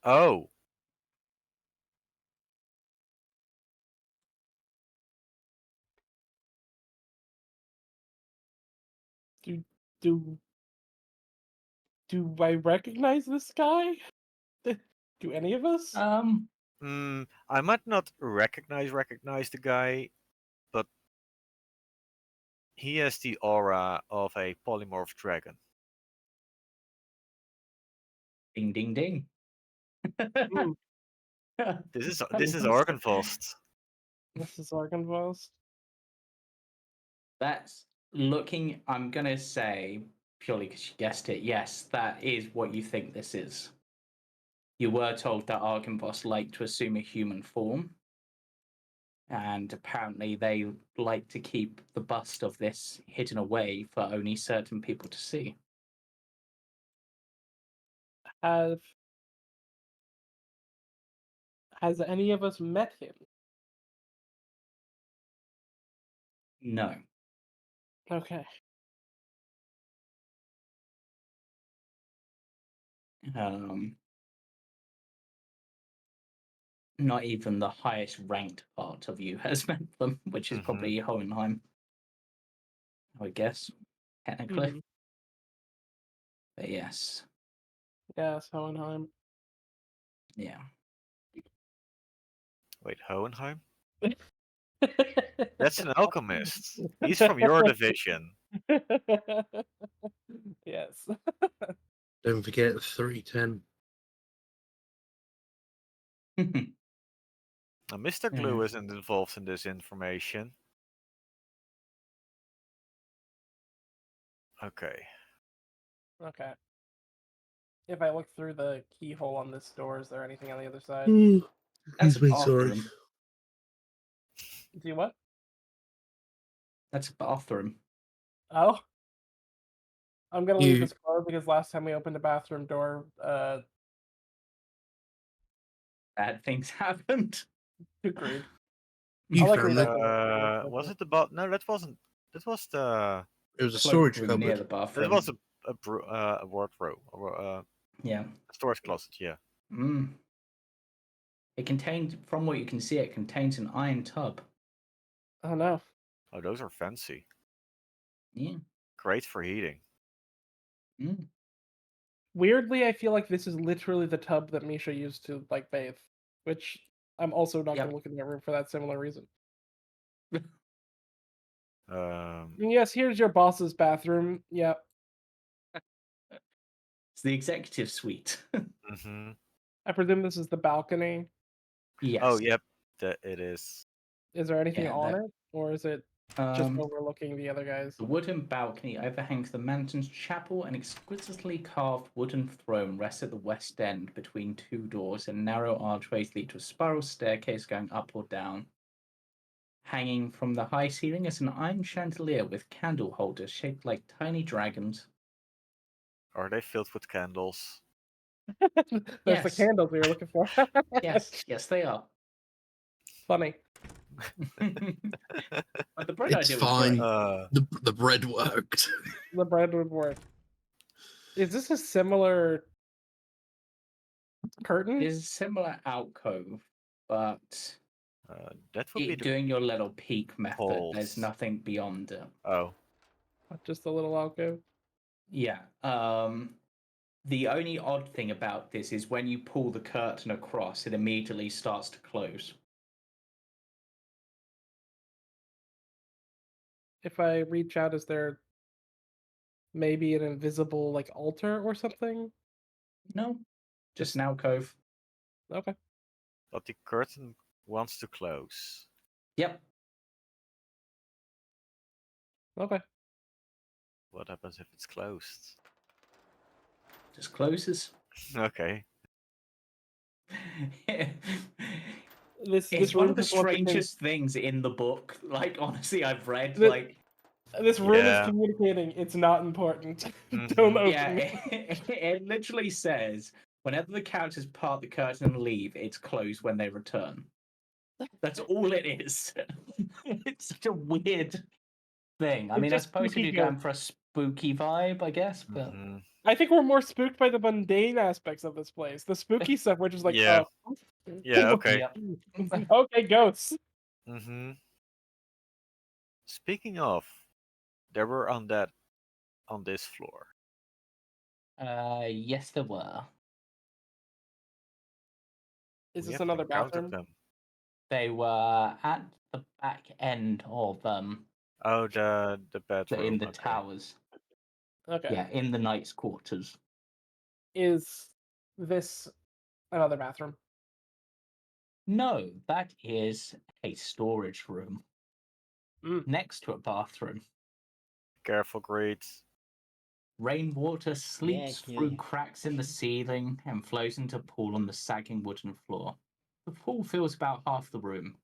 Oh. do I recognize this guy? Do any of us? I might not recognize the guy, but he has the aura of a polymorph dragon. Ding, ding, ding. Hmm, This is Fantastic. Argenvost. This is Argenvost. That's looking, I'm going to say, purely because you guessed it, yes, that is what you think this is. You were told that Argenvost like to assume a human form, and apparently they like to keep the bust of this hidden away for only certain people to see. Has any of us met him? No. Okay. Not even the highest ranked part of you has met them, which is Mhm. probably Hohenheim, I would guess, technically. Mhm. But yes, Yes, Hohenheim. yeah. Wait, Hohenheim? That's an alchemist. He's from your division. Yes. Don't forget 310. Now, Mr. Glue isn't involved in this information. Okay. Okay. If I look through the keyhole on this door, is there anything on the other side? That's a Excuse me, sorry. bathroom. See what? That's a bathroom. Oh. I'm gonna leave You- this closed because last time we opened a bathroom door, Bad things happened. agreed. You I'll, like, found read it. it. Was it the bot? No, that wasn't. That was the. It was a storage Cloakroom near cupboard. the That bathroom. was a wardrobe or a Yeah. storage closet. Yeah. Mm. It contained, from what you can see, it contains an iron tub. Oh no. Oh, those are fancy. Yeah. Great for heating. Mm. Weirdly, I feel like this is literally the tub that Misha used to like bathe, which I'm also not Yep. gonna look in that room for that similar reason. Um. Yes, here's your boss's bathroom. Yep. It's the executive suite. Mhm. I presume this is the balcony. Yes. Oh, yep. That it is. Is there anything Yeah, on that- it, or is it Just overlooking the other guys. The wooden balcony overhangs the mansion's chapel. An exquisitely carved wooden throne rests at the west end between two doors, and narrow archways lead to a spiral staircase going up or down. Hanging from the high ceiling is an iron chandelier with candle holders shaped like tiny dragons. Are they filled with candles? There's the Yes. candles we were looking for. Yes, they are. Funny. But the bread It's idea was fine. great. The bread worked. The bread would work. Is this a similar curtain? It is a similar alcove, but That would be the doing your little peek method, holes. there's nothing beyond it. Oh. Just a little alcove. Yeah. The only odd thing about this is when you pull the curtain across, it immediately starts to close. If I reach out, is there maybe an invisible like altar or something? No, just an alcove. Okay. But the curtain wants to close. Yep. Okay. What happens if it's closed? Just closes. Okay. It's This one room of the just wants to strangest things in the book. Like, honestly, I've read, this room is Yeah. communicating. It's not important. Mhm. Don't open yeah, it. it literally says, whenever the characters part the curtain and leave, it's closed when they return. That's all it is. It's such a weird thing. I It's mean, I just suppose if spooky you're going ghosts. for a spooky vibe, I guess, but Mhm. I think we're more spooked by the mundane aspects of this place. The spooky stuff, which is like, Yeah. oh, Yeah, okay. Yep. okay, ghosts. Speaking of, there were undead on this floor. Yes, there were. Is We this haven't another encountered bathroom? them. They were at the back end of Oh, the bedroom. in the okay. towers. Okay. Yeah, in the knight's quarters. Is this another bathroom? No, that is a storage room next to a bathroom. Careful, Greets. Rainwater sleeps through yeah. cracks in the ceiling and flows into a pool on the sagging wooden floor. The pool fills about half the room.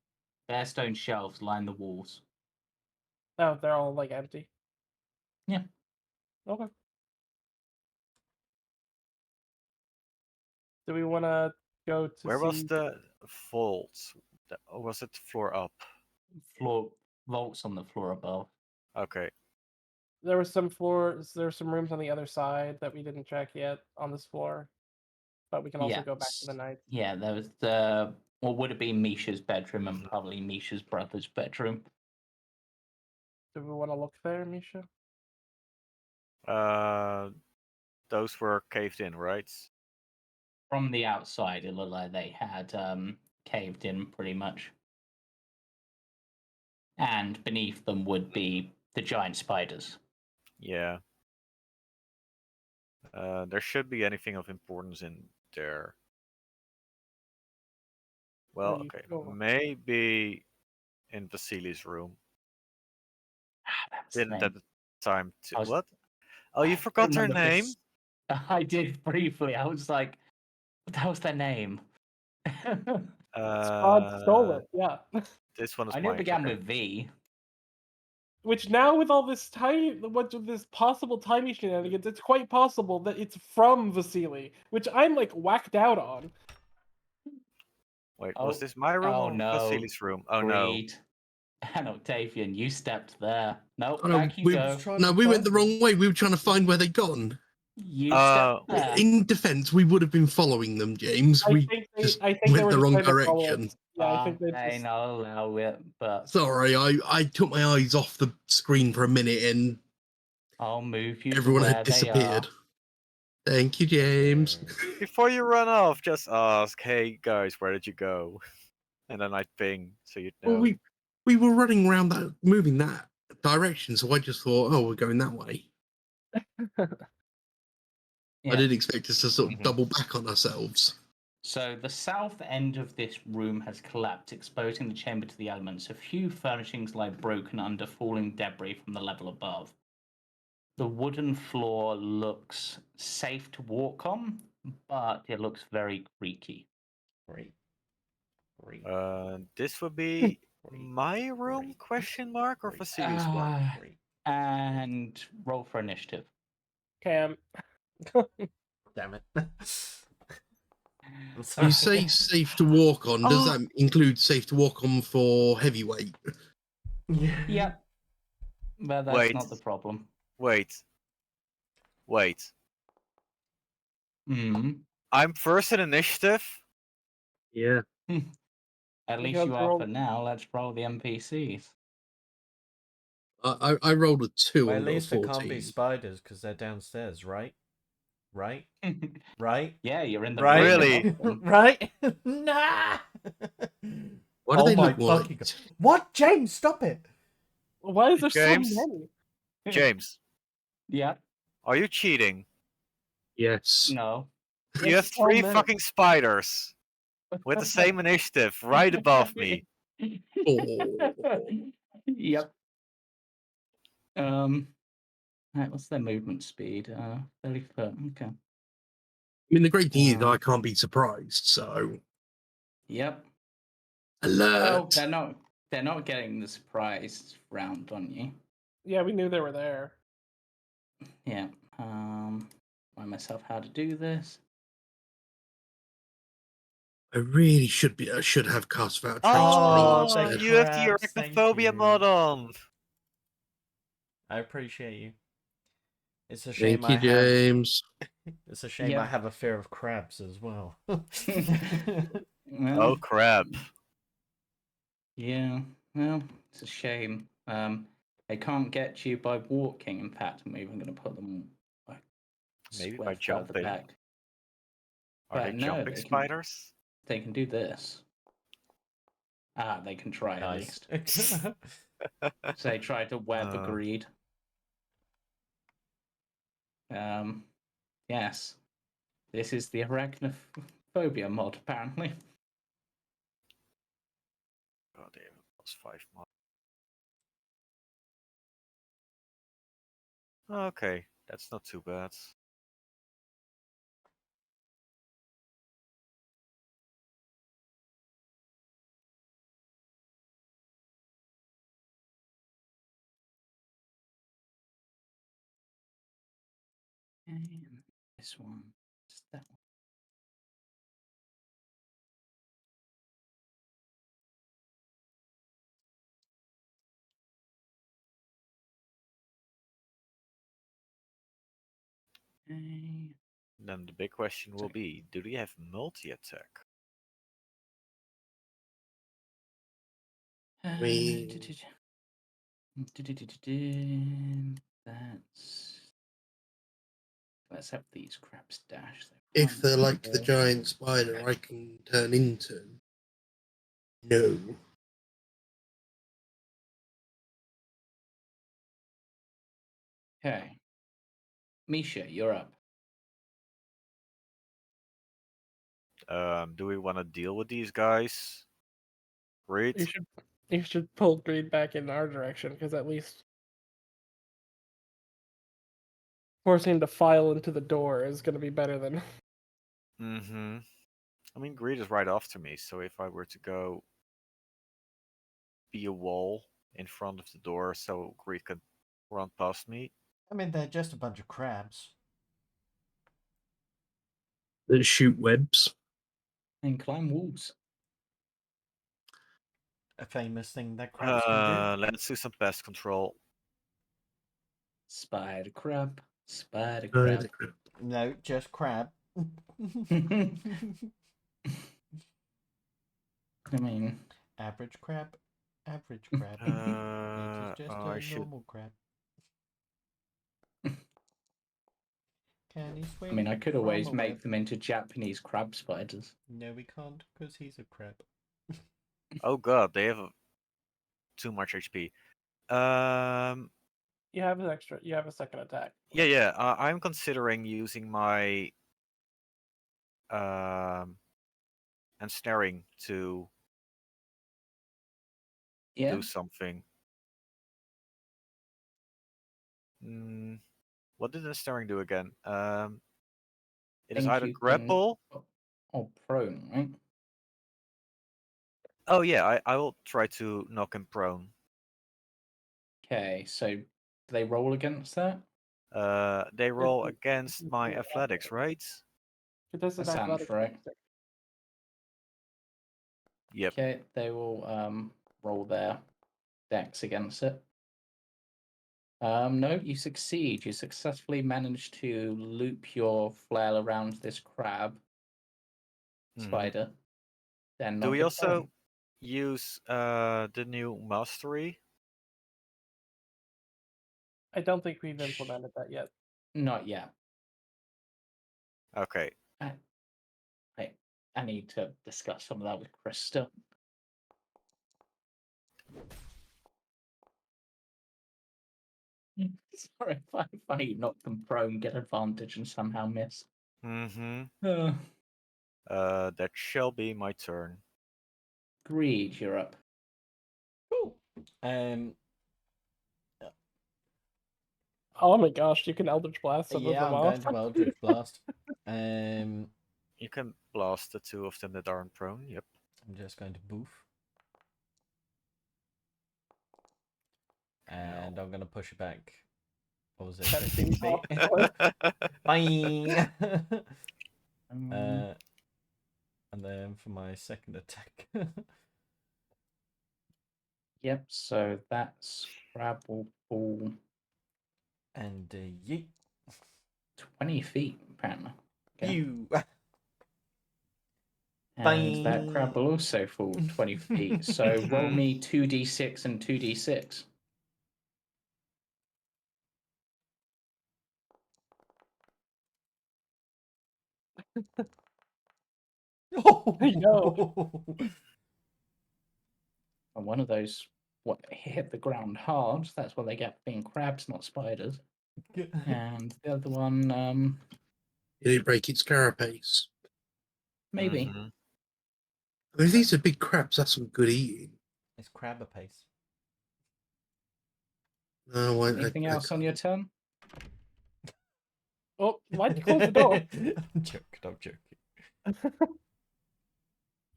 Bare stone shelves line the walls. Oh, they're all like empty. Yeah. Okay. Do we want to go to Where see? was the vault? Or was it floor up? Floor vaults on the floor above. Okay. There was some floors. There were some rooms on the other side that we didn't check yet on this floor, but we can also go back to the night. Yeah, there was what would have been Misha's bedroom and probably Misha's brother's bedroom. Do we want to look there, Misha? Those were caved in, right? From the outside, it looked like they had caved in pretty much. And beneath them would be the giant spiders. Yeah. There should be anything of importance in there. Well, okay. Maybe in Vasily's room. Didn't at the time. What? Oh, you forgot her name? I did briefly. I was like, what the hell's their name? Strahd stole it. Yeah. This one is I knew it mine. began Okay. with V. Which now, with all this this possible timey shenanigans, it's quite possible that it's from Vasily, which I'm like whacked out on. Wait, was this my room or Vasily's room? Oh Greed. And Octavian, you stepped there. Nope, Oh, no, back you we- go. No, we went the wrong way. We were trying to find where they'd gone. You stepped there. In defense, we would have been following them, James. I We think just they went were the just wrong trying to follow direction. us. Yeah, I think they Fine, just... I'll allow it, but Sorry, I took my eyes off the screen for a minute and I'll move you everyone to where had disappeared. Thank you, James. Before you run off, just ask, hey guys, where did you go? And then I'd ping so you'd know. Well, we were running around that, moving that direction, so I just thought, oh, we're going that way. Yeah. I didn't expect us to sort of double back on ourselves. So the south end of this room has collapsed, exposing the chamber to the elements. A few furnishings lie broken under falling debris from the level above. The wooden floor looks safe to walk on, but it looks very creaky. Great. Great. This would be Great. my room? Great. Question mark or Great. Vasu's one? Great. And roll for initiative. Cam. Damn it. I'm You sorry. say safe to walk on. Does Oh. that include safe to walk on for heavyweight? Yeah. Yep. But that's Wait. not the problem. Wait. Hmm. I'm first in initiative? Yeah. At least Because you are for now. Let's roll the NPCs. I rolled a 2 Well, and at got a least there can't 14. be spiders because they're downstairs, right? Right? Right? Yeah, you're in the Right? room Really? above them. Right? Nah! Why do Oh they my look fucking white? god. What? James, stop it! Why is there James? so many? James, Yeah. are you cheating? Yes. No. You have It's so 3 many. fucking spiders with the same initiative right above me. Oh. Yep. Right, what's their movement speed? 30 foot. Okay. I mean, the great thing is Wow. I can't be surprised, so Yep. alert. Well, they're not getting the surprise round on you. Yeah, we knew they were there. Yeah. Remind myself how to do this. I really should have cast without trace Oh, thank instead. you have the crabs, thank arachnophobia you. mod on. I appreciate you. It's a shame Thank you, I have. James. It's a shame I Yep. have a fear of crabs as well. Well, Oh crap. yeah. Well, it's a shame. They can't get you by walking. In fact, I'm even going to put them like Maybe square by further jumping. back. Are they But no, jumping they can. spiders? They can do this. They can try at Nice. least. So they try to web a greed. Yes. This is the arachnophobia mod, apparently. Oh damn, plus 5 mod. Okay, that's not too bad. And this one. It's that one. Okay. Then the big question will be, do they have multi-attack? We- Let's have these crabs dash. If they're like the giant spider I can turn into. No. Okay. Misha, you're up. Do we want to deal with these guys? Great. You should pull Greed back in our direction, because at least forcing him to file into the door is going to be better than. Mm-hmm. I mean, Greed is right after me, so if I were to go be a wall in front of the door so Greed could run past me. I mean, they're just a bunch of crabs. That shoot webs. And climb walls. A famous thing that crabs can do. Let's do some pest control. Spider crab. Spider crab. No, just crab. I mean, Average crab. Average crab. It is just a normal crab. Can he swing? I mean, I could always from a make web? them into Japanese crab spiders. No, we can't, because he's a crab. Oh god, they have too much HP. You have an extra. You have a second attack. Yeah. I'm considering using my ensnaring to Yeah. do something. What did ensnaring do again? It is Think either you can- grapple. Or prone, right? Oh yeah, I will try to knock him prone. Okay, so do they roll against that? They roll against my athletics, right? It does an That sounds athletics right. check. Yep. Okay, they will roll their dex against it. No, you succeed. You successfully manage to loop your flail around this crab spider. Then Do knock we it also prone. use the new mastery? I don't think we've implemented that yet. Not yet. Okay. I need to discuss some of that with Chris still. Sorry, funny you knock them prone, get advantage, and somehow miss. That shall be my turn. Greed, you're up. Cool. Oh my gosh, you can Eldritch Blast some of Yeah, them I'm off. going to Eldritch Blast. You can blast the two of them that aren't prone. Yep. I'm just going to boof. And I'm going to push it back. What was it? 15 feet? Bye! And then for my second attack. Yep, so that's crab will fall And yeet. 20 feet, apparently. Okay. You. And that Bye. crab will also fall 20 feet. So roll me 2d6 and 2d6. Oh no. And one of those hit the ground hard. That's what they get for being crabs, not spiders. And the other one, Did it break its carapace? maybe. I mean, if these are big crabs, that's some good eating. It's crab a pace. No, Anything else on your turn? Oh, why'd you close the door? I'm joking.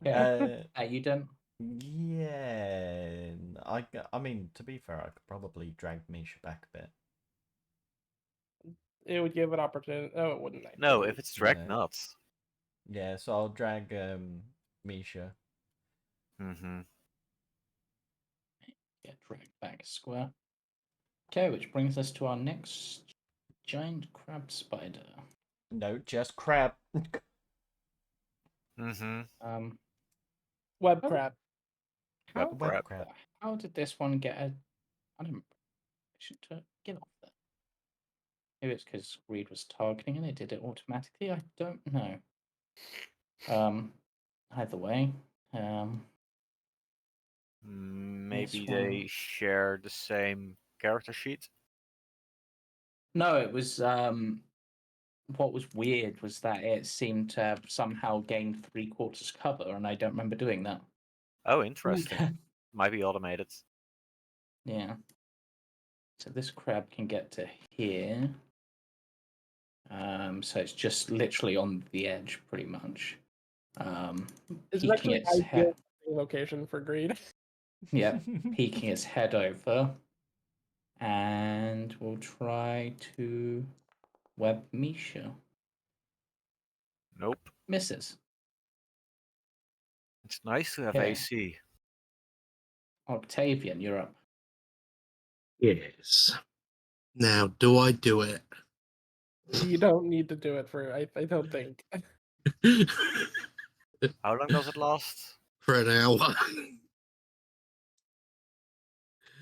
Yeah. You done? Yeah. I mean, to be fair, I could probably drag Misha back a bit. It would give an opportunity. Oh, it wouldn't. No, if it's drag No. nuts. Yeah, so I'll drag Misha. Yeah, drag back a square. Okay, which brings us to our next giant crab spider. No, just crab. Web crab. Web crab. How did this one get a? I don't. Should get off there. Maybe it's because Reed was targeting and it did it automatically. I don't know. Either way, Maybe This one- they share the same character sheet. no, it was what was weird was that it seemed to have somehow gained 3/4 cover, and I don't remember doing that. Oh, interesting. Might be automated. Yeah. So this crab can get to here. So it's just literally on the edge, pretty much. It's Peeking actually its head. ideal location for greed. Yep, peeking its head over, and we'll try to web Misha. Nope. Misses. It's nice to have Okay. AC. Octavian, you're up. Yes. Now, do I do it? You don't need to do it for. I don't think. How long does it last? For an hour.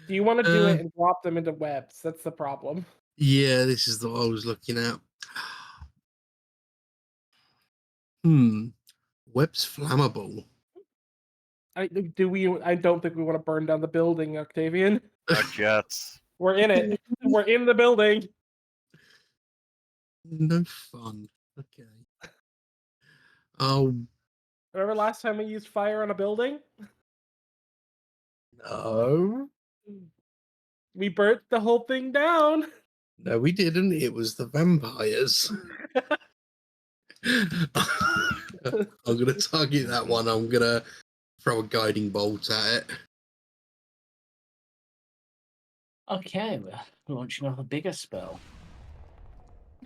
Do you want to do it and drop them into webs? That's the problem. Yeah, this is what I was looking at. Web's flammable. I don't think we want to burn down the building, Octavian. Not yet. We're in it. We're in the building. No fun. Okay. Oh, Remember last time we used fire on a building? No, We burnt the whole thing down. no, we didn't. It was the vampires. I'm gonna target that one. I'm gonna throw a guiding bolt at it. Okay, we're launching off a bigger spell.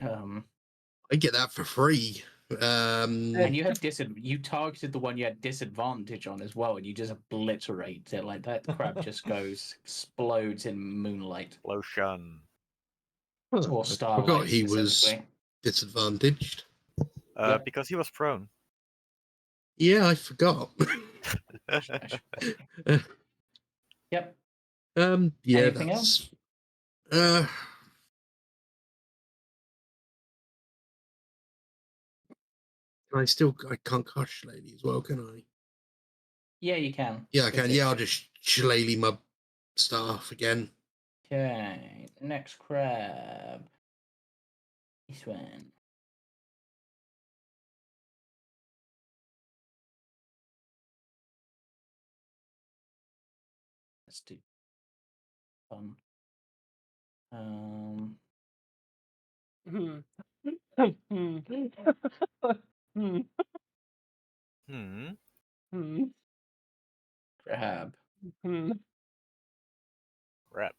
I get that for free. And you had you targeted the one you had disadvantage on as well, and you just obliterate it. Like that crab just explodes in moonlight Lotion. I or forgot starlight. he was specifically. disadvantaged. Yep. Because he was prone. Yeah, I forgot. Yep. Yeah, Anything that's. else? I can't cast Shillelagh as well, can I? Yeah, you can. Yeah, I can. Yeah, I'll Specifically. just Shillelagh my staff again. Okay, next crab. This one. Let's do fun. Hmm. Crab. Crap.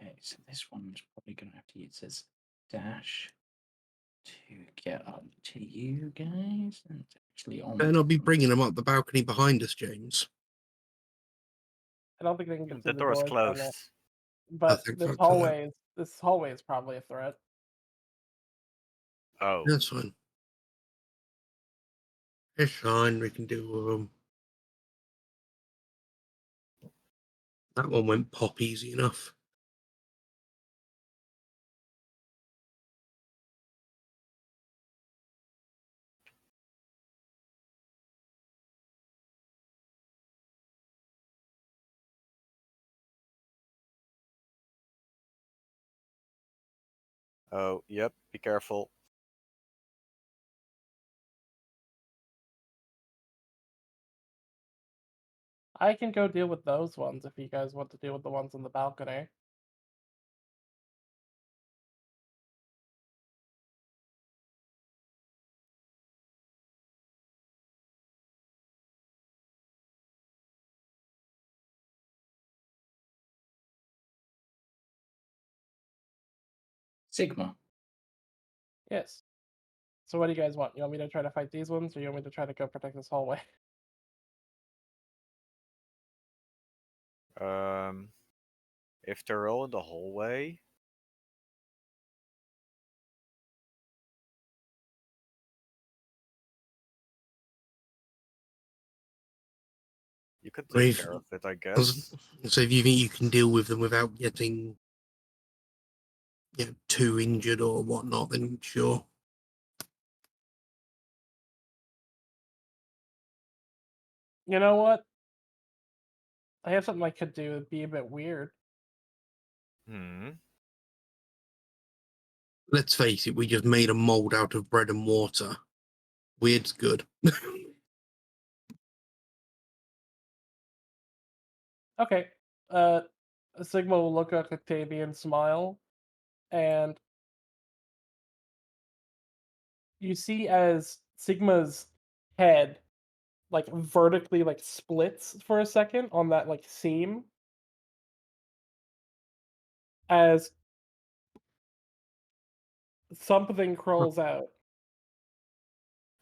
Okay, so this one's probably going to have to use its dash to get up to you guys. And it's actually on. And I'll be bringing them up the balcony behind us, James. I don't think they can get The through the door is doors down there. closed. But think this fuck for that. hallway is probably a threat. Oh. That's fine. It's fine. We can deal with them. That one went pop easy enough. Oh, yep. Be careful. I can go deal with those ones if you guys want to deal with the ones on the balcony. Sigma. Yes. So what do you guys want? You want me to try to fight these ones, or you want me to try to go protect this hallway? If they're all in the hallway, you could take care of it, I guess. So if you think you can deal with them without getting too injured or whatnot, then sure. You know what? I have something I could do. It'd be a bit weird. Let's face it, we just made a mold out of bread and water. Weird's good. Okay. Sigma will look at Octavian, smile, and you see as Sigma's head like vertically like splits for a second on that like seam as something crawls out.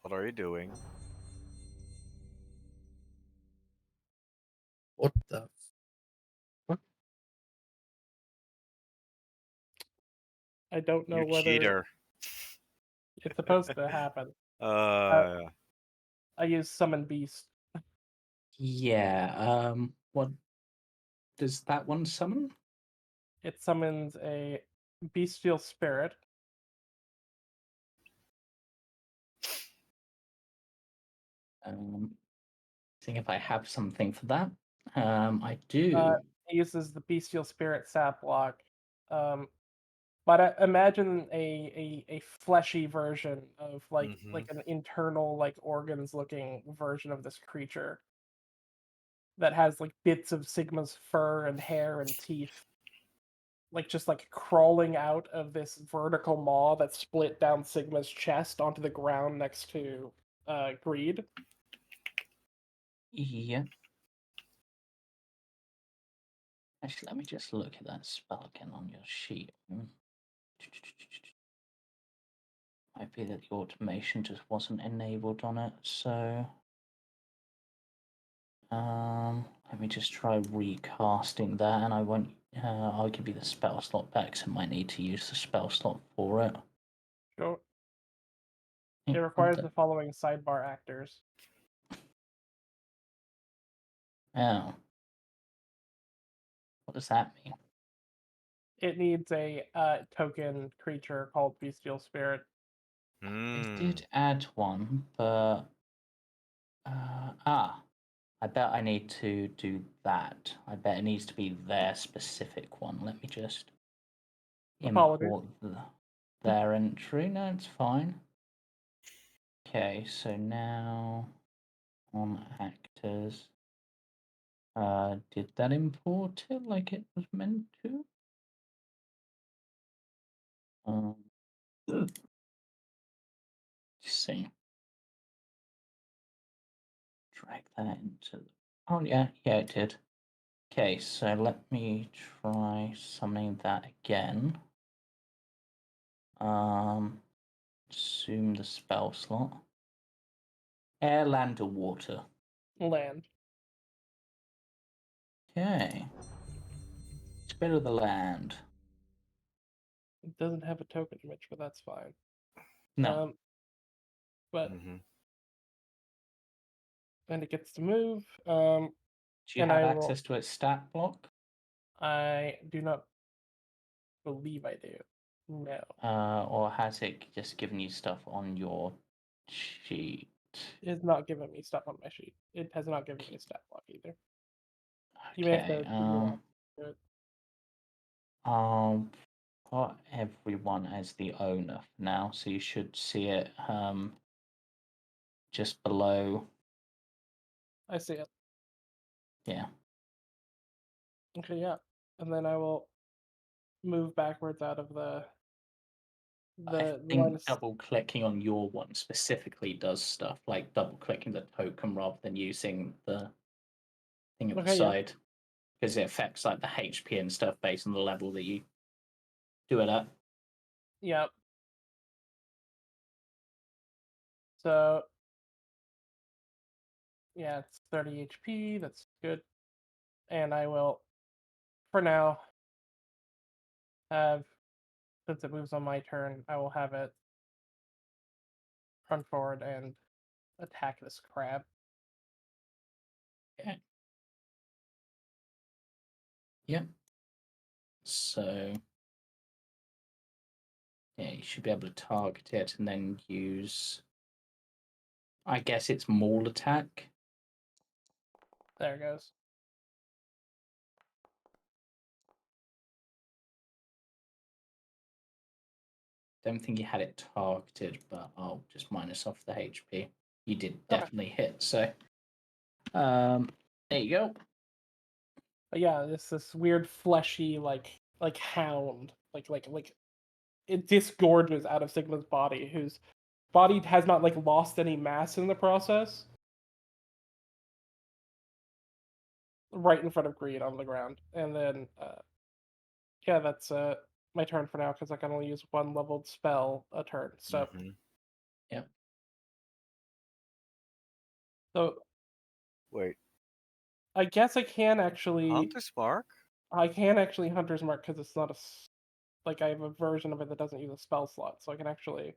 What are you doing? What the fuck? I don't know You whether cheater. it's supposed to happen. Uh, I use Summon Beast. Yeah. What does that one summon? It summons a bestial spirit. Seeing if I have something for that. I do. It uses the bestial spirit sap block. But imagine a fleshy version of like an internal like organs looking version of this creature that has like bits of Sigma's fur and hair and teeth, like just like crawling out of this vertical maw that split down Sigma's chest onto the ground next to Greed. Yeah. Actually, let me just look at that spell again on your sheet. Might be that the automation just wasn't enabled on it, so let me just try recasting that, and I won't. I'll give you the spell slot back, so I might need to use the spell slot for it. Sure. It requires the following sidebar actors. Oh. What does that mean? It needs a token creature called Bestial Spirit. I did add one, but I bet I need to do that. I bet it needs to be their specific one. Let me just import their entry. No, it's fine. Okay, so now on actors, did that import it like it was meant to? Let's see. Drag that into. Oh yeah, it did. Okay, so let me try summoning that again. Assume the spell slot. Air, land, or water? Land. Okay. Spirit of the land. It doesn't have a token image, but that's fine. No. But and it gets to move. Do you have access to its stat block? I do not believe I do. No. Or has it just given you stuff on your sheet? It's not giving me stuff on my sheet. It has not given me a stat block either. You may have Okay. to do it. I'll put everyone as the owner now, so you should see it just below. I see it. Yeah. Okay, yeah. And then I will move backwards out of the I think double clicking on your one specifically does stuff like double clicking the token rather than using the thing at the side, because it affects like the HP and stuff based on the level that you do it at. Yep. So yeah, it's 30 HP. That's good. And I will, for now, have, since it moves on my turn, I will have it run forward and attack this crab. Okay. Yep. So yeah, you should be able to target it and then use, I guess it's maul attack. There it goes. Don't think you had it targeted, but I'll just minus off the HP. You did definitely hit, so there you go. But yeah, this weird fleshy like hound, like it disgorges out of Sigma's body, whose body has not like lost any mass in the process. Right in front of Greed on the ground, and then yeah, that's my turn for now because I can only use one leveled spell a turn. So yeah. So wait, I guess I can actually Hunter's Mark? I can actually Hunter's Mark because it's not a like I have a version of it that doesn't use a spell slot, so I can actually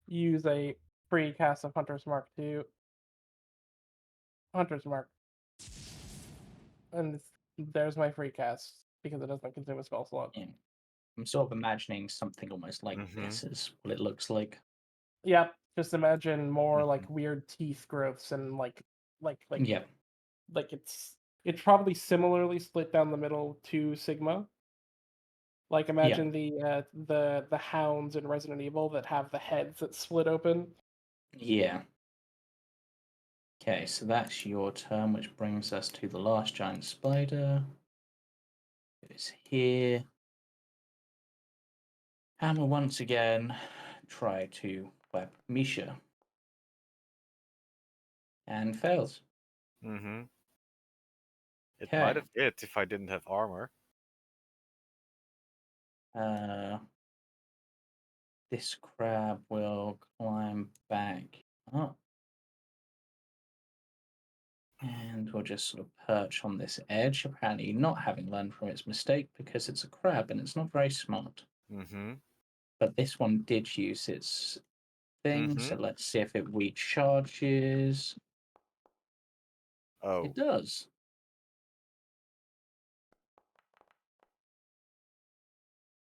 use a free cast of Hunter's Mark to Hunter's Mark, and there's my free cast because it doesn't consume a spell slot. Yeah. I'm sort of imagining something almost like this is what it looks like. Yeah, just imagine more like weird teeth growths and like yeah, like it's probably similarly split down the middle to Sigma, Like imagine the hounds in Resident Evil that have the heads that split open. Yeah. Okay, so that's your turn, which brings us to the last giant spider. It's here. And we'll once again try to web Misha. And fails. Mm-hmm. It Okay. might have hit if I didn't have armor. This crab will climb back up. And we'll just sort of perch on this edge, apparently not having learned from its mistake because it's a crab and it's not very smart. Mm-hmm. But this one did use its thing, so let's see if it recharges. Oh. It does.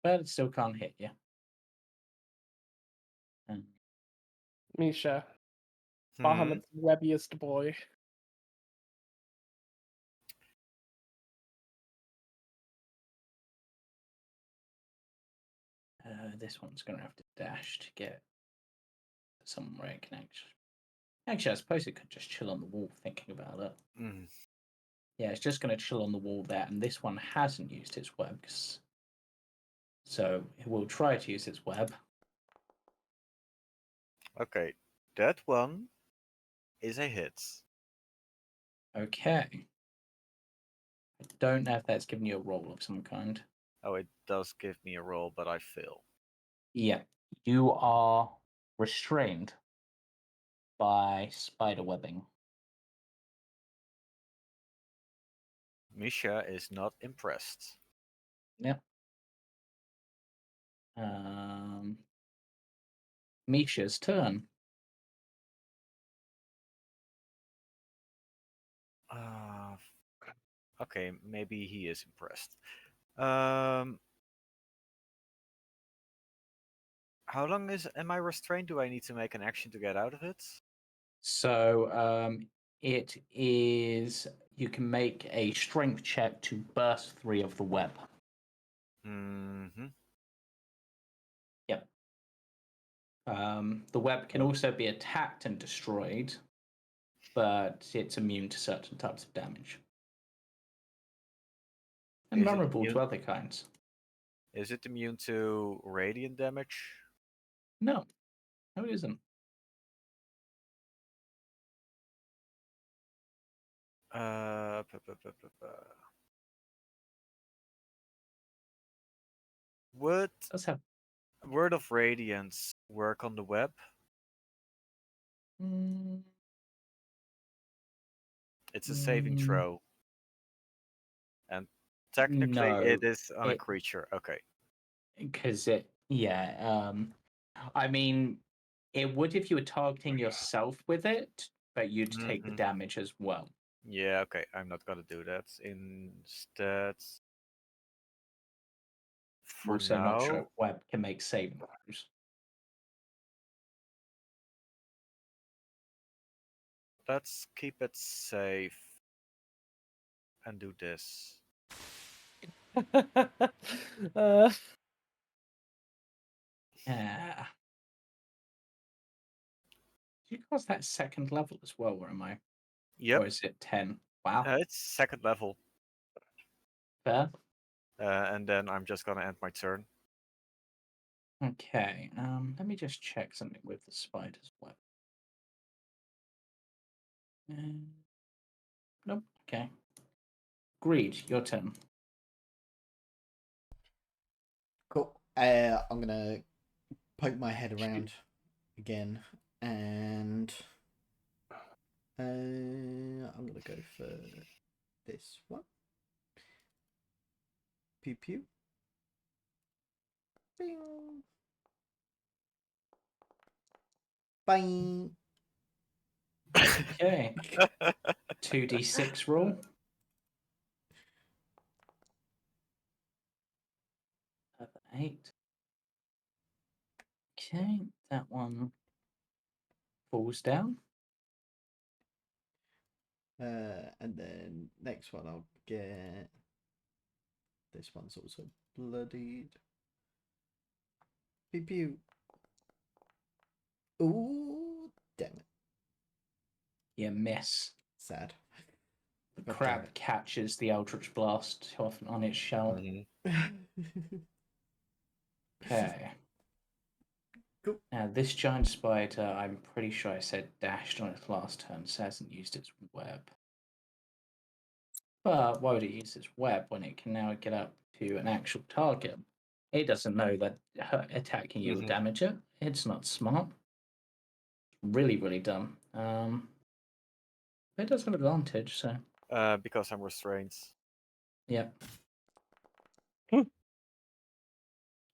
But it still can't hit you. Misha, Hmm. Bahamut's webbiest boy. This one's going to have to dash to get somewhere it can actually, I suppose it could just chill on the wall thinking about it. Mm. Yeah, it's just going to chill on the wall there, and this one hasn't used its web, so it will try to use its web. Okay, that one is a hit. Okay. I don't know if that's giving you a roll of some kind. Oh, it does give me a roll, but I fail. Yeah, you are restrained by spider webbing. Misha is not impressed. Yep. Misha's turn. Okay, maybe he is impressed. How long am I restrained? Do I need to make an action to get out of it? So it is. You can make a strength check to burst 3 of the web. Mm-hmm. Yep. The web can also be attacked and destroyed, but it's immune to certain types of damage. And Is it vulnerable immune- to other kinds. Is it immune to radiant damage? No, it isn't. Would Does have. Word of Radiance work on the web? It's a saving throw. And technically No, it is on a creature. Okay. Because I mean, it would if you were targeting yourself with it, but you'd take the damage as well. Yeah, okay. I'm not gonna do that. Instead, for Also, now, not sure if web can make saving throws. let's keep it safe and do this. Yeah. Did you cross that second level as well? Where am I? Yep. Or is it 10? Wow. It's second level. Fair. And then I'm just gonna end my turn. Okay. Let me just check something with the spider's web. Nope. Okay. Greed, your turn. Cool. I'm gonna poke my head around again, and I'm gonna go for this one. Pew pew. Bing. Bye. Okay. 2d6 roll. Another 8. Okay, that one falls down. And then next one I'll get. This one's also bloodied. Pew pew. Ooh, damn it. You miss. Sad. The God crab damn it. catches the Eldritch Blast off on its shell. Okay. Cool. Now, this giant spider, I'm pretty sure I said dashed on its last turn, so it hasn't used its web. But why would it use its web when it can now get up to an actual target? It doesn't know that attacking you will damage it. It's not smart. Really, really dumb. It does have advantage, so Because I'm restrained. yeah.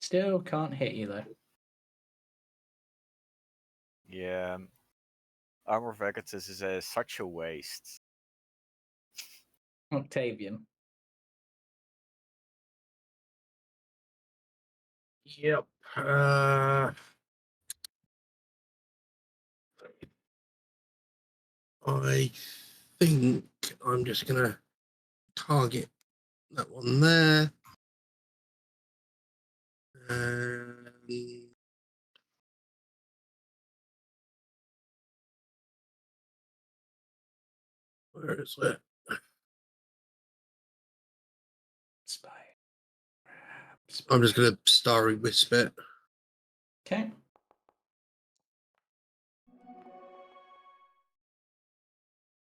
Still can't hit you though. Yeah. Armor of Agathis is such a waste. Octavian. Yep. I think I'm just gonna target that one there. And where is it? Spy. I'm just gonna starry wisp it. Okay.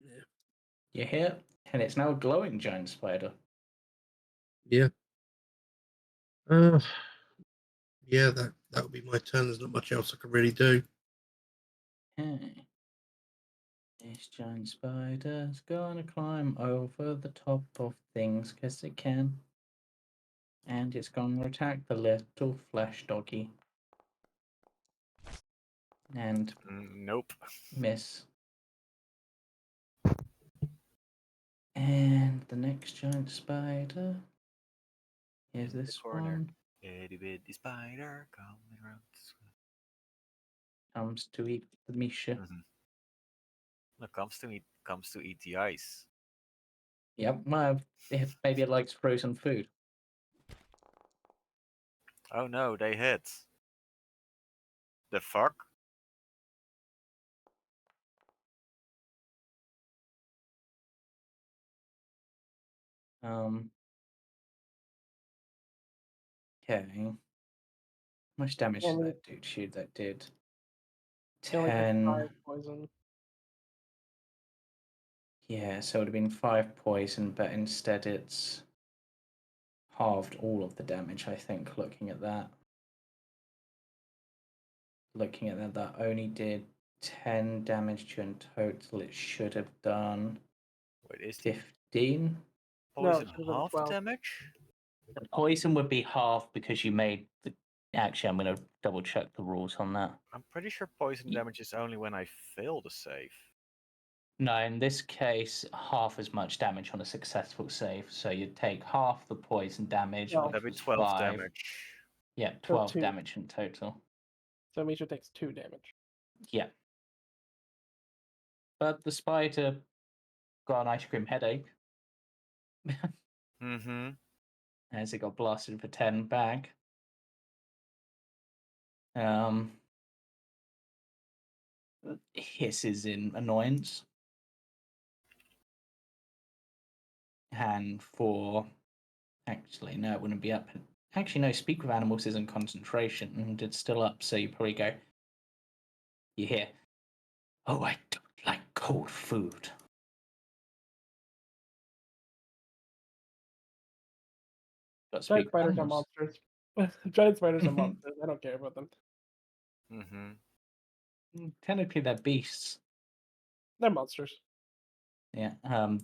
Yeah. You hit, and it's now a glowing giant spider. Yeah. Yeah, that would be my turn. There's not much else I can really do. Okay. This giant spider's gonna climb over the top of things because it can. And it's gonna attack the little flesh doggy. And Nope. miss. And the next giant spider is In the this corner. one. Itty bitty spider coming around. Comes to eat the Misha. No, comes to eat the ice. Yep, well, maybe it likes frozen food. Oh no, they hit. The fuck? Okay. How much damage did Only- that do to you? That did It only took 10. 5 poison. Yeah, so it would have been 5 poison, but instead it's halved all of the damage, I think, looking at that. Looking at that, that only did 10 damage to you in total. It should have done Wait, is the 15. No, it poison should've been half 12. damage? The poison would be half because you made the. Actually, I'm going to double check the rules on that. I'm pretty sure poison damage is only when I fail the save. No, in this case, half as much damage on a successful save. So you'd take half the poison damage, No. which That'd be was 12 5. damage. Yeah, So 12 2. damage in total. So Misha takes 2 damage. Yeah. But the spider got an ice cream headache as it got blasted for 10 back. Hisses in annoyance. And for. Actually, no, it wouldn't be up. Actually, no, speak with animals isn't concentration, and it's still up, so you probably go. You hear, oh, I don't like cold food. Got Giant speak with spiders are animals. monsters. Giant spiders are monsters. I don't care about them. Technically, they're beasts. They're monsters. Yeah.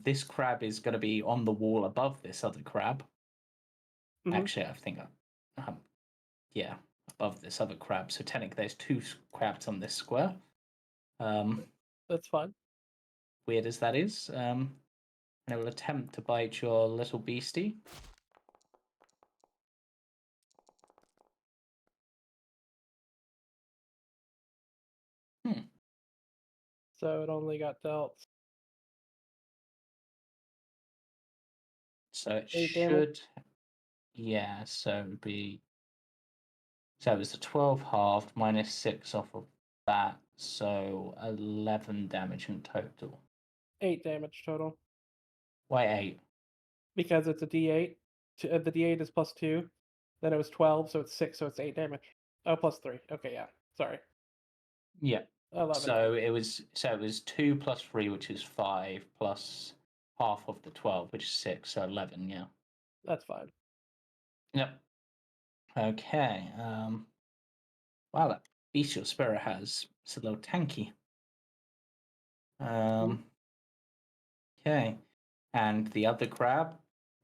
This crab is going to be on the wall above this other crab. Actually, I think, yeah, above this other crab. So technically, there's 2 crabs on this square. That's fine. Weird as that is. And it will attempt to bite your little beastie. So it only got dealt. So it 8 should. damage? Yeah, so it would be. So it was a 12 halved minus 6 off of that, so 11 damage in total. 8 damage total. Why 8? Because it's a D8. The D8 is plus 2. Then it was 12, so it's 6, so it's 8 damage. Oh, plus 3. Okay, yeah. Sorry. Yeah. 11. So it was 2 plus 3, which is 5, plus half of the 12, which is 6, so 11, yeah. That's fine. Yep. Okay. Wow, that bestial spirit it's a little tanky. Okay. And the other crab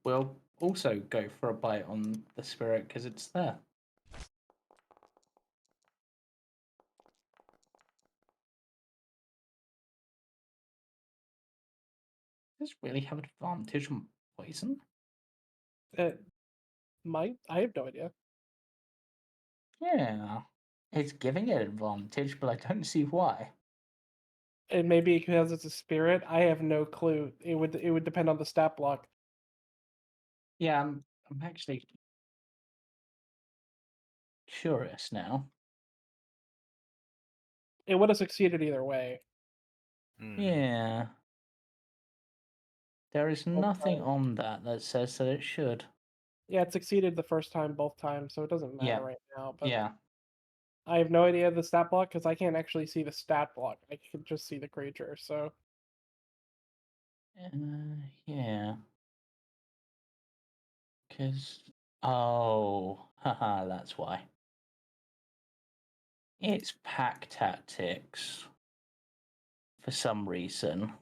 will also go for a bite on the spirit because it's there. Does it really have advantage on poison? It might. I have no idea. Yeah. It's giving it advantage, but I don't see why. And maybe because it's a spirit, I have no clue. It would depend on the stat block. Yeah, I'm actually curious now. It would have succeeded either way. Yeah. There is Both nothing times. on that says that it should. Yeah, it succeeded the first time, both times, so it doesn't matter Yeah. right now. But Yeah. I have no idea the stat block because I can't actually see the stat block. I can just see the creature. So Yeah. Because haha, that's why. It's pack tactics. For some reason,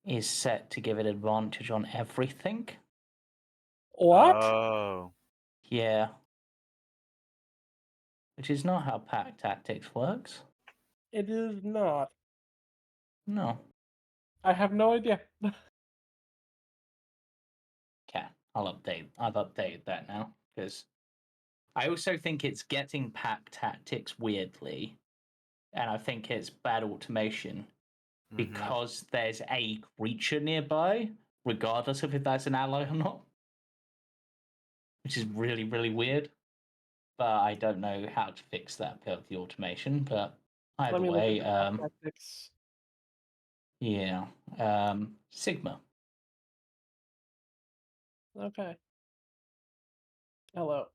is set to give it advantage on everything. what? Oh. Yeah. Which is not how pack tactics works. It is not. No. I have no idea. Okay, I've updated that now because I also think it's getting pack tactics weirdly, and I think it's bad automation because there's a creature nearby, regardless of if that's an ally or not, which is really, really weird. But I don't know how to fix that bit of the automation. But either Let me look way, at the tactics. yeah, Sigma. Okay. Hello.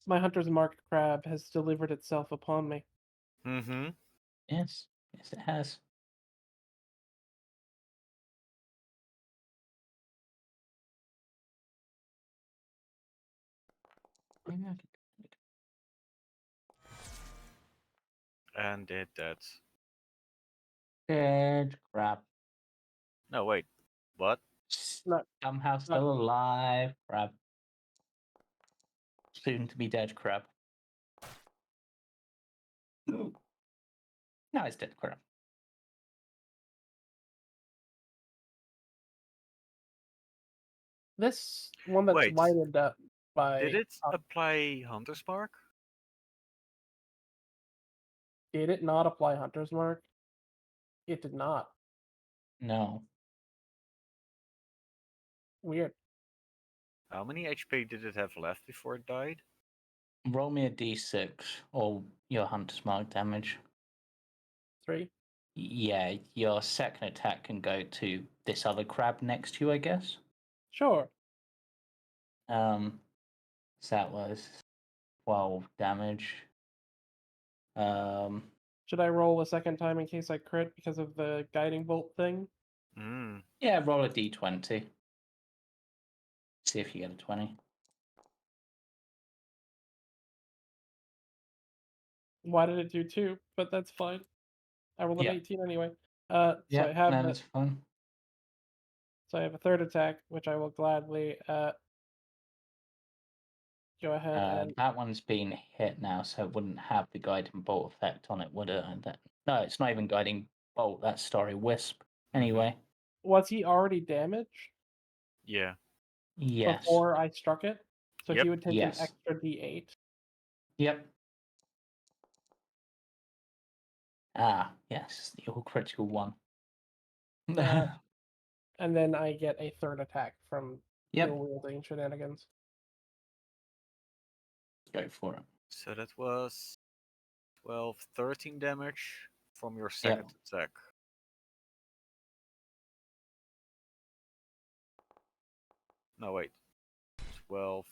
My hunter's mark crab has delivered itself upon me. Yes, yes, it has. Maybe I could. And it dead. Dead crab. No, wait. What? No, Somehow still alive. Crab. Soon to be dead crab. No, it's dead crab. this one that's Wait. lighted up by. Did it apply Hunter's Mark? Did it not apply hunter's mark? It did not. No. Weird. How many HP did it have left before it died? Roll me a d6 or your hunter's mark damage. 3. Yeah, your second attack can go to this other crab next to you, I guess. Sure. So that was 12 damage. Should I roll a second time in case I crit because of the guiding bolt thing? Yeah, roll a d20. See if you get a 20. Why did it do 2? But that's fine. I rolled an 18 anyway. So Yeah, I have that's fine. So I have a third attack, which I will gladly go ahead and. That one's been hit now, so it wouldn't have the guiding bolt effect on it, would it? No, it's not even guiding bolt. That's Starry Wisp. Anyway. Was he already damaged? Yeah. Yes. Before I struck it? So Yep. he would take Yes. an extra d8. Yep. Yes, your critical one. And then I get a third attack from Yep. dual wielding shenanigans. Go for it. So that was 12, 13 damage from your second attack. No, wait. 12.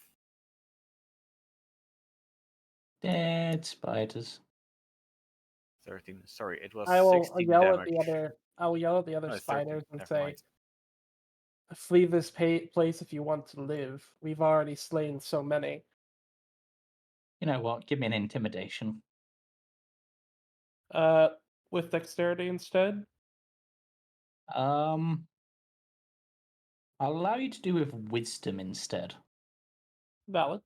Dead spiders. 13. Sorry, it was I will 16 yell damage. at the other. I will yell at the other No, 13. spiders and Never say, mind. "Flee this place if you want to live. We've already slain so many." You know what? Give me an intimidation. With dexterity instead. I'll allow you to do with wisdom instead. Valid.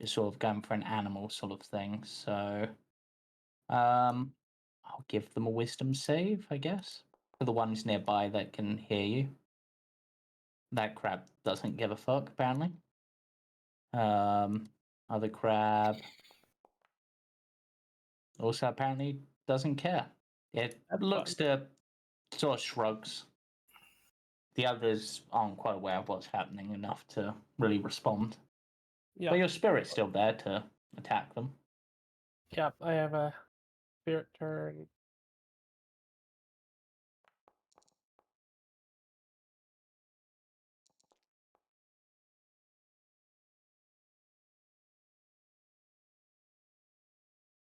Just sort of going for an animal sort of thing. So, I'll give them a wisdom save, I guess, for the ones nearby that can hear you. That crab doesn't give a fuck, apparently. Other crab also apparently doesn't care. It That's looks fine. to sort of shrugs. The others aren't quite aware of what's happening enough to really respond. Yeah. But your spirit's still there to attack them. Yeah. I have a spirit turn.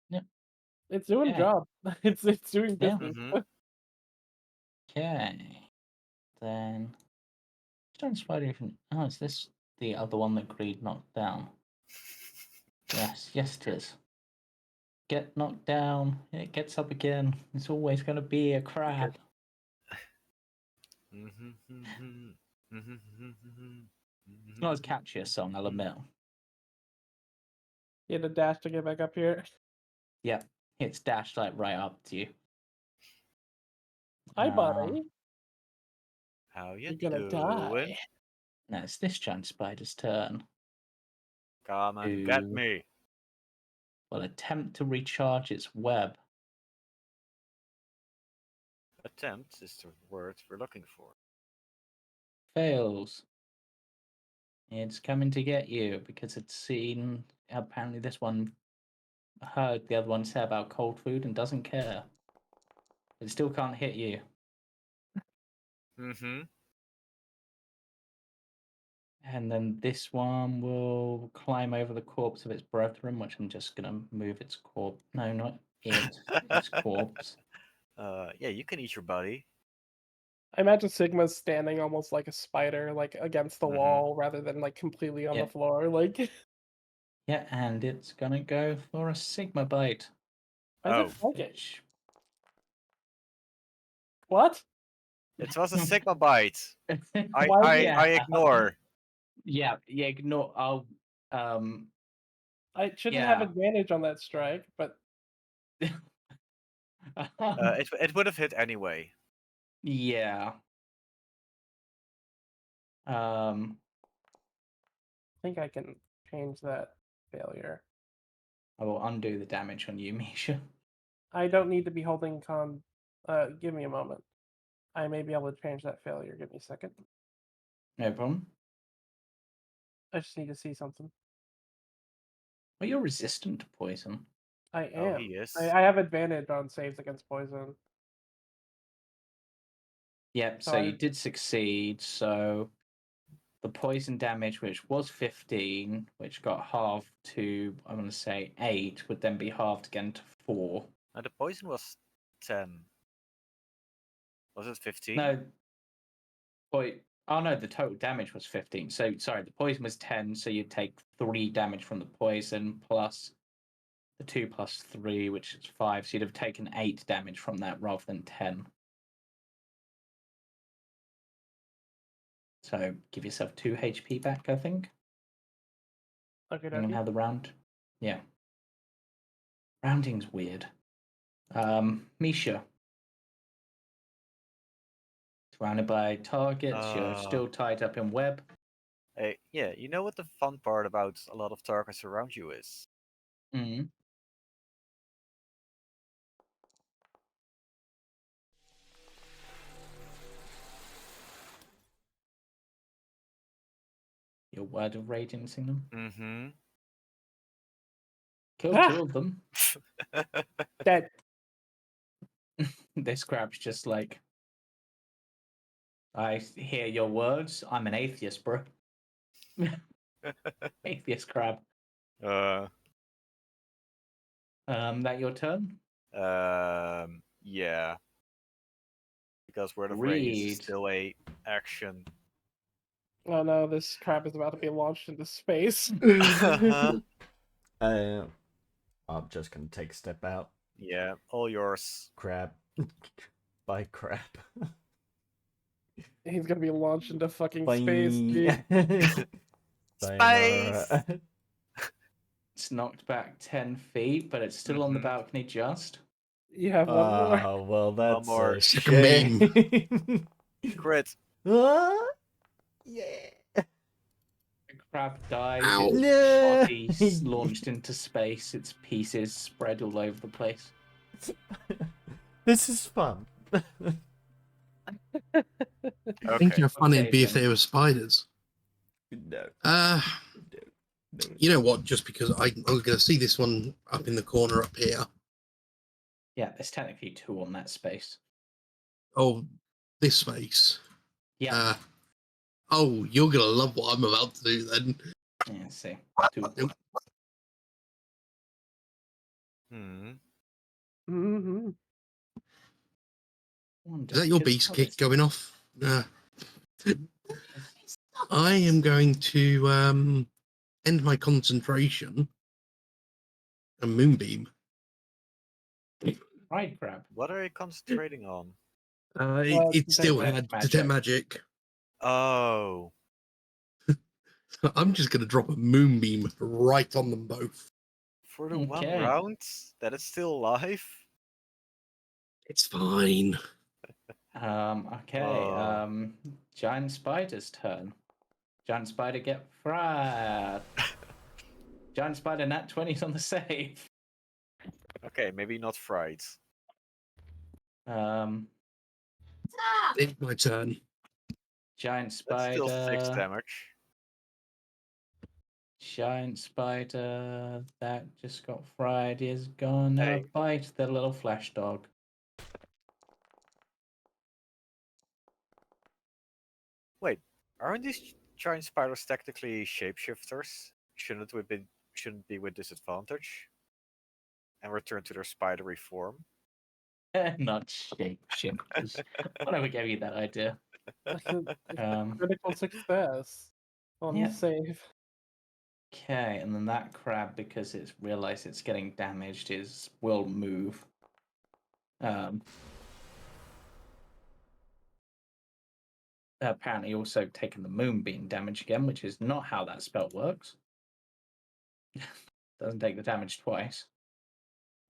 Yep. It's doing Okay. job. It's doing Yeah. business. Okay. Then don't spider even. Oh, is this the other one that Greed knocked down? Yes, it is. Get knocked down, it gets up again. It's always going to be a crab. It's not as catchy a song, I'll admit. You had a dash to get back up here. Yep, it's dashed like right up to you. Hi, buddy. How you You're gonna doing? die. Now it's this giant spider's turn. Come and get me. Will attempt to recharge its web. Attempt is the word we're looking for. Fails. It's coming to get you because it's seen. Apparently, this one heard the other one say about cold food and doesn't care. It still can't hit you. And then this one will climb over the corpse of its brethren, which I'm just gonna move its corpse. No, not it. Its corpse. Yeah, you can eat your buddy. I imagine Sigma's standing almost like a spider, like against the wall, rather than like completely on the floor. Like, yeah, and it's gonna go for a Sigma bite. Oh, what? It was a Sigma bite. Why I ignore. Yeah, ignore. I'll. I shouldn't have advantage on that strike, but It would have hit anyway. Yeah. I think I can change that failure. I will undo the damage on you, Misha. I don't need to be holding con. Give me a moment. I may be able to change that failure. Give me a second. No problem. I just need to see something. Well, you're resistant to poison. I am. Oh, he is. I have advantage on saves against poison. Yep, so you did succeed. So the poison damage, which was 15, which got halved to, I'm going to say 8, would then be halved again to 4. And the poison was 10. Was it 15? No. Oh no, the total damage was 15. So sorry, the poison was 10, so you'd take 3 damage from the poison plus the 2 plus 3, which is 5. So you'd have taken 8 damage from that rather than 10. So give yourself 2 HP back, I think. Okay, Depending on how the round. Yeah. Rounding's weird. Misha. Surrounded by targets, you're still tied up in web. Hey, yeah, you know what the fun part about a lot of targets around you is? Mm. your word of radiancing them. Mm-hmm. Kill Ah! 2 of them. Dead. This crab's just like, I hear your words. I'm an atheist, bro. Atheist crab. That your turn? Yeah. Because word of radiance is Read. still a action. Oh no, this crab is about to be launched into space. I'm just gonna take a step out. Yeah, all yours. Crab. Bye, crab. He's gonna be launched into fucking Bye. space, dude. Sayonara. It's knocked back 10 feet, but it's still on the Mhm. balcony just. You have one more. Oh, well, that's more. a Second shame. Crit. Ah, yeah. The crab dies, Ow. its No. body launched into space, its pieces spread all over the place. This is fun. I Okay. think how fun it'd be if Octavian. there were spiders. No. You know what? Just because I'm going to see this one up in the corner up here. Yeah, there's technically 2 on that space. Oh, this space. Yeah. Oh, you're going to love what I'm about to do then. Yeah, see. 2. Hmm. Mm-hmm. Is that your beast kick going off? I am going to end my concentration and moonbeam. Right, crab. What are you concentrating on? It still detect had magic. detect magic. Oh. I'm just going to drop a moonbeam right on them both. For the one Okay. round that it's still alive? It's fine. Okay. Oh. Giant spider's turn. Giant spider get fried. Giant spider nat 20's on the save. Okay, maybe not fried. It's my turn. Giant That's spider. still 6 damage. Giant spider that just got fried is gonna bite the little flesh dog. Wait, aren't these giant spiders technically shapeshifters? Shouldn't be with disadvantage? And return to their spidery form? Not shapeshifters. Whatever gave you that idea. Critical success on Yeah. the save. Okay, and then that crab, because it's realized it's getting damaged, will move. Apparently also taken the moonbeam damage again, which is not how that spell works. Doesn't take the damage twice.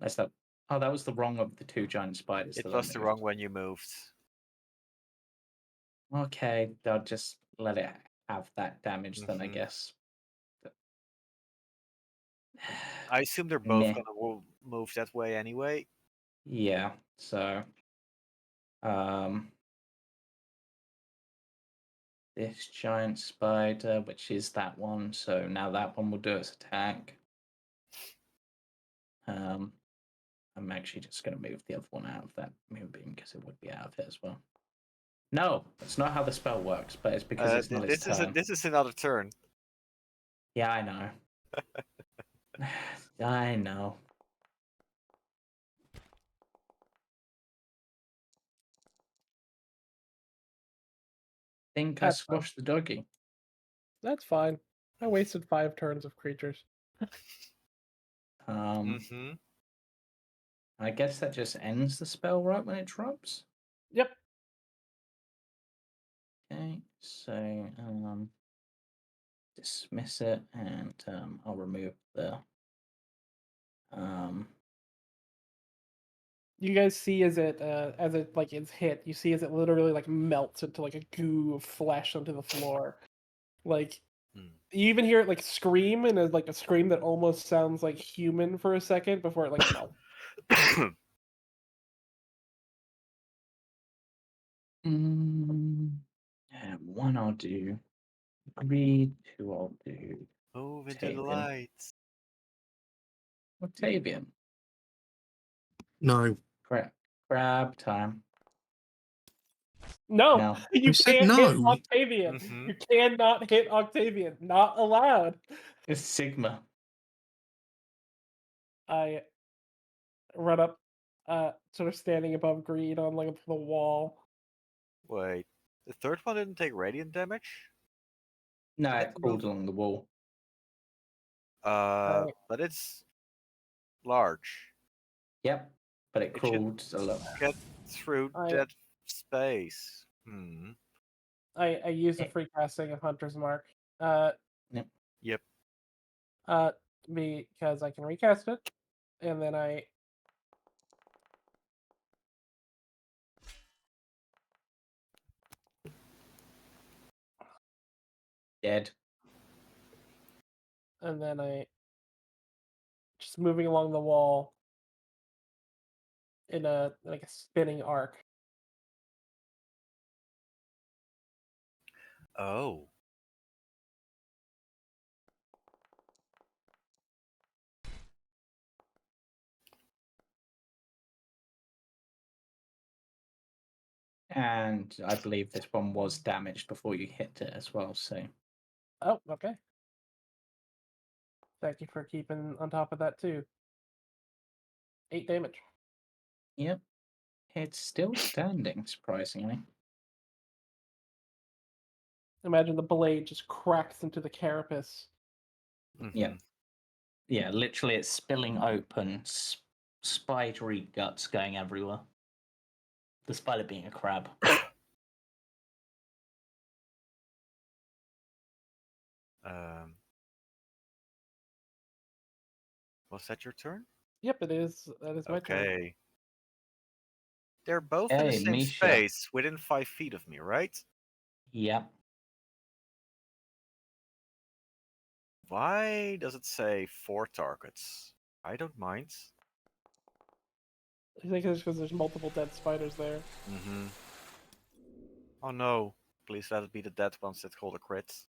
That's that. Oh, that was the wrong of the 2 giant spiders. It that I was the moved. wrong when you moved. Okay, they'll just let it have that damage then, I guess. I assume they're both Meh. gonna move that way anyway. Yeah, so this giant spider, which is that one, so now that one will do its attack. I'm actually just going to move the other one out of that moonbeam because it would be out of it as well. No, that's not how the spell works, but it's because it's not its turn. This is another turn. Yeah, I know. I know. Think I That's fine. squashed the doggy. That's fine. I wasted 5 turns of creatures. I guess that just ends the spell right when it drops. Yep. Okay, so dismiss it, and I'll remove the You guys see as it like is hit, you see as it literally like melts into like a goo of flesh onto the floor. Like you even hear it like scream, and like a scream that almost sounds like human for a second before it like melts. And one I'll do Agreed to all do. Move into the Octavian. lights. Octavian. No. Grab time. No, No. you I said can't hit no. Octavian. Mhm. You cannot hit Octavian. Not allowed. It's Sigma. I run up, sort of standing above Greed on like the wall. Wait, the third one didn't take radiant damage? No, Did it it move? crawled along the wall. But it's large. Yep. But it It should crawled along. get through I- that space. I use a Eh. free casting of Hunter's Mark. Yep. Because I can recast it, and then I Dead. just moving along the wall in a spinning arc. Oh. And I believe this one was damaged before you hit it as well, so Oh, okay. Thank you for keeping on top of that too. 8 damage. yep. It's still standing, surprisingly. Imagine the blade just cracks into the carapace. Yeah. Yeah, literally it's spilling open, spidery guts going everywhere. Despite it being a crab. Was that your turn? Yep, it is. That is my turn. Okay. They're both in the Hey, same Misha. space, within 5 feet of me, right? Yep. Why does it say 4 targets? I don't mind. I think it's because there's multiple dead spiders there. Oh no. Please let it be the dead ones that call the crits.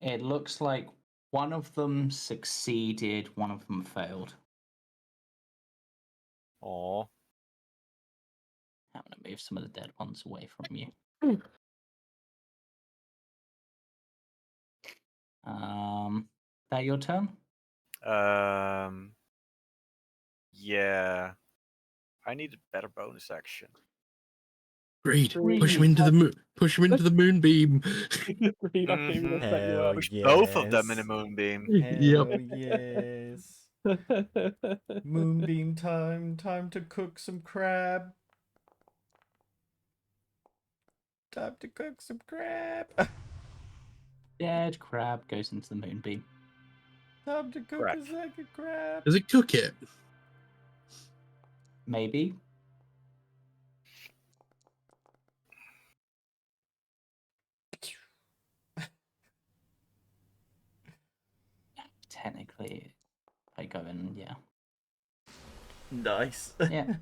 It looks like one of them succeeded, one of them failed. Aw. I'm gonna move some of the dead ones away from you. That your turn? Yeah. I need a better bonus action. Greed. Greed. Push him into the moon. Push him into the moonbeam. Greed, Octavian will set you Hell up. Push both of them in a yes. moonbeam. Yep. Hell yes. Moonbeam time. Time to cook some crab. Time to cook some crab. Dead crab goes into the moonbeam. Time to cook Correct. a second crab. Does it cook it? Maybe. Technically, I go in, yeah. Nice. Yeah.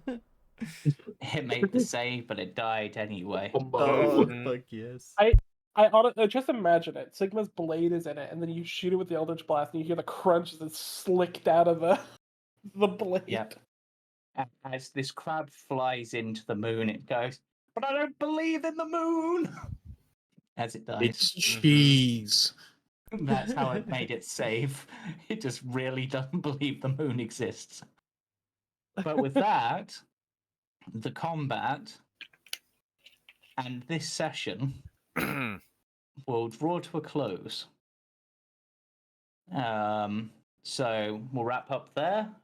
It made the save, but it died anyway. Oh, Mhm. fuck yes. I just imagine it. Sigma's blade is in it, and then you shoot it with the Eldritch Blast, and you hear the crunch as it's slicked out of the blade. Yep. As this crab flies into the moon, it goes, "But I don't believe in the moon!" As it dies. It's cheese. That's how it made it save. It just really doesn't believe the moon exists. But with that, the combat and this session will draw to a close. So we'll wrap up there.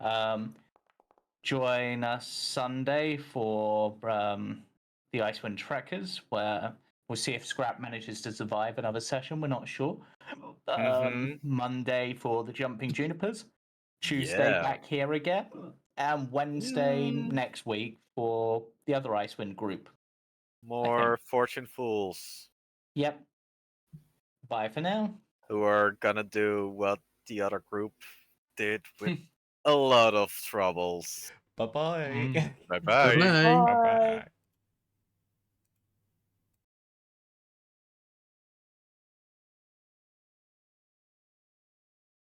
Join us Sunday for the Icewind Trekkers, where we'll see if Scrap manages to survive another session. We're not sure. Monday for the Jumping Junipers. Tuesday Yeah. back here again. And Wednesday next week for the other Icewind group. More fortune fools Yep. Bye for now. who are gonna do what the other group did with a lot of troubles. Bye-bye. Mm. Bye bye. Bye. Bye. Bye-bye.